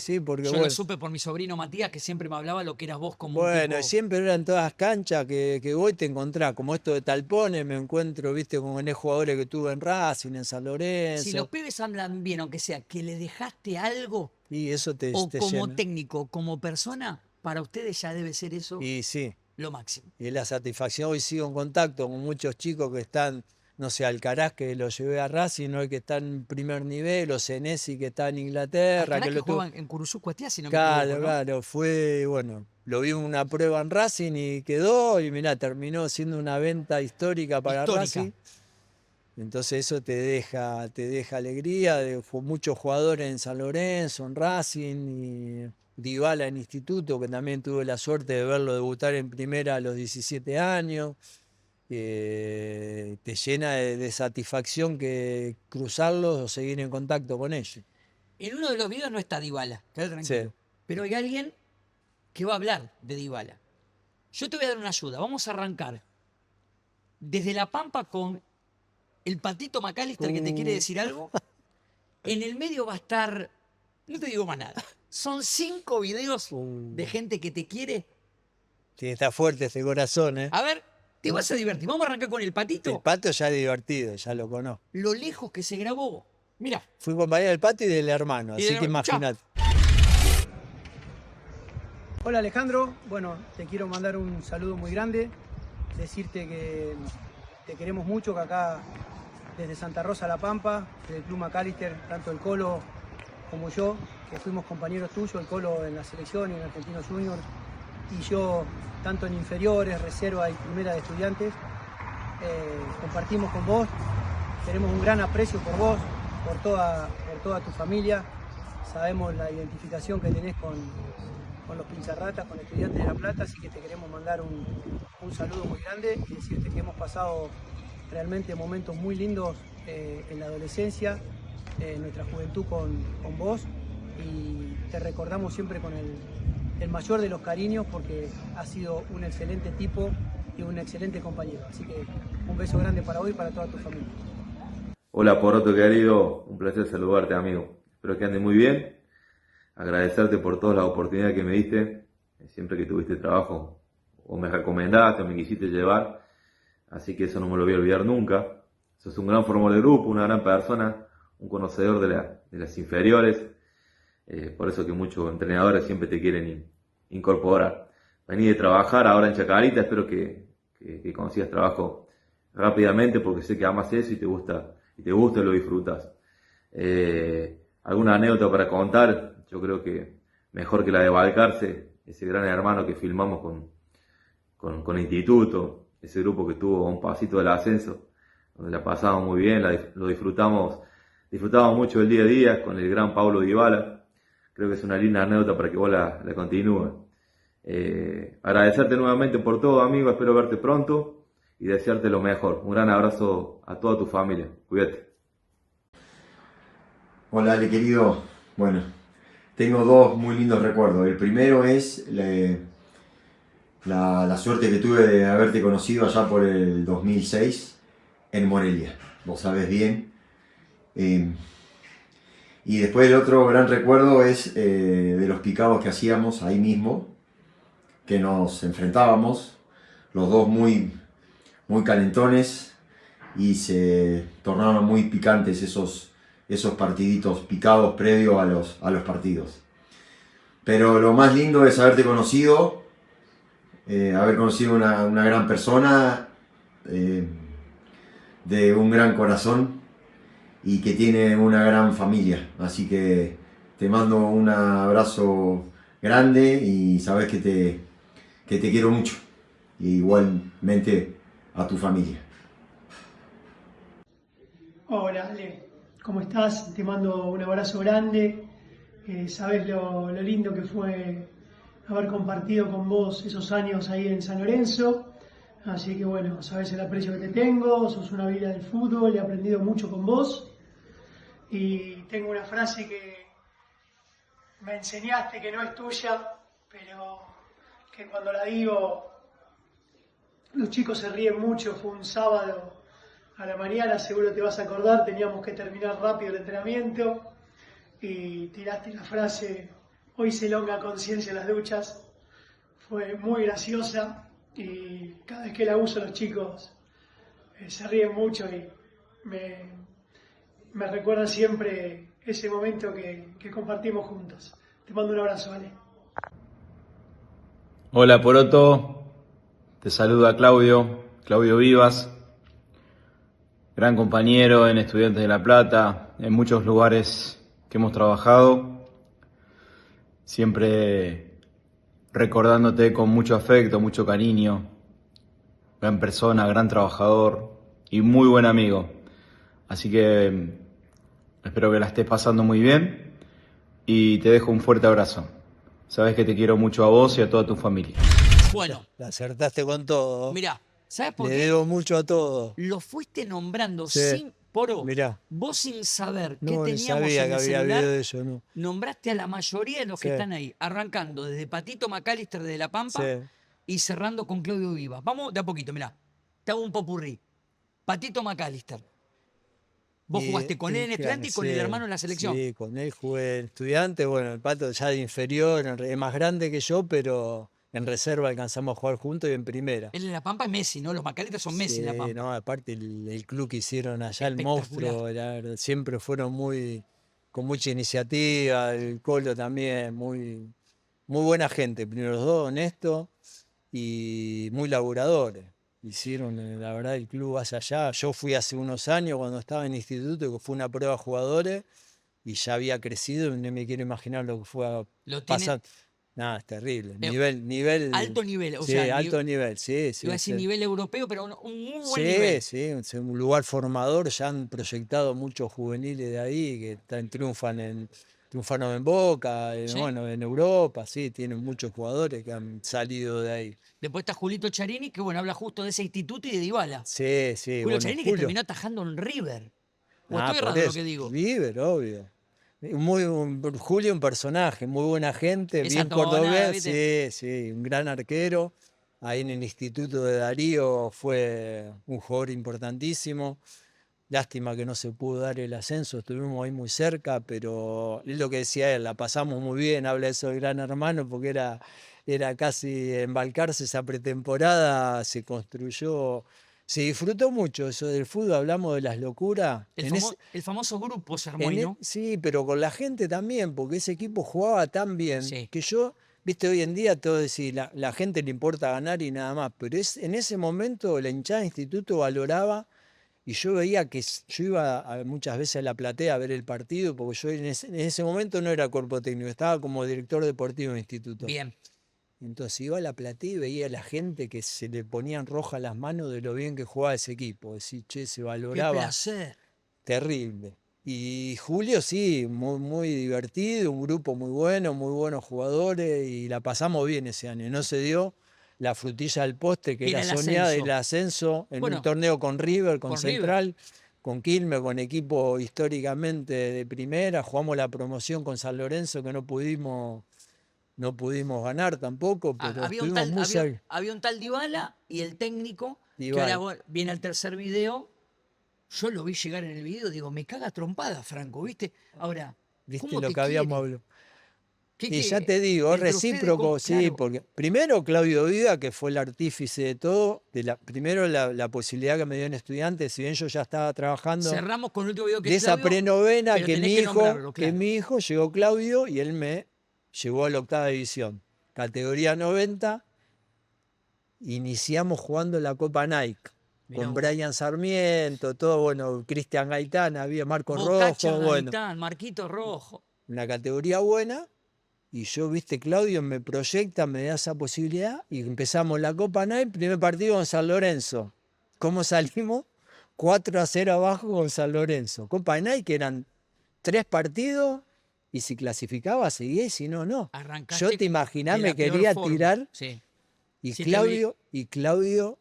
[SPEAKER 2] Sí, porque
[SPEAKER 1] Yo
[SPEAKER 2] bueno.
[SPEAKER 1] lo supe por mi sobrino Matías, que siempre me hablaba lo que eras vos como un
[SPEAKER 2] Bueno,
[SPEAKER 1] tipo-
[SPEAKER 2] siempre eran todas canchas que voy te encontrás, como esto de Talpones, me encuentro, viste, con jugadores que tuve en Racing, en San Lorenzo.
[SPEAKER 1] Si los pibes hablan bien, aunque sea, que le dejaste algo,
[SPEAKER 2] Y eso te
[SPEAKER 1] o como
[SPEAKER 2] llena.
[SPEAKER 1] técnico, como persona, para ustedes ya debe ser eso
[SPEAKER 2] Y sí,
[SPEAKER 1] lo máximo.
[SPEAKER 2] y la satisfacción, hoy sigo en contacto con muchos chicos que están, no sé, Alcaraz que lo llevé a Racing, ¿no? Que está en primer nivel, o Senesi que está en Inglaterra.
[SPEAKER 1] Alcaraz que
[SPEAKER 2] lo tuve-
[SPEAKER 1] juega en Curuzú Cuestiá, si no me
[SPEAKER 2] Claro,
[SPEAKER 1] equivoco, ¿no?
[SPEAKER 2] claro, fue, bueno, lo vi en una prueba en Racing y quedó, y mirá, terminó siendo una venta histórica para
[SPEAKER 1] Histórica.
[SPEAKER 2] Racing. Entonces eso te deja alegría, muchos jugadores en San Lorenzo, en Racing, y Dybala en Instituto, que también tuve la suerte de verlo debutar en primera a los 17 años. Te llena de satisfacción que cruzarlos o seguir en contacto con ellos.
[SPEAKER 1] En uno de los videos no está Dybala, quédate tranquilo.
[SPEAKER 2] Sí.
[SPEAKER 1] Pero hay alguien que va a hablar de Dybala. Yo te voy a dar una ayuda. Vamos a arrancar desde La Pampa con el Patito McAllister que te quiere decir algo. En el medio va a estar, no te digo más nada. Son 5 videos de gente que te quiere.
[SPEAKER 2] Sí, está fuerte este corazón, ¿eh?
[SPEAKER 1] A ver, te vas a divertir. Vamos a arrancar con el Patito.
[SPEAKER 2] El Pato ya es divertido, ya lo conozco.
[SPEAKER 1] Lo lejos que se grabó Mira.
[SPEAKER 2] Fui compañero del Pato y del hermano,
[SPEAKER 1] Y
[SPEAKER 2] así
[SPEAKER 1] del-
[SPEAKER 2] que imagínate.
[SPEAKER 11] Hola Alejandro, bueno, te quiero mandar un saludo muy grande, decirte que te queremos mucho, que acá desde Santa Rosa a La Pampa, del Club McAllister, tanto el Colo como yo, que fuimos compañeros tuyos, el Colo en la selección y en Argentinos Juniors, y yo tanto en inferiores, reserva y primera de estudiantes, compartimos con vos, tenemos un gran aprecio por vos, por toda tu familia, sabemos la identificación que tenés con los Pincharratas, con Estudiantes de La Plata, así que te queremos mandar un saludo muy grande y decirte que hemos pasado realmente momentos muy lindos en la adolescencia, en nuestra juventud con vos, y te recordamos siempre con el mayor de los cariños porque has sido un excelente tipo y un excelente compañero. Así que un beso grande para vos y para toda tu familia.
[SPEAKER 12] Hola Poroto querido, un placer saludarte amigo. Espero que andes muy bien. Agradecerte por todas las oportunidades que me diste, siempre que tuviste trabajo, o me recomendaste o me quisiste llevar, así que eso no me lo voy a olvidar nunca. Sos un gran formador de grupo, una gran persona, un conocedor de las inferiores, por eso que muchos entrenadores siempre te quieren incorporar. Vení de trabajar ahora en Chacarita, espero que consigas trabajo rápidamente porque sé que amas eso y te gusta y lo disfrutas. ¿Alguna anécdota para contar? Yo creo que mejor que la de Balcarce, ese gran hermano que filmamos con Instituto, ese grupo que estuvo a un pasito del ascenso, donde la pasamos muy bien, lo disfrutamos mucho el día a día con el gran Pablo Dybala. Creo que es una linda anécdota para que vos la continúes. Agradecerte nuevamente por todo, amigo, espero verte pronto y desearte lo mejor. Un gran abrazo a toda tu familia, cuídate.
[SPEAKER 13] Hola Ale querido, bueno, tengo dos muy lindos recuerdos. El primero es la suerte que tuve de haberte conocido allá por el 2006 en Morelia, vos sabés bien. Y después el otro gran recuerdo es de los picados que hacíamos ahí mismo, que nos enfrentábamos, los dos muy calentones y se tornaron muy picantes esos partiditos picados previos a los partidos. Pero lo más lindo es haberte conocido, haber conocido una gran persona, de un gran corazón y que tiene una gran familia. Así que te mando un abrazo grande y sabes que te quiero mucho. Y igualmente a tu familia.
[SPEAKER 14] Hola Ale, ¿cómo estás? Te mando un abrazo grande. Sabes lo lindo que fue haber compartido con vos esos años ahí en San Lorenzo. Así que bueno, sabes el aprecio que te tengo, sos una vida del fútbol, he aprendido mucho con vos. Y tengo una frase que me enseñaste que no es tuya, pero que cuando la digo los chicos se ríen mucho. Fue un sábado a la mañana, seguro te vas a acordar, teníamos que terminar rápido el entrenamiento y tiraste la frase: hoy se elonga conciencia las duchas. Fue muy graciosa y cada vez que la uso los chicos se ríen mucho y me recuerda siempre ese momento que compartimos juntos. Te mando un abrazo, Ale.
[SPEAKER 15] Hola Poroto, te saluda Claudio Vivas, gran compañero en Estudiantes de La Plata, en muchos lugares que hemos trabajado, siempre recordándote con mucho afecto, mucho cariño, gran persona, gran trabajador y muy buen amigo. Así que espero que la estés pasando muy bien y te dejo un fuerte abrazo. Sabes que te quiero mucho a vos y a toda tu familia.
[SPEAKER 1] Bueno.
[SPEAKER 2] La acertaste con todo.
[SPEAKER 1] Mirá, ¿sabes por qué?
[SPEAKER 2] Le debo mucho a todo.
[SPEAKER 1] Lo fuiste nombrando
[SPEAKER 2] Sí.
[SPEAKER 1] sin... Poro,
[SPEAKER 2] Mirá.
[SPEAKER 1] vos sin saber qué
[SPEAKER 2] No, ni
[SPEAKER 1] teníamos
[SPEAKER 2] sabía
[SPEAKER 1] en
[SPEAKER 2] que
[SPEAKER 1] el
[SPEAKER 2] había
[SPEAKER 1] celular,
[SPEAKER 2] habido de eso, no.
[SPEAKER 1] nombraste a la mayoría de los que
[SPEAKER 2] Sí.
[SPEAKER 1] están ahí, arrancando desde Patito McAllister de La Pampa
[SPEAKER 2] Sí.
[SPEAKER 1] y cerrando con Claudio Vivas. Vamos de a poquito, mirá. Te hago un popurrí. Patito McAllister. Vos jugaste con él en estudiante y con el hermano en la selección.
[SPEAKER 2] Sí, con él jugué en estudiante. Bueno, el Pato ya de inferior, es más grande que yo, pero en reserva alcanzamos a jugar juntos y en primera.
[SPEAKER 1] Él en La Pampa es Messi, ¿no? Los Macaletas son Messi en La
[SPEAKER 2] Sí,
[SPEAKER 1] Pampa.
[SPEAKER 2] no, aparte el club que hicieron allá, el
[SPEAKER 1] Espectacular.
[SPEAKER 2] monstruo, la verdad, siempre fueron con mucha iniciativa, el Colo también, muy buena gente, primero los dos, honestos y muy laburadores. Hicieron, la verdad, el club hacia allá. Yo fui hace unos años cuando estaba en instituto, que fue una prueba de jugadores, y ya había crecido, no me quiero imaginar lo que fue a
[SPEAKER 1] Lo tiene-
[SPEAKER 2] pasar. Nada, es terrible.
[SPEAKER 1] Pero
[SPEAKER 2] Nivel.
[SPEAKER 1] alto nivel, o
[SPEAKER 2] sí,
[SPEAKER 1] sea,
[SPEAKER 2] alto nivel, sí, sí.
[SPEAKER 1] Iba a decir
[SPEAKER 2] sí.
[SPEAKER 1] nivel europeo, pero un muy buen
[SPEAKER 2] Sí,
[SPEAKER 1] nivel.
[SPEAKER 2] sí, es un lugar formador, ya han proyectado muchos juveniles de ahí que triunfaron en Boca,
[SPEAKER 1] Sí.
[SPEAKER 2] bueno, en Europa, sí, tienen muchos jugadores que han salido de ahí.
[SPEAKER 1] Después está Julito Charini, que bueno, habla justo de ese instituto y de Dybala.
[SPEAKER 2] Sí, sí,
[SPEAKER 1] Julio
[SPEAKER 2] bueno,
[SPEAKER 1] Charini que
[SPEAKER 2] Julio.
[SPEAKER 1] terminó atajando en River. ¿O
[SPEAKER 2] Ah,
[SPEAKER 1] estoy
[SPEAKER 2] por
[SPEAKER 1] errado en lo
[SPEAKER 2] eso,
[SPEAKER 1] que digo?
[SPEAKER 2] River, obvio. Julio, un personaje, muy buena gente,
[SPEAKER 1] Esa
[SPEAKER 2] bien
[SPEAKER 1] tonada,
[SPEAKER 2] cordobés,
[SPEAKER 1] ¿viste?
[SPEAKER 2] sí, sí, un gran arquero. Ahí en el Instituto de Darío fue un jugador importantísimo. Lástima que no se pudo dar el ascenso, estuvimos ahí muy cerca, pero es lo que decía él, la pasamos muy bien, habla eso del Gran Hermano, porque era casi embalcarse esa pretemporada, se construyó, se disfrutó mucho eso del fútbol, hablamos de las locuras.
[SPEAKER 1] El famoso grupo se armó ahí, ¿no?
[SPEAKER 2] Sí, pero con la gente también, porque ese equipo jugaba tan bien que yo, viste, hoy en día todo decir, la gente le importa ganar y nada más, pero en ese momento la hinchada de instituto valoraba. Y yo veía que yo iba muchas veces a la platea a ver el partido, porque yo en ese momento no era cuerpo técnico, estaba como director deportivo del instituto.
[SPEAKER 1] Bien.
[SPEAKER 2] Entonces iba a la platea y veía a la gente que se le ponían rojas las manos de lo bien que jugaba ese equipo. Decir, che, se
[SPEAKER 1] Qué
[SPEAKER 2] valoraba.
[SPEAKER 1] placer.
[SPEAKER 2] Terrible. Y Julio sí, muy divertido, un grupo muy bueno, muy buenos jugadores, y la pasamos bien ese año. No se dio la frutilla del postre, que
[SPEAKER 1] Era
[SPEAKER 2] era
[SPEAKER 1] el
[SPEAKER 2] soñada,
[SPEAKER 1] ascenso.
[SPEAKER 2] el ascenso en
[SPEAKER 1] Bueno,
[SPEAKER 2] un torneo con River, con
[SPEAKER 1] con
[SPEAKER 2] Central, con Quilmes, con equipo históricamente de primera. Jugamos la promoción con San Lorenzo, que no pudimos ganar tampoco, pero
[SPEAKER 1] Había un,
[SPEAKER 2] estuvimos
[SPEAKER 1] tal,
[SPEAKER 2] muy
[SPEAKER 1] había,
[SPEAKER 2] cerca.
[SPEAKER 1] había un tal Dybala y el técnico, que
[SPEAKER 2] Dybala.
[SPEAKER 1] ahora viene al tercer video. Yo lo vi llegar en el video, digo, me caga trompada, Franco, ¿viste? Ahora,
[SPEAKER 2] ¿Viste
[SPEAKER 1] ¿cómo
[SPEAKER 2] lo
[SPEAKER 1] te
[SPEAKER 2] que habíamos
[SPEAKER 1] quiere?
[SPEAKER 2] hablado?
[SPEAKER 1] ¿Qué-
[SPEAKER 2] Y
[SPEAKER 1] qué-
[SPEAKER 2] ya te digo, es
[SPEAKER 1] entre ustedes,
[SPEAKER 2] recíproco,
[SPEAKER 1] cómo-
[SPEAKER 2] sí,
[SPEAKER 1] claro.
[SPEAKER 2] porque primero Claudio Vida, que fue el artífice de todo, primero la posibilidad que me dio en estudiantes, si bien yo ya estaba trabajando
[SPEAKER 1] Cerramos con el último video que
[SPEAKER 2] de
[SPEAKER 1] es
[SPEAKER 2] esa
[SPEAKER 1] Claudio,
[SPEAKER 2] prenovena,
[SPEAKER 1] pero
[SPEAKER 2] que
[SPEAKER 1] tenés
[SPEAKER 2] mi
[SPEAKER 1] que
[SPEAKER 2] hijo,
[SPEAKER 1] nombrarlo, claro.
[SPEAKER 2] llegó Claudio y él me llevó a la octava división, categoría 90, iniciamos jugando la Copa Nike.
[SPEAKER 1] Mirá
[SPEAKER 2] Con
[SPEAKER 1] vos.
[SPEAKER 2] Brian Sarmiento, todo, bueno, Cristian Gaitán, había Marco
[SPEAKER 1] Bocacha,
[SPEAKER 2] Rojo, bueno,
[SPEAKER 1] Gaitán, Marquito Rojo.
[SPEAKER 2] una categoría buena. Y yo, viste, Claudio me proyecta, me da esa posibilidad y empezamos la Copa Night, primer partido con San Lorenzo. ¿Cómo salimos? 4-0 abajo con San Lorenzo. Copa Night, que eran 3 partidos y si clasificaba seguía y si no, no.
[SPEAKER 1] Arrancaste
[SPEAKER 2] Yo te imaginás,
[SPEAKER 1] de
[SPEAKER 2] me
[SPEAKER 1] la peor
[SPEAKER 2] quería
[SPEAKER 1] forma.
[SPEAKER 2] tirar
[SPEAKER 1] Sí.
[SPEAKER 2] y
[SPEAKER 1] Sí, te
[SPEAKER 2] Claudio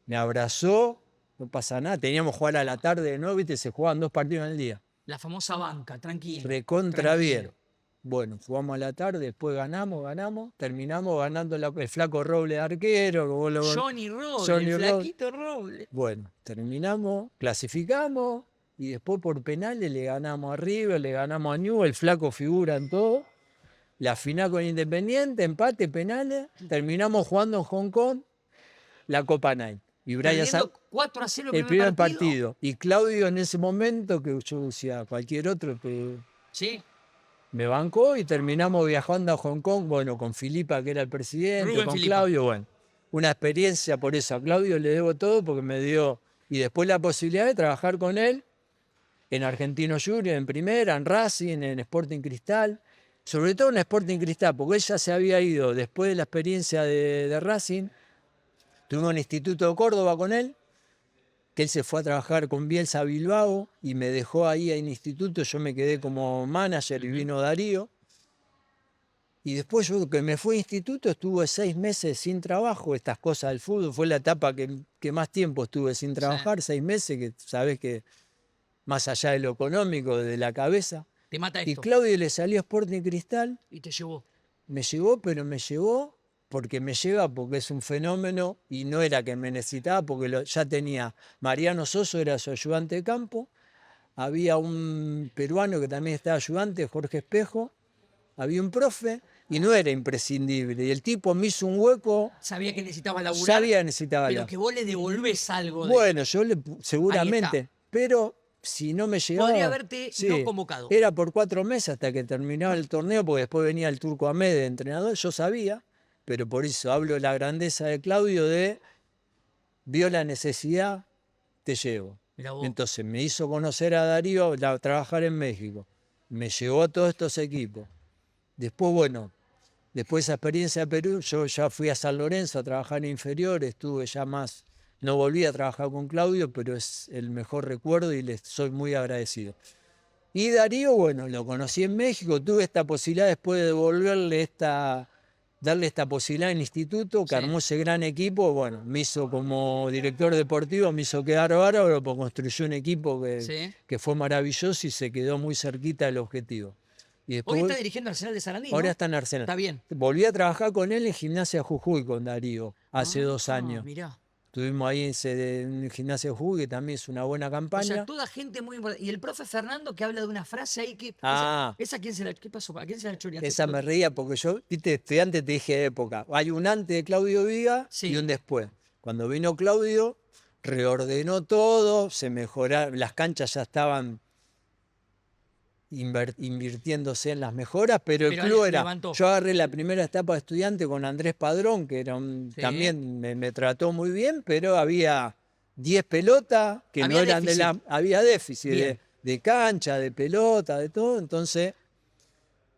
[SPEAKER 2] me abrazó, no pasa nada, teníamos que jugar a la tarde de nuevo, viste, se jugaban 2 partidos en el día.
[SPEAKER 1] La famosa banca, tranquilo.
[SPEAKER 2] Recontra
[SPEAKER 1] tranquilo.
[SPEAKER 2] bien. Bueno, jugamos a la tarde, después ganamos, terminamos ganando el flaco Roble de arquero. que vos lo-
[SPEAKER 1] Johnny Robles,
[SPEAKER 2] Johnny
[SPEAKER 1] el
[SPEAKER 2] Robles.
[SPEAKER 1] flaquito Robles.
[SPEAKER 2] Bueno, terminamos, clasificamos y después por penales le ganamos a River, le ganamos a Newell's, el flaco figura en todo. La final con Independiente, empate, penales, terminamos jugando en Hong Kong la Copa Night. Y Brian
[SPEAKER 1] Perdiendo 4-0
[SPEAKER 2] el primer partido. Y Claudio en ese momento, que yo decía cualquier otro, que
[SPEAKER 1] Sí.
[SPEAKER 2] me bancó y terminamos viajando a Hong Kong, bueno, con Filipa, que era el presidente,
[SPEAKER 1] Rubén
[SPEAKER 2] con
[SPEAKER 1] Filipa.
[SPEAKER 2] Claudio, bueno, una experiencia por eso. A Claudio le debo todo porque me dio, y después la posibilidad de trabajar con él en Argentino Junior, en Primera, en Racing, en Sporting Cristal, sobre todo en Sporting Cristal, porque él ya se había ido después de la experiencia de Racing, tuvimos un instituto de Córdoba con él, que él se fue a trabajar con Bielsa a Bilbao y me dejó ahí en instituto, yo me quedé como manager y vino Darío. Y después yo que me fui a instituto estuve 6 meses sin trabajo, estas cosas del fútbol, fue la etapa que más tiempo estuve sin trabajar, 6 meses, que sabés que más allá de lo económico, de la cabeza.
[SPEAKER 1] Te mata
[SPEAKER 2] Y
[SPEAKER 1] esto.
[SPEAKER 2] Claudio le salió Sporting Cristal,
[SPEAKER 1] Y te llevó.
[SPEAKER 2] me llevó, pero me llevó porque me lleva, porque es un fenómeno y no era que me necesitaba, porque ya tenía, Mariano Soso era su ayudante de campo, había un peruano que también estaba ayudante, Jorge Espejo, había un profe, y no era imprescindible. Y el tipo me hizo un hueco.
[SPEAKER 1] Sabía que necesitaba laburar.
[SPEAKER 2] Sabía que necesitaba
[SPEAKER 1] Pero
[SPEAKER 2] laburar.
[SPEAKER 1] que vos le devolvés algo. De...
[SPEAKER 2] Bueno, yo
[SPEAKER 1] Ahí
[SPEAKER 2] seguramente,
[SPEAKER 1] está.
[SPEAKER 2] pero si no me llegaba...
[SPEAKER 1] Podría haberte no convocado.
[SPEAKER 2] Era por 4 meses hasta que terminaba el torneo, porque después venía el Turco Ahmed de entrenador, yo sabía, pero por eso hablo de la grandeza de Claudio vio la necesidad, te llevo. Entonces me hizo conocer a Darío, trabajar en México, me llevó a todos estos equipos. Después, bueno, después de esa experiencia de Perú, yo ya fui a San Lorenzo a trabajar en inferiores, estuve ya más, no volví a trabajar con Claudio, pero es el mejor recuerdo y le soy muy agradecido. Y Darío, bueno, lo conocí en México, tuve esta posibilidad después de devolverle darle esta posibilidad en el instituto, que armó ese gran equipo, bueno, me hizo como director deportivo, me hizo quedar bárbaro, porque construyó un equipo que fue maravilloso y se quedó muy cerquita del objetivo. Y después,
[SPEAKER 1] hoy está dirigiendo Arsenal de Sarandí,
[SPEAKER 2] ahora
[SPEAKER 1] ¿no?
[SPEAKER 2] está en Arsenal.
[SPEAKER 1] Está bien.
[SPEAKER 2] Volví a trabajar con él en Gimnasia Jujuy, con Darío, hace 2 años.
[SPEAKER 1] Mirá.
[SPEAKER 2] Estuvimos ahí en Gimnasia Jujuy, que también es una buena
[SPEAKER 1] O
[SPEAKER 2] campaña.
[SPEAKER 1] sea, toda gente muy importante. Y el profe Fernando que habla de una frase ahí que...
[SPEAKER 2] Ah.
[SPEAKER 1] ¿Esa quién se la... ¿Qué pasó? ¿A quién se la choreaste?
[SPEAKER 2] Esa me reía porque yo, viste, estudiante te dije de época. Hay un antes de Claudio Viga y un después. Cuando vino Claudio, reordenó todo, se mejoraron, las canchas ya estaban invirtiéndose en las mejoras, pero el club era...
[SPEAKER 1] levantó.
[SPEAKER 2] Yo agarré la primera etapa de estudiante con Andrés Padrón, que era también me trató muy bien, pero había 10 pelotas que
[SPEAKER 1] Había
[SPEAKER 2] no eran
[SPEAKER 1] déficit.
[SPEAKER 2] había déficit
[SPEAKER 1] Bien.
[SPEAKER 2] de cancha, de pelota, de todo, entonces...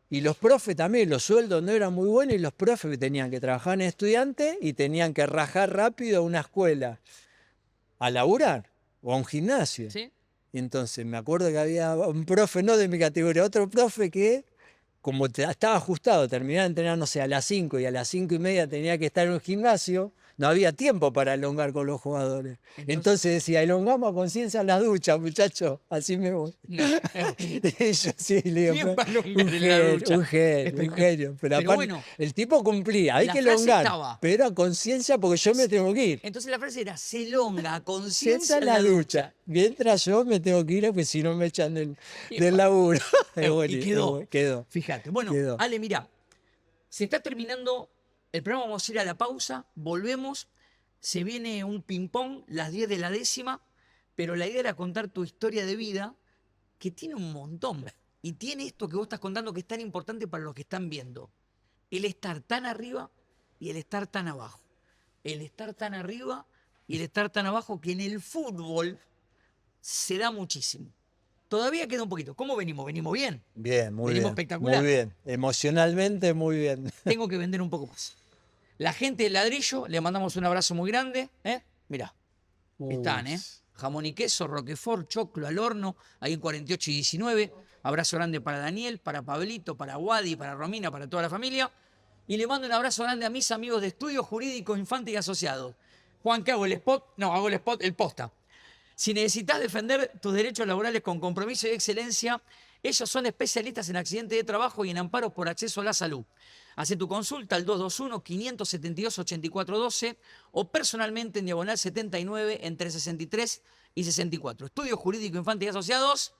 [SPEAKER 2] Y los profes también, los sueldos no eran muy buenos y los profes tenían que trabajar en estudiantes y tenían que rajar rápido a una escuela a laburar o a un gimnasio. Y entonces me acuerdo que había un profe, no de mi categoría, otro profe que, como estaba ajustado, terminaba de entrenar, no sé, a las 5 y a las 5:30 tenía que estar en un gimnasio, no había tiempo para elongar con los jugadores. Entonces decía, elongamos a conciencia en la ducha, muchachos, así me voy.
[SPEAKER 1] No.
[SPEAKER 2] Y yo sí, le digo,
[SPEAKER 1] ¿Quién va a elongar en la ducha?
[SPEAKER 2] un genio. Pero aparte,
[SPEAKER 1] bueno,
[SPEAKER 2] el tipo cumplía, hay
[SPEAKER 1] la
[SPEAKER 2] que
[SPEAKER 1] frase
[SPEAKER 2] elongar,
[SPEAKER 1] estaba.
[SPEAKER 2] pero a conciencia porque yo me tengo que ir.
[SPEAKER 1] Entonces la frase era, se elonga a
[SPEAKER 2] Sienta
[SPEAKER 1] conciencia
[SPEAKER 2] en la ducha, mientras yo me tengo que ir, porque si no me echan del laburo.
[SPEAKER 1] Y quedó.
[SPEAKER 2] Quedó.
[SPEAKER 1] Fíjate. Bueno,
[SPEAKER 2] Quedó.
[SPEAKER 1] Ale, mira, se está terminando el programa, vamos a ir a la pausa, volvemos, se viene un ping-pong, las 10 de la 10ª, pero la idea era contar tu historia de vida, que tiene un montón. Y tiene esto que vos estás contando que es tan importante para los que están viendo. El estar tan arriba y el estar tan abajo. El estar tan arriba y el estar tan abajo, que en el fútbol se da muchísimo. Todavía queda un poquito. ¿Cómo venimos? ¿Venimos bien?
[SPEAKER 2] Bien, muy
[SPEAKER 1] Venimos
[SPEAKER 2] bien.
[SPEAKER 1] espectacular.
[SPEAKER 2] Muy bien. Emocionalmente, muy bien.
[SPEAKER 1] Tengo que vender un poco más. La gente del Ladrillo, le mandamos un abrazo muy grande. Mirá, están, jamón y queso, roquefort, choclo al horno, ahí en 48 y 19. Abrazo grande para Daniel, para Pablito, para Wadi, para Romina, para toda la familia. Y le mando un abrazo grande a mis amigos de Estudio Jurídico Infante y Asociados. Juan, ¿qué hago? ¿El spot? No, hago el spot, el posta. Si necesitas defender tus derechos laborales con compromiso y excelencia, ellos son especialistas en accidentes de trabajo y en amparos por acceso a la salud. Hace tu consulta al 221-572-8412 o personalmente en Diagonal 79 entre 63 y 64. Estudio Jurídico Infante y Asociados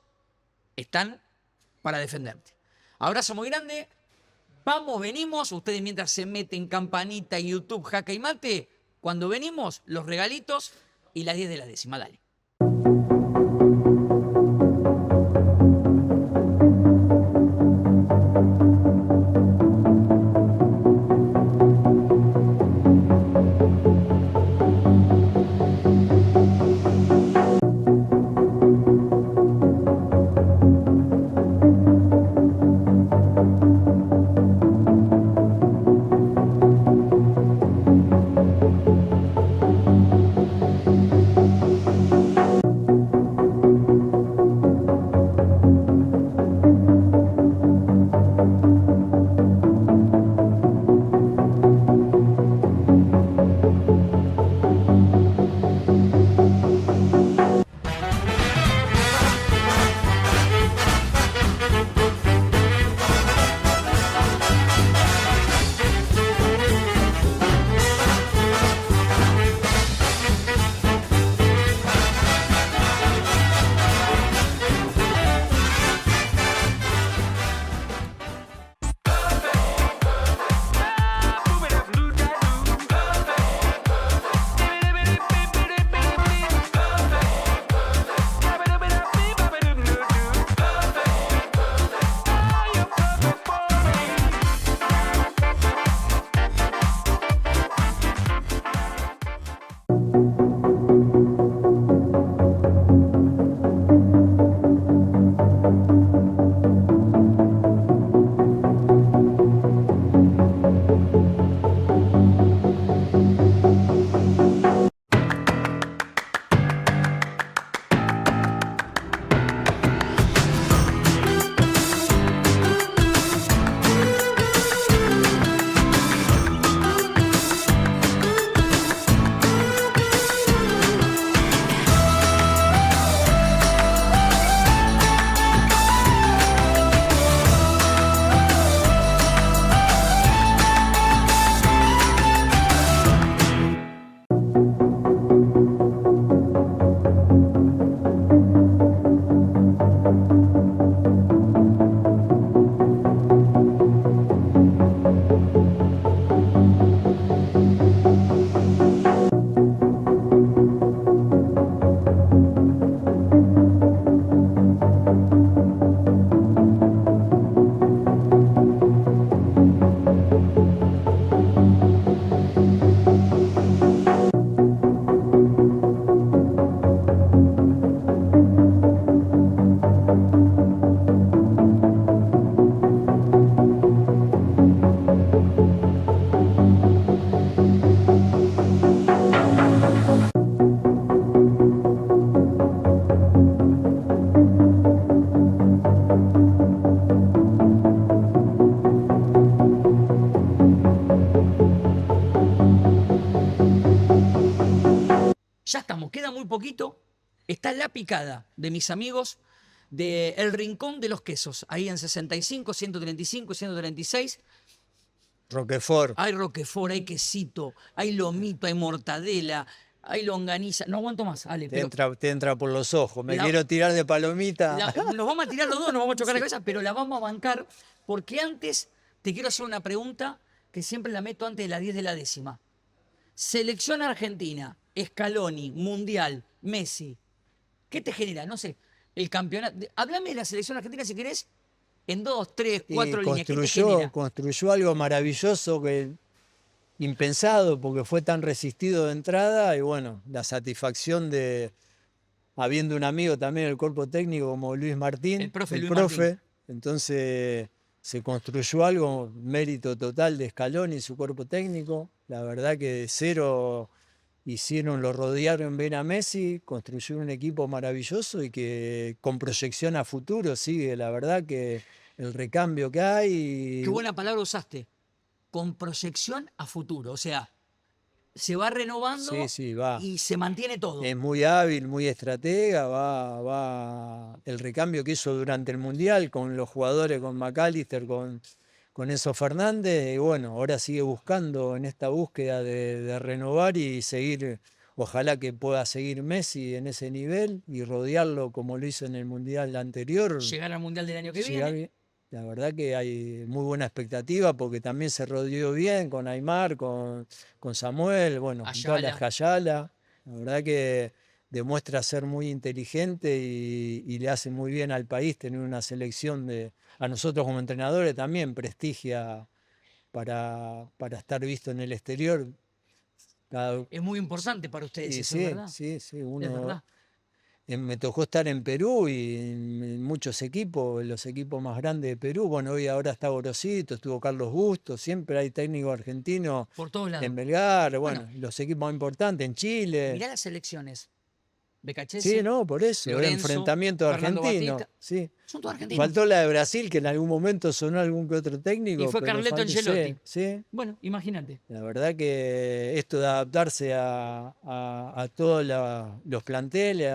[SPEAKER 1] están para defenderte. Abrazo muy grande. Vamos, venimos. Ustedes mientras se meten campanita, YouTube, Jaca y Mate, cuando venimos, los regalitos y las 10 de la 10ª. Dale. muy poquito, está la picada de mis amigos de El Rincón de los Quesos, ahí en 65, 135, 136.
[SPEAKER 2] Roquefort.
[SPEAKER 1] Hay roquefort, hay quesito, hay lomito, hay mortadela, hay longaniza. No aguanto más, Ale.
[SPEAKER 2] Te entra por los ojos. Me
[SPEAKER 1] La-
[SPEAKER 2] quiero tirar de palomita.
[SPEAKER 1] Nos vamos a tirar los dos, nos vamos a chocar la cabeza, pero la vamos a bancar, porque antes te quiero hacer una pregunta que siempre la meto antes de las 10 de la décima. Selección Argentina, Scaloni, Mundial, Messi. ¿Qué te genera? No sé, el campeonato. Háblame de la selección argentina si querés, en 2, 3, 4 líneas. ¿Qué te genera?
[SPEAKER 2] Construyó algo maravilloso impensado, porque fue tan resistido de entrada, y bueno, la satisfacción de, habiendo un amigo también del cuerpo técnico como Luis Martín,
[SPEAKER 1] El profe Luis Martín.
[SPEAKER 2] entonces se construyó algo, mérito total de Scaloni y su cuerpo técnico. La verdad que de cero lo rodearon bien a Messi, construyó un equipo maravilloso y que con proyección a futuro sigue. La verdad que el recambio que hay...
[SPEAKER 1] Qué buena palabra usaste. Con proyección a futuro. O sea, se va renovando
[SPEAKER 2] va.
[SPEAKER 1] y se mantiene todo.
[SPEAKER 2] Es muy hábil, muy estratega, va el recambio que hizo durante el Mundial con los jugadores, con McAllister, con Enzo Fernández, y bueno, ahora sigue buscando en esta búsqueda de renovar y seguir, ojalá que pueda seguir Messi en ese nivel y rodearlo como lo hizo en el Mundial anterior.
[SPEAKER 1] Llegar al Mundial del año que
[SPEAKER 2] Llegar
[SPEAKER 1] viene.
[SPEAKER 2] La verdad que hay muy buena expectativa porque también se rodeó bien con Aimar, con Samuel, bueno, con toda la Ayala. La verdad que demuestra ser muy inteligente y le hace muy bien al país tener una selección a nosotros como entrenadores también prestigia para estar visto en el exterior.
[SPEAKER 1] Es muy importante para ustedes, eso es verdad.
[SPEAKER 2] Sí,
[SPEAKER 1] Es verdad.
[SPEAKER 2] Me tocó estar en Perú y en muchos equipos, los equipos más grandes de Perú. Bueno, ahora está Gorosito, estuvo Carlos Bustos, siempre hay técnicos argentinos
[SPEAKER 1] Por todos lados.
[SPEAKER 2] en Belgar, bueno, los equipos más importantes en Chile.
[SPEAKER 1] Mirá las selecciones. Becachese,
[SPEAKER 2] Sí, no, por eso,
[SPEAKER 1] Lorenzo,
[SPEAKER 2] enfrentamiento
[SPEAKER 1] Fernando
[SPEAKER 2] argentino.
[SPEAKER 1] Batista.
[SPEAKER 2] Sí.
[SPEAKER 1] Son todos argentinos.
[SPEAKER 2] Faltó la de Brasil, que en algún momento sonó algún que otro técnico.
[SPEAKER 1] Y fue
[SPEAKER 2] pero
[SPEAKER 1] Carleto
[SPEAKER 2] falta-
[SPEAKER 1] Ancelotti.
[SPEAKER 2] Sí.
[SPEAKER 1] Bueno, imagínate.
[SPEAKER 2] La verdad que esto de adaptarse a todos los planteles,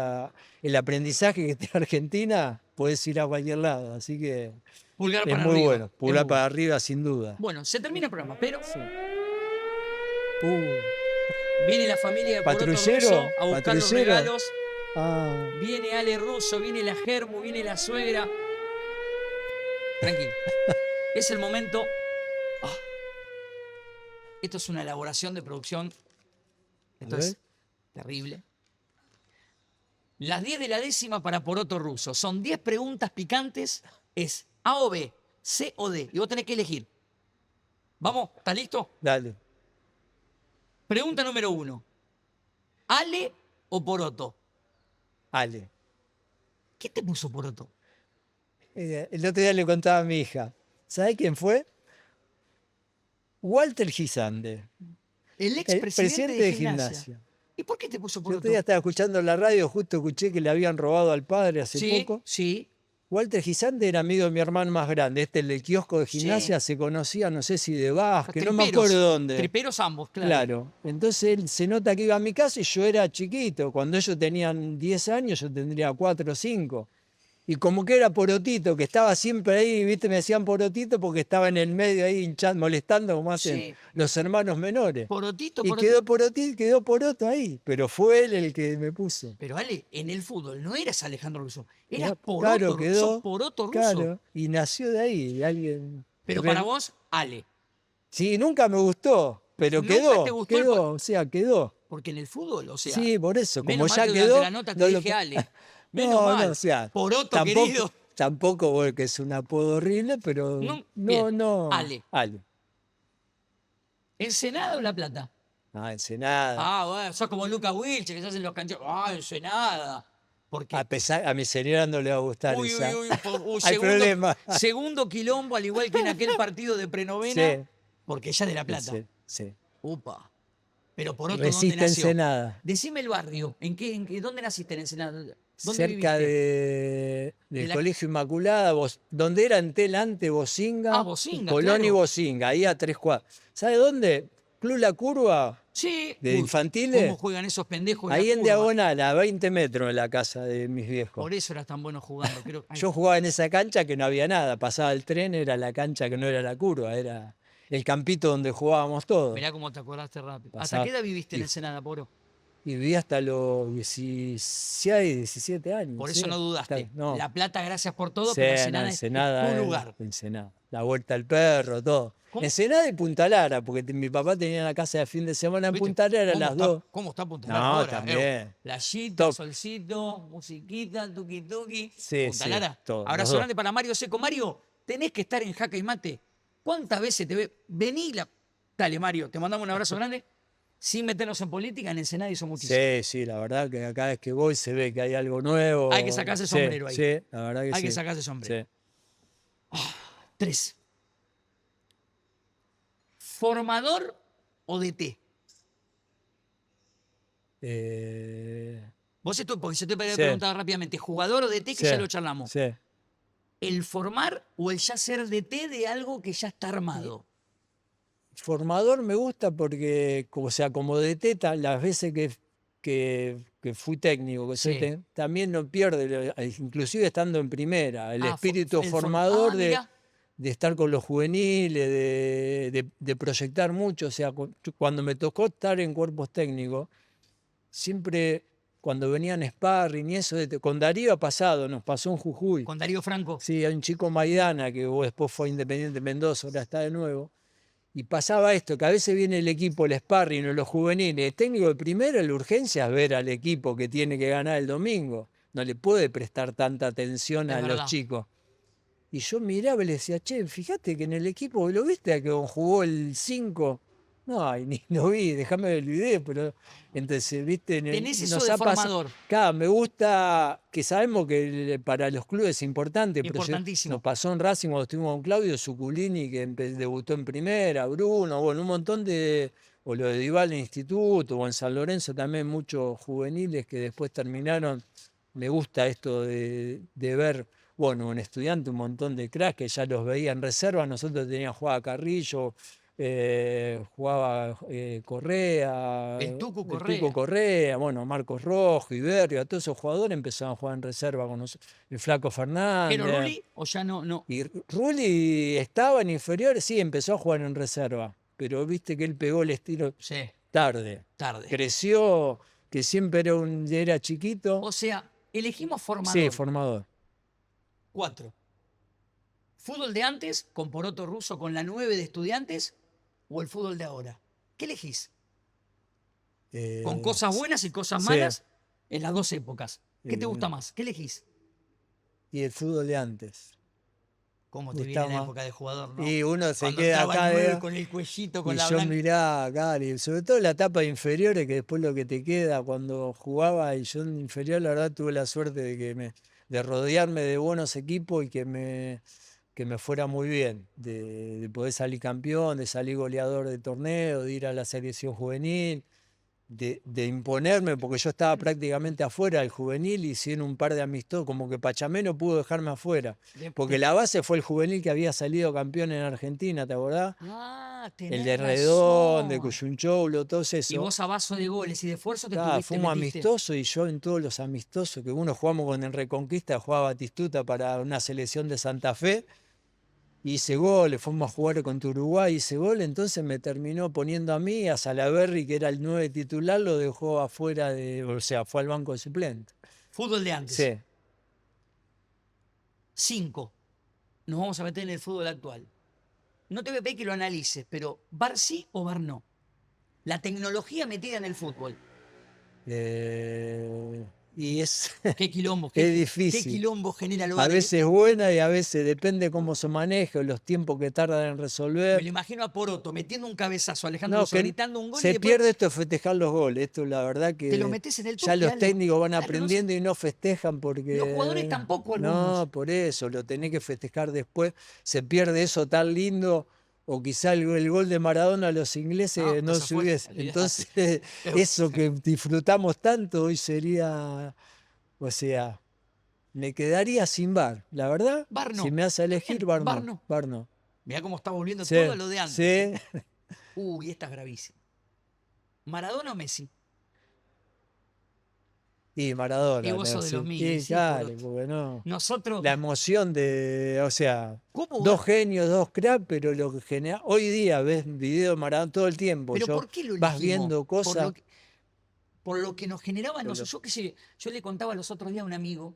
[SPEAKER 2] el aprendizaje que tiene Argentina, puedes ir a cualquier lado. Así que
[SPEAKER 1] Pulgar
[SPEAKER 2] es
[SPEAKER 1] para
[SPEAKER 2] muy
[SPEAKER 1] arriba.
[SPEAKER 2] bueno. Pulgar
[SPEAKER 1] Es
[SPEAKER 2] para arriba, sin duda.
[SPEAKER 1] Bueno, se termina el programa, pero
[SPEAKER 2] Uh,
[SPEAKER 1] viene la familia de Poroto
[SPEAKER 2] Patrullero,
[SPEAKER 1] Russo a buscar los
[SPEAKER 2] patrullero.
[SPEAKER 1] regalos.
[SPEAKER 2] ah,
[SPEAKER 1] Viene Ale Russo, viene la Germu, viene la suegra. Tranquilo. Es el momento. Ah. Esto es una elaboración de producción. Esto
[SPEAKER 2] A ver.
[SPEAKER 1] es terrible. Las 10 de la décima para Poroto Russo. Son 10 preguntas picantes. Es A o B, C o D. Y vos tenés que elegir. Vamos, ¿estás listo?
[SPEAKER 2] dale.
[SPEAKER 1] Pregunta número 1. ¿Ale o Poroto?
[SPEAKER 2] Ale.
[SPEAKER 1] ¿Qué te puso Poroto?
[SPEAKER 2] El otro día le contaba a mi hija. ¿Sabes quién fue? Walter Gisande.
[SPEAKER 1] El expresidente de Gimnasia. ¿Y por qué te puso
[SPEAKER 2] El
[SPEAKER 1] Poroto?
[SPEAKER 2] otro día estaba escuchando la radio, justo escuché que le habían robado al padre hace
[SPEAKER 1] Sí,
[SPEAKER 2] poco.
[SPEAKER 1] sí.
[SPEAKER 2] Walter Gisande era amigo de mi hermano más grande. El del kiosco de Gimnasia se conocía, no sé si de Vázquez, no me acuerdo dónde.
[SPEAKER 1] Triperos ambos, claro.
[SPEAKER 2] Claro. Entonces él se nota que iba a mi casa y yo era chiquito. Cuando ellos tenían 10 años, yo tendría 4 o 5. Y como que era Porotito, que estaba siempre ahí, ¿viste? Me decían Porotito porque estaba en el medio ahí hinchando, molestando como hacen
[SPEAKER 1] Sí.
[SPEAKER 2] los hermanos menores.
[SPEAKER 1] Porotito,
[SPEAKER 2] Y quedó Porotito, quedó Poroto ahí. Pero fue él el que me puso.
[SPEAKER 1] Pero Ale, en el fútbol no eras Alejandro Russo, eras
[SPEAKER 2] Ya,
[SPEAKER 1] Poroto,
[SPEAKER 2] claro,
[SPEAKER 1] Russo,
[SPEAKER 2] quedó,
[SPEAKER 1] Poroto Russo.
[SPEAKER 2] claro, y nació de ahí, de alguien.
[SPEAKER 1] Pero para vos, Ale.
[SPEAKER 2] Sí, nunca me gustó, pero
[SPEAKER 1] ¿Nunca
[SPEAKER 2] quedó,
[SPEAKER 1] te gustó el
[SPEAKER 2] quedó, o sea, quedó.
[SPEAKER 1] Porque en el fútbol, o sea.
[SPEAKER 2] Sí, por eso, como
[SPEAKER 1] menos mal
[SPEAKER 2] ya
[SPEAKER 1] que durante
[SPEAKER 2] quedó.
[SPEAKER 1] la nota te
[SPEAKER 2] no lo-
[SPEAKER 1] dije Ale. Menos
[SPEAKER 2] No,
[SPEAKER 1] mal.
[SPEAKER 2] o sea,
[SPEAKER 1] Poroto, querido.
[SPEAKER 2] Tampoco, bueno, que es un apodo horrible, pero
[SPEAKER 1] bien,
[SPEAKER 2] no.
[SPEAKER 1] Ale.
[SPEAKER 2] Ale.
[SPEAKER 1] ¿Ensenada o La Plata?
[SPEAKER 2] Ah, Ensenada.
[SPEAKER 1] Ah, bueno, sos como Lucas Wilche, que se hacen los canchos. Ah, Ensenada. Porque
[SPEAKER 2] A mi señora no le va a gustar
[SPEAKER 1] uy,
[SPEAKER 2] esa.
[SPEAKER 1] uy, uy,
[SPEAKER 2] Hay problema.
[SPEAKER 1] segundo quilombo, al igual que en aquel partido de prenovena,
[SPEAKER 2] Sí.
[SPEAKER 1] porque ella es de La Plata.
[SPEAKER 2] Sí.
[SPEAKER 1] Upa. Pero por otro,
[SPEAKER 2] Resiste
[SPEAKER 1] ¿dónde nació?
[SPEAKER 2] Ensenada.
[SPEAKER 1] Decime el barrio. ¿Dónde naciste en Ensenada? ¿Dónde
[SPEAKER 2] Cerca
[SPEAKER 1] viviste?
[SPEAKER 2] del
[SPEAKER 1] la-
[SPEAKER 2] Colegio Inmaculada, donde era Entel antes, Bocinga.
[SPEAKER 1] Ah, Bocinga,
[SPEAKER 2] Colón y
[SPEAKER 1] claro.
[SPEAKER 2] Bocinga, ahí a 3 cuadras. ¿Sabe dónde? Club La Curva,
[SPEAKER 1] Sí.
[SPEAKER 2] de infantiles.
[SPEAKER 1] ¿Cómo juegan esos pendejos?
[SPEAKER 2] Ahí
[SPEAKER 1] la
[SPEAKER 2] en
[SPEAKER 1] curva?
[SPEAKER 2] diagonal, a 20 metros de la casa de mis viejos.
[SPEAKER 1] Por eso eras tan bueno jugando.
[SPEAKER 2] Yo jugaba en esa cancha que no había nada. Pasaba el tren, era la cancha que no era la curva, era el campito donde jugábamos todos.
[SPEAKER 1] Mirá cómo te acordaste rápido.
[SPEAKER 2] Pasaba-
[SPEAKER 1] ¿Hasta qué edad viviste en
[SPEAKER 2] y-
[SPEAKER 1] Ensenada, Poro?
[SPEAKER 2] Y viví hasta los 16, 17 años.
[SPEAKER 1] Por
[SPEAKER 2] sí.
[SPEAKER 1] eso no dudaste.
[SPEAKER 2] No.
[SPEAKER 1] La Plata, gracias por todo,
[SPEAKER 2] Sí,
[SPEAKER 1] pero
[SPEAKER 2] no,
[SPEAKER 1] Ensenada,
[SPEAKER 2] Ensenada
[SPEAKER 1] es tu
[SPEAKER 2] es-
[SPEAKER 1] lugar.
[SPEAKER 2] Ensenada. La Vuelta al Perro, todo.
[SPEAKER 1] ¿Cómo?
[SPEAKER 2] Ensenada y Punta Lara, porque mi papá tenía la casa de fin de semana en
[SPEAKER 1] ¿Viste?
[SPEAKER 2] Punta Lara,
[SPEAKER 1] ¿Cómo
[SPEAKER 2] las
[SPEAKER 1] está-
[SPEAKER 2] dos.
[SPEAKER 1] ¿Cómo está Punta
[SPEAKER 2] No,
[SPEAKER 1] Lara ahora?
[SPEAKER 2] también.
[SPEAKER 1] Playita,
[SPEAKER 2] Top.
[SPEAKER 1] solcito, musiquita, tuki tuki.
[SPEAKER 2] Sí,
[SPEAKER 1] Punta
[SPEAKER 2] sí,
[SPEAKER 1] Lara.
[SPEAKER 2] todo,
[SPEAKER 1] Abrazo
[SPEAKER 2] los dos.
[SPEAKER 1] grande para Mario Seco. Mario, tenés que estar en Jaca y Mate. ¿Cuántas veces te ve? Vení la... Dale, Mario, te mandamos un abrazo grande. Sin meternos en política, en Ensenada hizo muchísimo.
[SPEAKER 2] Sí, sí, la verdad que cada vez que voy se ve que hay algo nuevo.
[SPEAKER 1] Hay que sacarse
[SPEAKER 2] Sí,
[SPEAKER 1] sombrero ahí.
[SPEAKER 2] Sí, la verdad que sí.
[SPEAKER 1] Hay que sacarse sombrero.
[SPEAKER 2] Sí.
[SPEAKER 1] 3. ¿Formador o DT? Vos esto, porque se te
[SPEAKER 2] Sí.
[SPEAKER 1] preguntaba rápidamente, ¿jugador o DT? Que
[SPEAKER 2] Sí,
[SPEAKER 1] ya lo charlamos.
[SPEAKER 2] Sí.
[SPEAKER 1] ¿El formar o el ya ser DT de algo que ya está armado?
[SPEAKER 2] Formador me gusta porque, o sea, como de teta, las veces que fui técnico, que soy
[SPEAKER 1] Sí.
[SPEAKER 2] también no pierde, inclusive estando en primera, el
[SPEAKER 1] Ah,
[SPEAKER 2] espíritu
[SPEAKER 1] el
[SPEAKER 2] formador
[SPEAKER 1] mirá.
[SPEAKER 2] de estar con los juveniles, de proyectar mucho. O sea, cuando me tocó estar en cuerpos técnicos, siempre cuando venían sparring y eso, con Darío ha pasado, nos pasó en Jujuy.
[SPEAKER 1] ¿Con Darío Franco?
[SPEAKER 2] Sí, hay un chico Maidana que después fue a Independiente Mendoza, ahora está de nuevo. Y pasaba esto, que a veces viene el equipo, el sparring o los juveniles. El técnico de primera, la urgencia es ver al equipo que tiene que ganar el domingo. No le puede prestar tanta atención
[SPEAKER 1] Es
[SPEAKER 2] a
[SPEAKER 1] verdad.
[SPEAKER 2] los chicos. Y yo miraba y le decía, che, fíjate que en el equipo, ¿lo viste a que jugó el 5? No, ay, ni lo vi, déjame ver el video, pero entonces, viste,
[SPEAKER 1] Tenés eso
[SPEAKER 2] nos
[SPEAKER 1] de
[SPEAKER 2] ha pasado-
[SPEAKER 1] formador.
[SPEAKER 2] Claro, me gusta que sabemos que para los clubes es importante. pero
[SPEAKER 1] Importantísimo.
[SPEAKER 2] nos pasó en Racing cuando estuvimos con Claudio Zuculini, que debutó en primera, Bruno, bueno, un montón de, o lo de Dival en Instituto, o en San Lorenzo también muchos juveniles que después terminaron. Me gusta esto de ver, bueno, un estudiante, un montón de cracks que ya los veía en reserva. Nosotros teníamos jugaba Carrillo, jugaba Correa,
[SPEAKER 1] El Tucu
[SPEAKER 2] el
[SPEAKER 1] Correa.
[SPEAKER 2] Tuco Correa, bueno, Marcos Rojo, Iberio, a todos esos jugadores empezaron a jugar en reserva con nosotros. El Flaco Fernández.
[SPEAKER 1] ¿Pero Rulli o ya no?
[SPEAKER 2] Y Rulli estaba en inferiores, sí, empezó a jugar en reserva, pero viste que él pegó el estilo tarde. Creció, que siempre era chiquito.
[SPEAKER 1] O sea, elegimos formador.
[SPEAKER 2] Sí, formador.
[SPEAKER 1] 4. ¿Fútbol de antes, con Poroto Russo, con la 9 de Estudiantes, o el fútbol de ahora? ¿Qué elegís? Con cosas buenas y cosas
[SPEAKER 2] sí.
[SPEAKER 1] malas en las dos épocas. ¿Qué te gusta
[SPEAKER 2] Eh,
[SPEAKER 1] más? ¿Qué elegís?
[SPEAKER 2] Y el fútbol de antes.
[SPEAKER 1] ¿Cómo te viene
[SPEAKER 2] Gustaba
[SPEAKER 1] la
[SPEAKER 2] más.
[SPEAKER 1] época de jugador, no?
[SPEAKER 2] Y uno se
[SPEAKER 1] Cuando
[SPEAKER 2] queda
[SPEAKER 1] entraba el
[SPEAKER 2] acá.
[SPEAKER 1] 9 con el cuellito, con
[SPEAKER 2] y
[SPEAKER 1] la
[SPEAKER 2] yo
[SPEAKER 1] blanca.
[SPEAKER 2] mirá acá, y sobre todo la etapa de inferiores, que después lo que te queda cuando jugaba, y yo en inferior la verdad tuve la suerte de rodearme de buenos equipos y que me fuera muy bien, de poder salir campeón, de salir goleador de torneo, de ir a la selección juvenil, de imponerme, porque yo estaba prácticamente afuera del juvenil y sin un par de amistosos, como que Pachamé no pudo dejarme afuera, porque la base fue el juvenil que había salido campeón en Argentina, ¿te acordás?
[SPEAKER 1] Ah, tenés
[SPEAKER 2] El de
[SPEAKER 1] razón.
[SPEAKER 2] Redón, de Cuyunchoulo, todo eso.
[SPEAKER 1] Y vos a vaso de goles y de esfuerzo te
[SPEAKER 2] Claro,
[SPEAKER 1] tuviste,
[SPEAKER 2] fuimos
[SPEAKER 1] metiste.
[SPEAKER 2] amistosos y yo en todos los amistosos, que uno jugamos con el Reconquista, jugaba Batistuta para una selección de Santa Fe, hice goles, fuimos a jugar contra Uruguay, hice gol, entonces me terminó poniendo a mí, a Salaberry, que era el 9 titular, lo dejó afuera, o sea, fue al banco de suplente.
[SPEAKER 1] Fútbol de antes.
[SPEAKER 2] Sí.
[SPEAKER 1] 5. Nos vamos a meter en el fútbol actual. No te voy a pedir que lo analices, pero ¿VAR sí o VAR no? La tecnología metida en el fútbol.
[SPEAKER 2] Y es,
[SPEAKER 1] Qué quilombo.
[SPEAKER 2] es difícil.
[SPEAKER 1] Qué quilombo genera el
[SPEAKER 2] A
[SPEAKER 1] VAR.
[SPEAKER 2] veces buena y a veces depende cómo se maneje, los tiempos que tardan en resolver.
[SPEAKER 1] Me lo imagino a Poroto metiendo un cabezazo, Alejandro
[SPEAKER 2] No,
[SPEAKER 1] Russo
[SPEAKER 2] que
[SPEAKER 1] gritando un gol y
[SPEAKER 2] se
[SPEAKER 1] después
[SPEAKER 2] pierde esto de festejar los goles. Esto la verdad que
[SPEAKER 1] te lo metés en el
[SPEAKER 2] ya
[SPEAKER 1] toque,
[SPEAKER 2] los
[SPEAKER 1] Ale.
[SPEAKER 2] técnicos van
[SPEAKER 1] Claro,
[SPEAKER 2] aprendiendo y no festejan porque...
[SPEAKER 1] Los jugadores tampoco,
[SPEAKER 2] No,
[SPEAKER 1] algunos.
[SPEAKER 2] por eso, lo tenés que festejar después. Se pierde eso tan lindo. O quizá el gol de Maradona a los ingleses no
[SPEAKER 1] eso
[SPEAKER 2] se
[SPEAKER 1] fue,
[SPEAKER 2] hubiese.
[SPEAKER 1] olvidate.
[SPEAKER 2] Entonces, eso que disfrutamos tanto hoy sería... O sea, me quedaría sin VAR. La verdad,
[SPEAKER 1] VAR no.
[SPEAKER 2] si me hace elegir,
[SPEAKER 1] Bien,
[SPEAKER 2] VAR no.
[SPEAKER 1] VAR no.
[SPEAKER 2] VAR no.
[SPEAKER 1] Mirá cómo está volviendo
[SPEAKER 2] Sí,
[SPEAKER 1] todo lo de antes.
[SPEAKER 2] sí.
[SPEAKER 1] Uy, esta es gravísima. ¿Maradona o Messi?
[SPEAKER 2] Y Maradona.
[SPEAKER 1] Y vos sos de los míos,
[SPEAKER 2] Sí,
[SPEAKER 1] sí,
[SPEAKER 2] claro,
[SPEAKER 1] por-
[SPEAKER 2] porque no.
[SPEAKER 1] Nosotros,
[SPEAKER 2] La emoción de, o sea,
[SPEAKER 1] ¿cómo
[SPEAKER 2] dos
[SPEAKER 1] va?
[SPEAKER 2] genios, dos cracks, pero lo que genera. Hoy día ves videos de Maradona todo el tiempo.
[SPEAKER 1] ¿Pero
[SPEAKER 2] Yo
[SPEAKER 1] por qué lo
[SPEAKER 2] vas
[SPEAKER 1] elegimos?
[SPEAKER 2] viendo cosas.
[SPEAKER 1] Por lo que nos generaba
[SPEAKER 2] Pero-
[SPEAKER 1] nosotros. Yo le contaba los otros días a un amigo,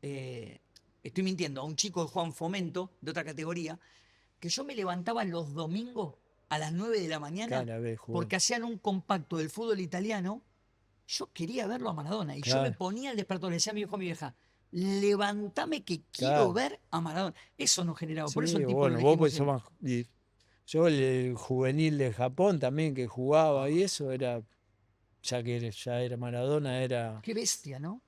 [SPEAKER 1] estoy mintiendo, a un chico de Juan Fomento, de otra categoría, que yo me levantaba los domingos a las 9 de la mañana
[SPEAKER 2] Cara, ves, jugar.
[SPEAKER 1] porque hacían un compacto del fútbol italiano. Yo quería verlo a Maradona y yo me
[SPEAKER 2] Claro.
[SPEAKER 1] ponía el despertador, le decía a mi hijo, a mi vieja, levantame que quiero
[SPEAKER 2] Claro.
[SPEAKER 1] ver a Maradona. Eso nos generaba, por
[SPEAKER 2] Sí,
[SPEAKER 1] eso el tipo
[SPEAKER 2] bueno,
[SPEAKER 1] lo
[SPEAKER 2] vos
[SPEAKER 1] elegimos
[SPEAKER 2] pues
[SPEAKER 1] siempre.
[SPEAKER 2] sos más. Yo el juvenil de Japón también que jugaba y eso era, ya era Maradona, era.
[SPEAKER 1] Qué bestia, ¿no?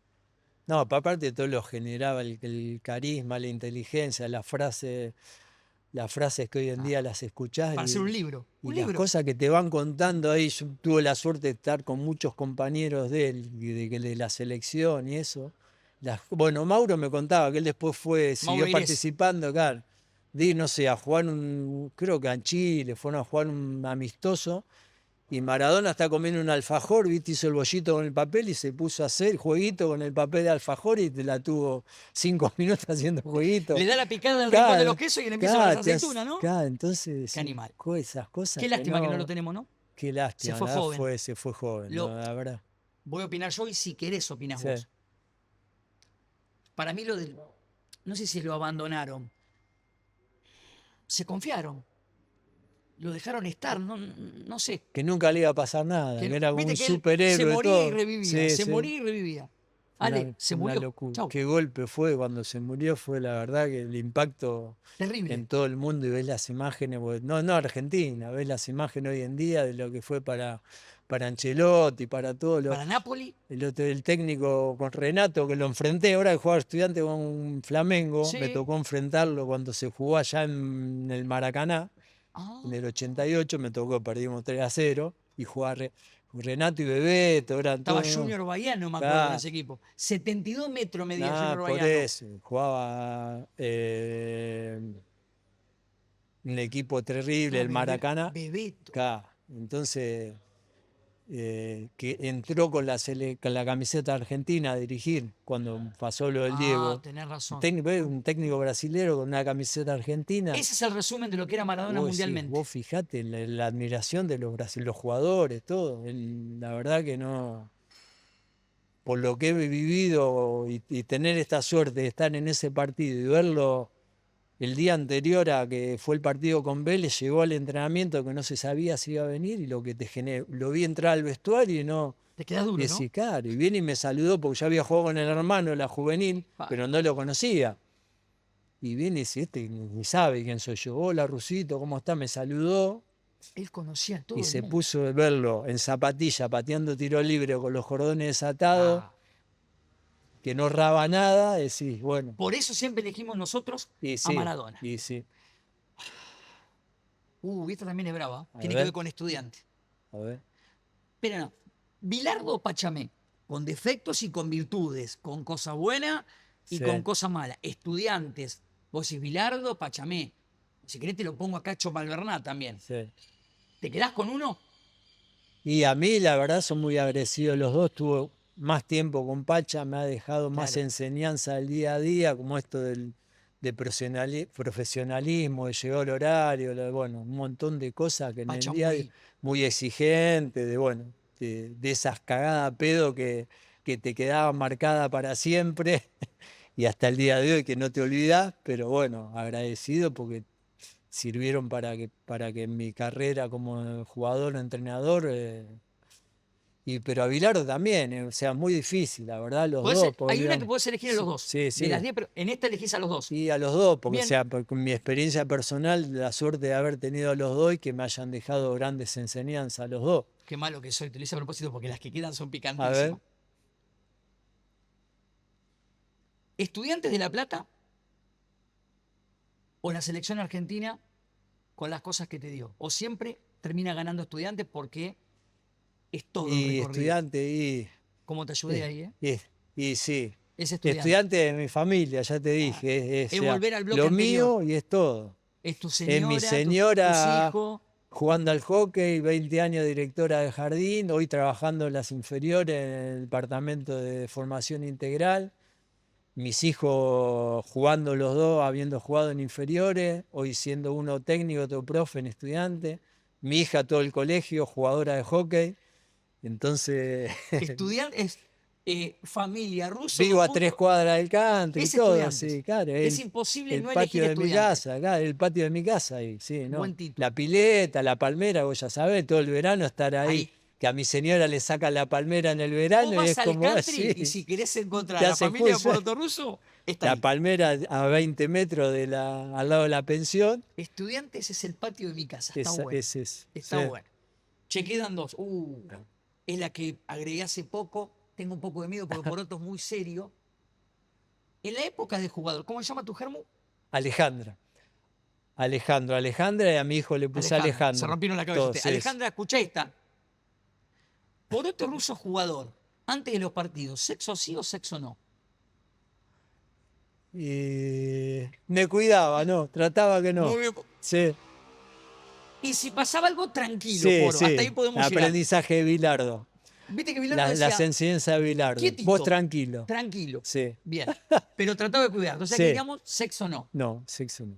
[SPEAKER 2] No, aparte todo lo generaba el carisma, la inteligencia, las frases que hoy en día las escuchás
[SPEAKER 1] Para hacer un libro.
[SPEAKER 2] y
[SPEAKER 1] Un
[SPEAKER 2] las
[SPEAKER 1] libro.
[SPEAKER 2] cosas que te van contando ahí. Yo tuve la suerte de estar con muchos compañeros de él y de la selección y eso. Bueno, Mauro me contaba que él después siguió
[SPEAKER 1] Mauro Irés.
[SPEAKER 2] participando, claro, no sé, a jugar creo que en Chile, fueron a jugar un amistoso. Y Maradona está comiendo un alfajor, ¿viste? Hizo el bollito con el papel y se puso a hacer jueguito con el papel de alfajor y te la tuvo 5 minutos haciendo jueguito.
[SPEAKER 1] Le da la picada del rincón de los quesos y le empieza a
[SPEAKER 2] claro,
[SPEAKER 1] las aceitunas, ¿no?
[SPEAKER 2] Claro, entonces.
[SPEAKER 1] Qué animal.
[SPEAKER 2] Esas cosas.
[SPEAKER 1] Qué lástima que no lo tenemos, ¿no?
[SPEAKER 2] Qué lástima.
[SPEAKER 1] Se fue
[SPEAKER 2] la verdad
[SPEAKER 1] joven.
[SPEAKER 2] se fue joven,
[SPEAKER 1] Lo-
[SPEAKER 2] la verdad.
[SPEAKER 1] Voy a opinar yo y si querés opinás
[SPEAKER 2] Sí.
[SPEAKER 1] vos. Para mí no sé si lo abandonaron. Se confiaron. Lo dejaron estar, no sé.
[SPEAKER 2] Que nunca le iba a pasar nada, que era como
[SPEAKER 1] viste
[SPEAKER 2] un
[SPEAKER 1] que él
[SPEAKER 2] superhéroe.
[SPEAKER 1] se moría
[SPEAKER 2] todo.
[SPEAKER 1] y revivía,
[SPEAKER 2] Sí,
[SPEAKER 1] se
[SPEAKER 2] sí.
[SPEAKER 1] moría y revivía. Ale, se
[SPEAKER 2] Una
[SPEAKER 1] murió.
[SPEAKER 2] locura.
[SPEAKER 1] Chau.
[SPEAKER 2] Qué golpe fue cuando se murió, fue la verdad que el impacto
[SPEAKER 1] Terrible.
[SPEAKER 2] en todo el mundo y ves las imágenes, no Argentina, ves las imágenes hoy en día de lo que fue para Ancelotti, para todo lo.
[SPEAKER 1] Para Napoli.
[SPEAKER 2] El técnico con Renato, que lo enfrenté, ahora que jugaba Estudiante con Flamengo,
[SPEAKER 1] Sí.
[SPEAKER 2] me tocó enfrentarlo cuando se jugó allá en el Maracaná,
[SPEAKER 1] Ah.
[SPEAKER 2] en el 88, me tocó, perdimos 3-0, y jugaba Renato y Bebeto, eran
[SPEAKER 1] Estaba
[SPEAKER 2] todos.
[SPEAKER 1] Junior Baiano, me acuerdo,
[SPEAKER 2] Claro.
[SPEAKER 1] en ese equipo. 72 metros medía
[SPEAKER 2] Nah,
[SPEAKER 1] Junior
[SPEAKER 2] por
[SPEAKER 1] Baiano.
[SPEAKER 2] eso, jugaba un equipo terrible, el Maracaná.
[SPEAKER 1] Bebeto.
[SPEAKER 2] Claro, entonces, que entró con la camiseta argentina a dirigir cuando pasó lo del Diego.
[SPEAKER 1] Tenés razón.
[SPEAKER 2] Un técnico brasilero con una camiseta argentina.
[SPEAKER 1] Ese es el resumen de lo que era Maradona
[SPEAKER 2] Vos decís,
[SPEAKER 1] mundialmente.
[SPEAKER 2] vos fijate la admiración de los jugadores, todo. La verdad que no. Por lo que he vivido y tener esta suerte de estar en ese partido y verlo el día anterior a que fue el partido con Vélez, llegó al entrenamiento que no se sabía si iba a venir y lo que te generó, lo vi entrar al vestuario y no.
[SPEAKER 1] Te queda duro,
[SPEAKER 2] y
[SPEAKER 1] ¿no?
[SPEAKER 2] decís, claro, y viene y me saludó porque ya había jugado con el hermano, la juvenil, pero no lo conocía. Y viene y dice, ni sabe quién soy yo. Hola, Rusito, ¿cómo está? Me saludó.
[SPEAKER 1] Él conocía a todo
[SPEAKER 2] Y
[SPEAKER 1] el
[SPEAKER 2] se
[SPEAKER 1] mundo.
[SPEAKER 2] puso a verlo en zapatilla, pateando tiro libre con los cordones desatados, que no raba nada, decís, bueno.
[SPEAKER 1] Por eso siempre elegimos nosotros
[SPEAKER 2] Y
[SPEAKER 1] a
[SPEAKER 2] sí,
[SPEAKER 1] Maradona.
[SPEAKER 2] y sí.
[SPEAKER 1] Esta también es brava.
[SPEAKER 2] A
[SPEAKER 1] Tiene que
[SPEAKER 2] ver.
[SPEAKER 1] ver con estudiante.
[SPEAKER 2] A ver.
[SPEAKER 1] Pero no. Bilardo o Pachamé, con defectos y con virtudes, con cosas buenas y
[SPEAKER 2] Sí.
[SPEAKER 1] con cosas malas. Estudiantes, vos decís Bilardo, Pachamé. Si querés te lo pongo acá Chomalvernat también.
[SPEAKER 2] Sí.
[SPEAKER 1] ¿Te quedás con uno?
[SPEAKER 2] Y a mí, la verdad, son muy agresivos los dos. Tuve más tiempo con Pacha, me ha dejado más
[SPEAKER 1] Claro.
[SPEAKER 2] enseñanza del día a día, como esto de profesionalismo, de llegar al horario, bueno, un montón de cosas que en
[SPEAKER 1] Pacha
[SPEAKER 2] el día muy exigente, de esas cagadas a pedo que te quedaban marcadas para siempre y hasta el día de hoy que no te olvidás, pero bueno, agradecido porque sirvieron para que en mi carrera como jugador o entrenador, pero a Bilardo también, o sea, muy difícil, la verdad, los dos. porque,
[SPEAKER 1] Hay una que
[SPEAKER 2] digamos,
[SPEAKER 1] podés elegir a los dos.
[SPEAKER 2] Sí, sí.
[SPEAKER 1] De las 10, pero en esta elegís a los dos.
[SPEAKER 2] Sí, a los dos, porque
[SPEAKER 1] Bien.
[SPEAKER 2] o sea, con mi experiencia personal, la suerte de haber tenido a los dos y que me hayan dejado grandes enseñanzas a los dos.
[SPEAKER 1] Qué malo que soy, te lo hice a propósito porque las que quedan son
[SPEAKER 2] A
[SPEAKER 1] picantísimas.
[SPEAKER 2] ver,
[SPEAKER 1] ¿Estudiantes de La Plata o la selección argentina con las cosas que te dio? ¿O siempre termina ganando Estudiantes porque es todo el
[SPEAKER 2] y
[SPEAKER 1] recorrido?
[SPEAKER 2] estudiante,
[SPEAKER 1] ¿Cómo te ayudé ahí,
[SPEAKER 2] y sí.
[SPEAKER 1] Es estudiante.
[SPEAKER 2] Estudiante de mi familia, ya te dije.
[SPEAKER 1] Es volver al bloque
[SPEAKER 2] lo
[SPEAKER 1] anterior.
[SPEAKER 2] mío y es todo.
[SPEAKER 1] Es tu
[SPEAKER 2] Es
[SPEAKER 1] señora,
[SPEAKER 2] mi
[SPEAKER 1] tus
[SPEAKER 2] señora,
[SPEAKER 1] hijos.
[SPEAKER 2] jugando al hockey, 20 años directora de jardín, hoy trabajando en las inferiores en el departamento de formación integral. Mis hijos jugando los dos, habiendo jugado en inferiores, hoy siendo uno técnico, otro profe en estudiante. Mi hija todo el colegio, jugadora de hockey. Entonces,
[SPEAKER 1] Estudiantes, familia rusa.
[SPEAKER 2] vivo a 3 cuadras del country y
[SPEAKER 1] Es
[SPEAKER 2] todo,
[SPEAKER 1] Estudiantes.
[SPEAKER 2] sí, claro.
[SPEAKER 1] Es
[SPEAKER 2] el-
[SPEAKER 1] imposible
[SPEAKER 2] el
[SPEAKER 1] no
[SPEAKER 2] patio
[SPEAKER 1] elegir
[SPEAKER 2] de mi
[SPEAKER 1] Estudiantes.
[SPEAKER 2] casa, acá, el patio de mi casa ahí, sí, ¿no?
[SPEAKER 1] Buen título.
[SPEAKER 2] La pileta, la palmera, vos ya sabés, todo el verano estar ahí. Que a mi señora le saca la palmera en el verano
[SPEAKER 1] Vos
[SPEAKER 2] y
[SPEAKER 1] vas
[SPEAKER 2] es
[SPEAKER 1] al
[SPEAKER 2] como
[SPEAKER 1] country
[SPEAKER 2] así.
[SPEAKER 1] y si querés encontrar
[SPEAKER 2] Te
[SPEAKER 1] a la
[SPEAKER 2] hace
[SPEAKER 1] familia de
[SPEAKER 2] juicio.
[SPEAKER 1] Poroto Russo, está
[SPEAKER 2] La
[SPEAKER 1] ahí.
[SPEAKER 2] palmera a 20 metros al lado de la pensión.
[SPEAKER 1] Estudiantes es el patio de mi casa. Está
[SPEAKER 2] Esa-
[SPEAKER 1] bueno.
[SPEAKER 2] ese es,
[SPEAKER 1] Está
[SPEAKER 2] sí.
[SPEAKER 1] bueno. Che, quedan dos. Es la que agregué hace poco. Tengo un poco de miedo porque Poroto es muy serio. En la época de jugador, ¿cómo se llama tu germo?
[SPEAKER 2] Alejandra. Alejandra y a mi hijo le puse Alejandro.
[SPEAKER 1] Se rompieron la cabeza.
[SPEAKER 2] Todo,
[SPEAKER 1] ustedes.
[SPEAKER 2] sí,
[SPEAKER 1] Alejandra, escuchá esta. Poroto Russo jugador. Antes de los partidos, ¿sexo sí o sexo no?
[SPEAKER 2] Y me cuidaba, no, trataba que no.
[SPEAKER 1] Muy bien.
[SPEAKER 2] Sí,
[SPEAKER 1] Y si pasaba algo tranquilo,
[SPEAKER 2] sí,
[SPEAKER 1] Poro,
[SPEAKER 2] sí.
[SPEAKER 1] hasta ahí podemos llegar.
[SPEAKER 2] Aprendizaje de Bilardo.
[SPEAKER 1] Viste que Bilardo
[SPEAKER 2] Las
[SPEAKER 1] decía,
[SPEAKER 2] enseñanzas de Bilardo.
[SPEAKER 1] quietito,
[SPEAKER 2] Vos tranquilo.
[SPEAKER 1] tranquilo.
[SPEAKER 2] Sí.
[SPEAKER 1] Bien. Pero trataba de cuidar. O sea
[SPEAKER 2] Sí.
[SPEAKER 1] que digamos, sexo no.
[SPEAKER 2] No, sexo no.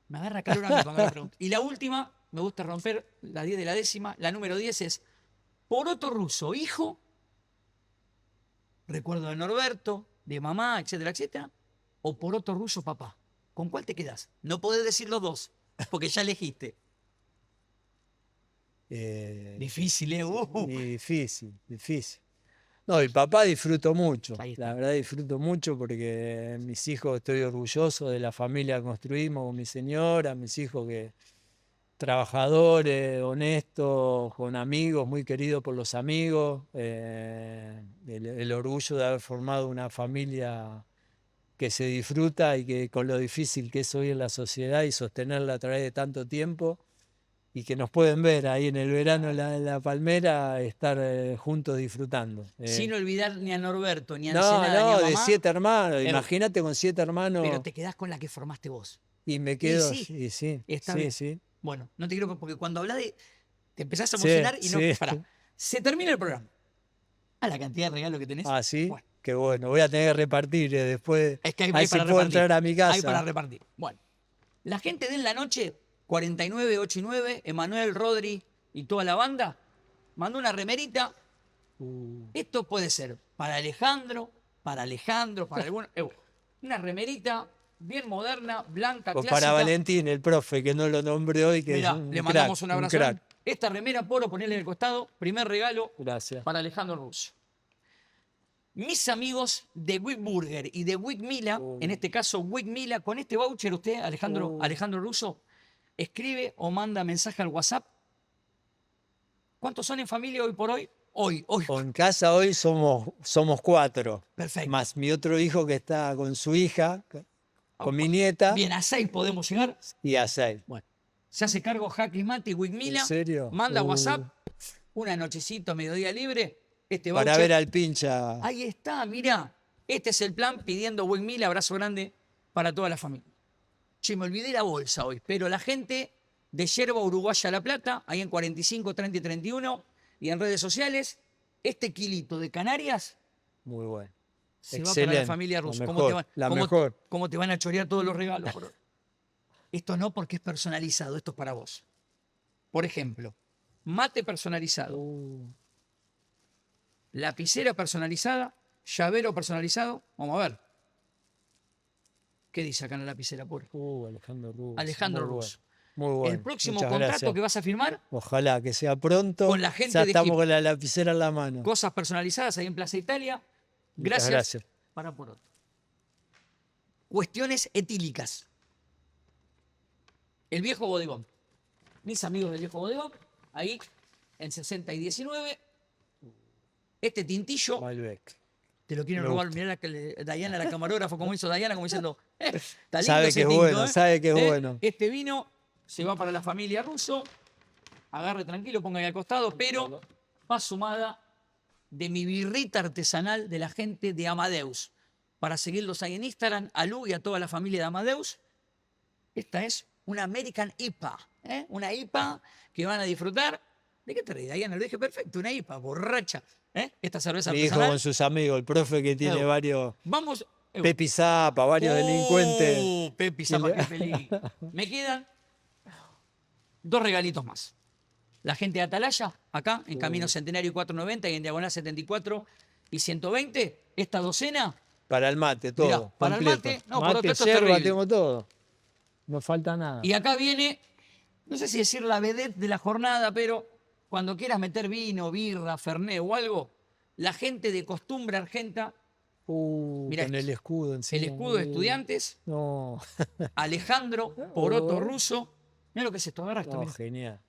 [SPEAKER 1] Me agarra calor a mí cuando me pregunto. Y la última, me gusta romper la 10 de la décima. La número 10 es Poroto Russo, hijo. Recuerdo de Norberto, de mamá, etcétera, etcétera. O Poroto Russo, papá. ¿Con cuál te quedás? No podés decir los dos, porque ya elegiste. Difícil, ¿eh?
[SPEAKER 2] Difícil. No, el papá disfruto mucho. La verdad disfruto mucho porque mis hijos, estoy orgulloso de la familia que construimos con mi señora, mis hijos que trabajadores, honestos, con amigos, muy queridos por los amigos. El orgullo de haber formado una familia que se disfruta y que con lo difícil que es hoy en la sociedad y sostenerla a través de tanto tiempo. Y que nos pueden ver ahí en el verano en la palmera, estar juntos disfrutando.
[SPEAKER 1] Sin olvidar ni a Norberto, ni a
[SPEAKER 2] No,
[SPEAKER 1] Ensenada, ni a
[SPEAKER 2] de
[SPEAKER 1] mamá.
[SPEAKER 2] 7 hermanos.
[SPEAKER 1] Pero-
[SPEAKER 2] Imagínate con 7 hermanos.
[SPEAKER 1] Pero te quedás con la que formaste vos.
[SPEAKER 2] Y me quedo.
[SPEAKER 1] Y sí,
[SPEAKER 2] Y sí,
[SPEAKER 1] está
[SPEAKER 2] sí,
[SPEAKER 1] bien.
[SPEAKER 2] sí.
[SPEAKER 1] Bueno, no te quiero porque cuando hablas de. Te empezás a
[SPEAKER 2] Sí,
[SPEAKER 1] emocionar y no.
[SPEAKER 2] sí.
[SPEAKER 1] Pará. Se termina el programa. A la cantidad de regalos que tenés.
[SPEAKER 2] Ah, sí.
[SPEAKER 1] Bueno,
[SPEAKER 2] Qué bueno. Voy a tener que repartir después.
[SPEAKER 1] es que hay
[SPEAKER 2] Ahí sí
[SPEAKER 1] para
[SPEAKER 2] puedo
[SPEAKER 1] repartir.
[SPEAKER 2] entrar a mi casa.
[SPEAKER 1] Hay para repartir. Bueno. La gente de En la Noche, 49, 8 y 9, Emanuel, Rodri y toda la banda, mandó una remerita. Esto puede ser para Alejandro, para alguno. Una remerita bien moderna, blanca,
[SPEAKER 2] O
[SPEAKER 1] clásica.
[SPEAKER 2] para Valentín, el profe, que no lo nombré hoy, que
[SPEAKER 1] Mirá,
[SPEAKER 2] es un
[SPEAKER 1] le mandamos
[SPEAKER 2] crack,
[SPEAKER 1] un abrazo.
[SPEAKER 2] crack.
[SPEAKER 1] Esta remera, Poro, ponerle en el costado. Primer regalo
[SPEAKER 2] Gracias.
[SPEAKER 1] para Alejandro Russo. Mis amigos de Wick Burger y de Wick Mila, en este caso Wick Mila, con este voucher usted, Alejandro Russo, escribe o manda mensaje al WhatsApp. ¿Cuántos son en familia hoy por hoy? Hoy.
[SPEAKER 2] En casa hoy somos 4.
[SPEAKER 1] Perfecto.
[SPEAKER 2] Más mi otro hijo que está con su hija, con mi nieta.
[SPEAKER 1] Bien, a 6 podemos llegar.
[SPEAKER 2] Y a 6.
[SPEAKER 1] Bueno, se hace cargo Jaque Mati, Wick Mila.
[SPEAKER 2] ¿En serio?
[SPEAKER 1] Manda WhatsApp, una nochecita, mediodía libre. Este
[SPEAKER 2] Para
[SPEAKER 1] voucher.
[SPEAKER 2] ver al pincha.
[SPEAKER 1] Ahí está, mirá. Este es el plan pidiendo Wick Mila. Abrazo grande para toda la familia. Che, me olvidé la bolsa hoy, pero la gente de Yerba Uruguaya La Plata, ahí en 45, 30 y 31, y en redes sociales, este kilito de Canarias
[SPEAKER 2] Muy bueno.
[SPEAKER 1] se va para la familia Russo. ¿Cómo cómo te van a chorear todos los regalos? Esto no, porque es personalizado, esto es para vos. Por ejemplo, mate personalizado, lapicera personalizada, llavero personalizado. Vamos a ver. ¿Qué dice acá en la lapicera, Puro?
[SPEAKER 2] Alejandro Russo.
[SPEAKER 1] Alejandro
[SPEAKER 2] Muy
[SPEAKER 1] Russo.
[SPEAKER 2] Muy bueno.
[SPEAKER 1] El próximo
[SPEAKER 2] Muchas
[SPEAKER 1] contrato
[SPEAKER 2] gracias.
[SPEAKER 1] que vas a firmar,
[SPEAKER 2] Ojalá que sea pronto.
[SPEAKER 1] Con la gente
[SPEAKER 2] ya
[SPEAKER 1] de
[SPEAKER 2] estamos
[SPEAKER 1] Hip.
[SPEAKER 2] con la lapicera en la mano.
[SPEAKER 1] cosas personalizadas ahí en Plaza Italia.
[SPEAKER 2] Muchas
[SPEAKER 1] Gracias. Para Poroto. Cuestiones etílicas. El viejo bodegón. Mis amigos del viejo bodegón, ahí en 60 y 19. Este tintillo.
[SPEAKER 2] Malbec.
[SPEAKER 1] Te lo quieren
[SPEAKER 2] Me
[SPEAKER 1] robar.
[SPEAKER 2] gusta.
[SPEAKER 1] Mirá Diana, la camarógrafa, como hizo Diana, como diciendo, está lindo
[SPEAKER 2] Sabe
[SPEAKER 1] ese
[SPEAKER 2] que es
[SPEAKER 1] tinto,
[SPEAKER 2] bueno, sabe que es bueno.
[SPEAKER 1] Este vino se va para la familia Russo. Agarre tranquilo, ponga ahí al costado, pero va sumada de mi birrita artesanal de la gente de Amadeus. Para seguirlos ahí en Instagram, a Lu y a toda la familia de Amadeus. Esta es una American IPA. Una IPA que van a disfrutar. ¿De qué te reís, Diana? Lo dije perfecto, una IPA, borracha. Esta cerveza
[SPEAKER 2] Mi hijo
[SPEAKER 1] artesanal.
[SPEAKER 2] con sus amigos, el profe que tiene varios...
[SPEAKER 1] Vamos.
[SPEAKER 2] Pepi Zapa, varios delincuentes.
[SPEAKER 1] Pepi Zapa, qué feliz. Me quedan 2 regalitos más. La gente de Atalaya, acá, en Camino Centenario 490 y en Diagonal 74 y 120, esta docena.
[SPEAKER 2] Para el mate, todo.
[SPEAKER 1] Mirá, para el
[SPEAKER 2] completo.
[SPEAKER 1] mate, no,
[SPEAKER 2] mate,
[SPEAKER 1] por esto es
[SPEAKER 2] yerba,
[SPEAKER 1] terrible.
[SPEAKER 2] tengo todo. No falta nada.
[SPEAKER 1] Y acá viene, no sé si decir la vedette de la jornada, pero cuando quieras meter vino, birra, fernet o algo, la gente de Costumbre Argenta. Mirá
[SPEAKER 2] con
[SPEAKER 1] esto.
[SPEAKER 2] el escudo encima.
[SPEAKER 1] El escudo de Estudiantes.
[SPEAKER 2] No.
[SPEAKER 1] Alejandro Poroto Russo. Mira lo que es esto, agarra esto.
[SPEAKER 2] No,
[SPEAKER 1] mirá.
[SPEAKER 2] genial.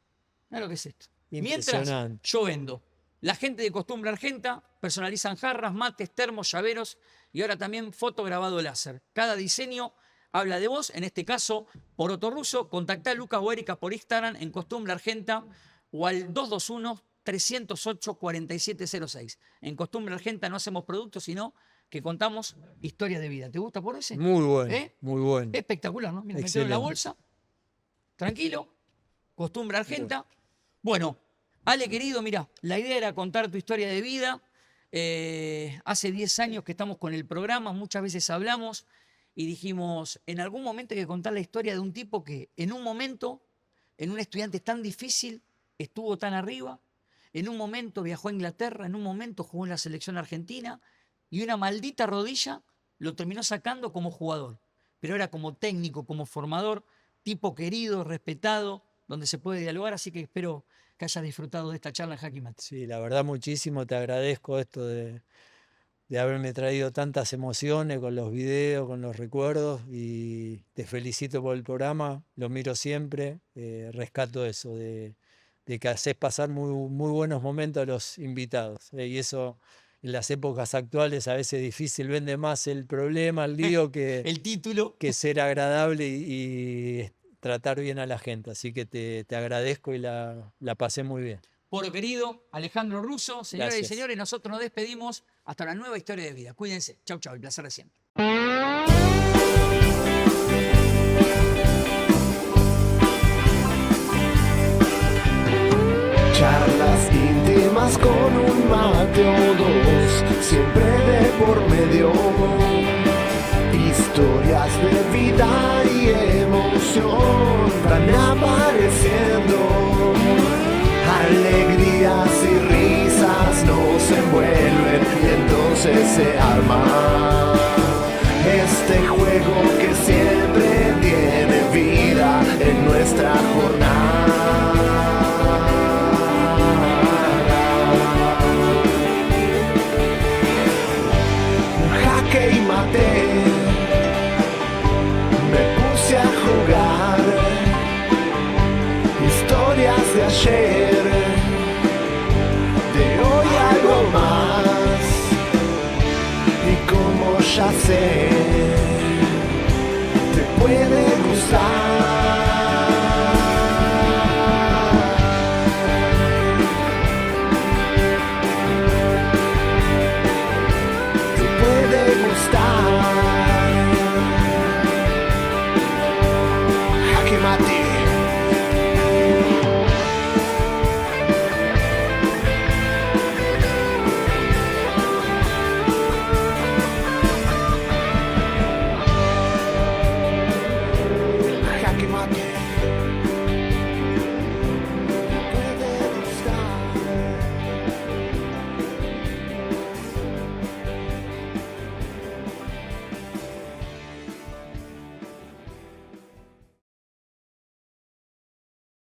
[SPEAKER 1] Mira lo que es esto. Mientras
[SPEAKER 2] Impresionante.
[SPEAKER 1] yo vendo. La gente de Costumbre Argenta personalizan jarras, mates, termos, llaveros y ahora también foto grabado láser. Cada diseño habla de vos, en este caso, Poroto Russo. Contactá a Lucas o Erika por Instagram en Costumbre Argenta o al 221-308-4706. En Costumbre Argenta no hacemos productos, sino que contamos historias de vida. ¿Te gusta por ese?
[SPEAKER 2] Muy bueno, muy bueno.
[SPEAKER 1] Espectacular, ¿no? Mira, metelo en
[SPEAKER 2] Excelente.
[SPEAKER 1] la bolsa. Tranquilo. Costumbre Argenta. Bueno, Ale, querido, mira, la idea era contar tu historia de vida. Hace 10 años que estamos con el programa, muchas veces hablamos y dijimos, en algún momento hay que contar la historia de un tipo que en un momento, en un estudiante tan difícil, estuvo tan arriba, en un momento viajó a Inglaterra, en un momento jugó en la selección argentina y una maldita rodilla lo terminó sacando como jugador. Pero era como técnico, como formador, tipo querido, respetado, donde se puede dialogar, así que espero que hayas disfrutado de esta charla en Jaque Mate.
[SPEAKER 2] Sí, la verdad muchísimo, te agradezco esto de haberme traído tantas emociones con los videos, con los recuerdos y te felicito por el programa, lo miro siempre, rescato eso, de que haces pasar muy buenos momentos a los invitados y eso en las épocas actuales a veces es difícil, vende más el problema, el lío que,
[SPEAKER 1] el título,
[SPEAKER 2] que ser agradable y tratar bien a la gente, así que te agradezco y la pasé muy bien.
[SPEAKER 1] Poro querido, Alejandro Russo, señoras
[SPEAKER 2] Gracias.
[SPEAKER 1] y señores, nosotros nos despedimos hasta una nueva historia de vida. Cuídense. Chau, chau. El placer de siempre.
[SPEAKER 3] Charlas íntimas con un mate o dos, siempre de por medio. Historias de vida y emoción van apareciendo. Alegrías y risas nos envuelven y entonces se arma este juego que siempre tiene vida en nuestra jornada. Jaque y mate, me puse a jugar historias de ayer, de hoy algo más, y como ya sé, te puede gustar.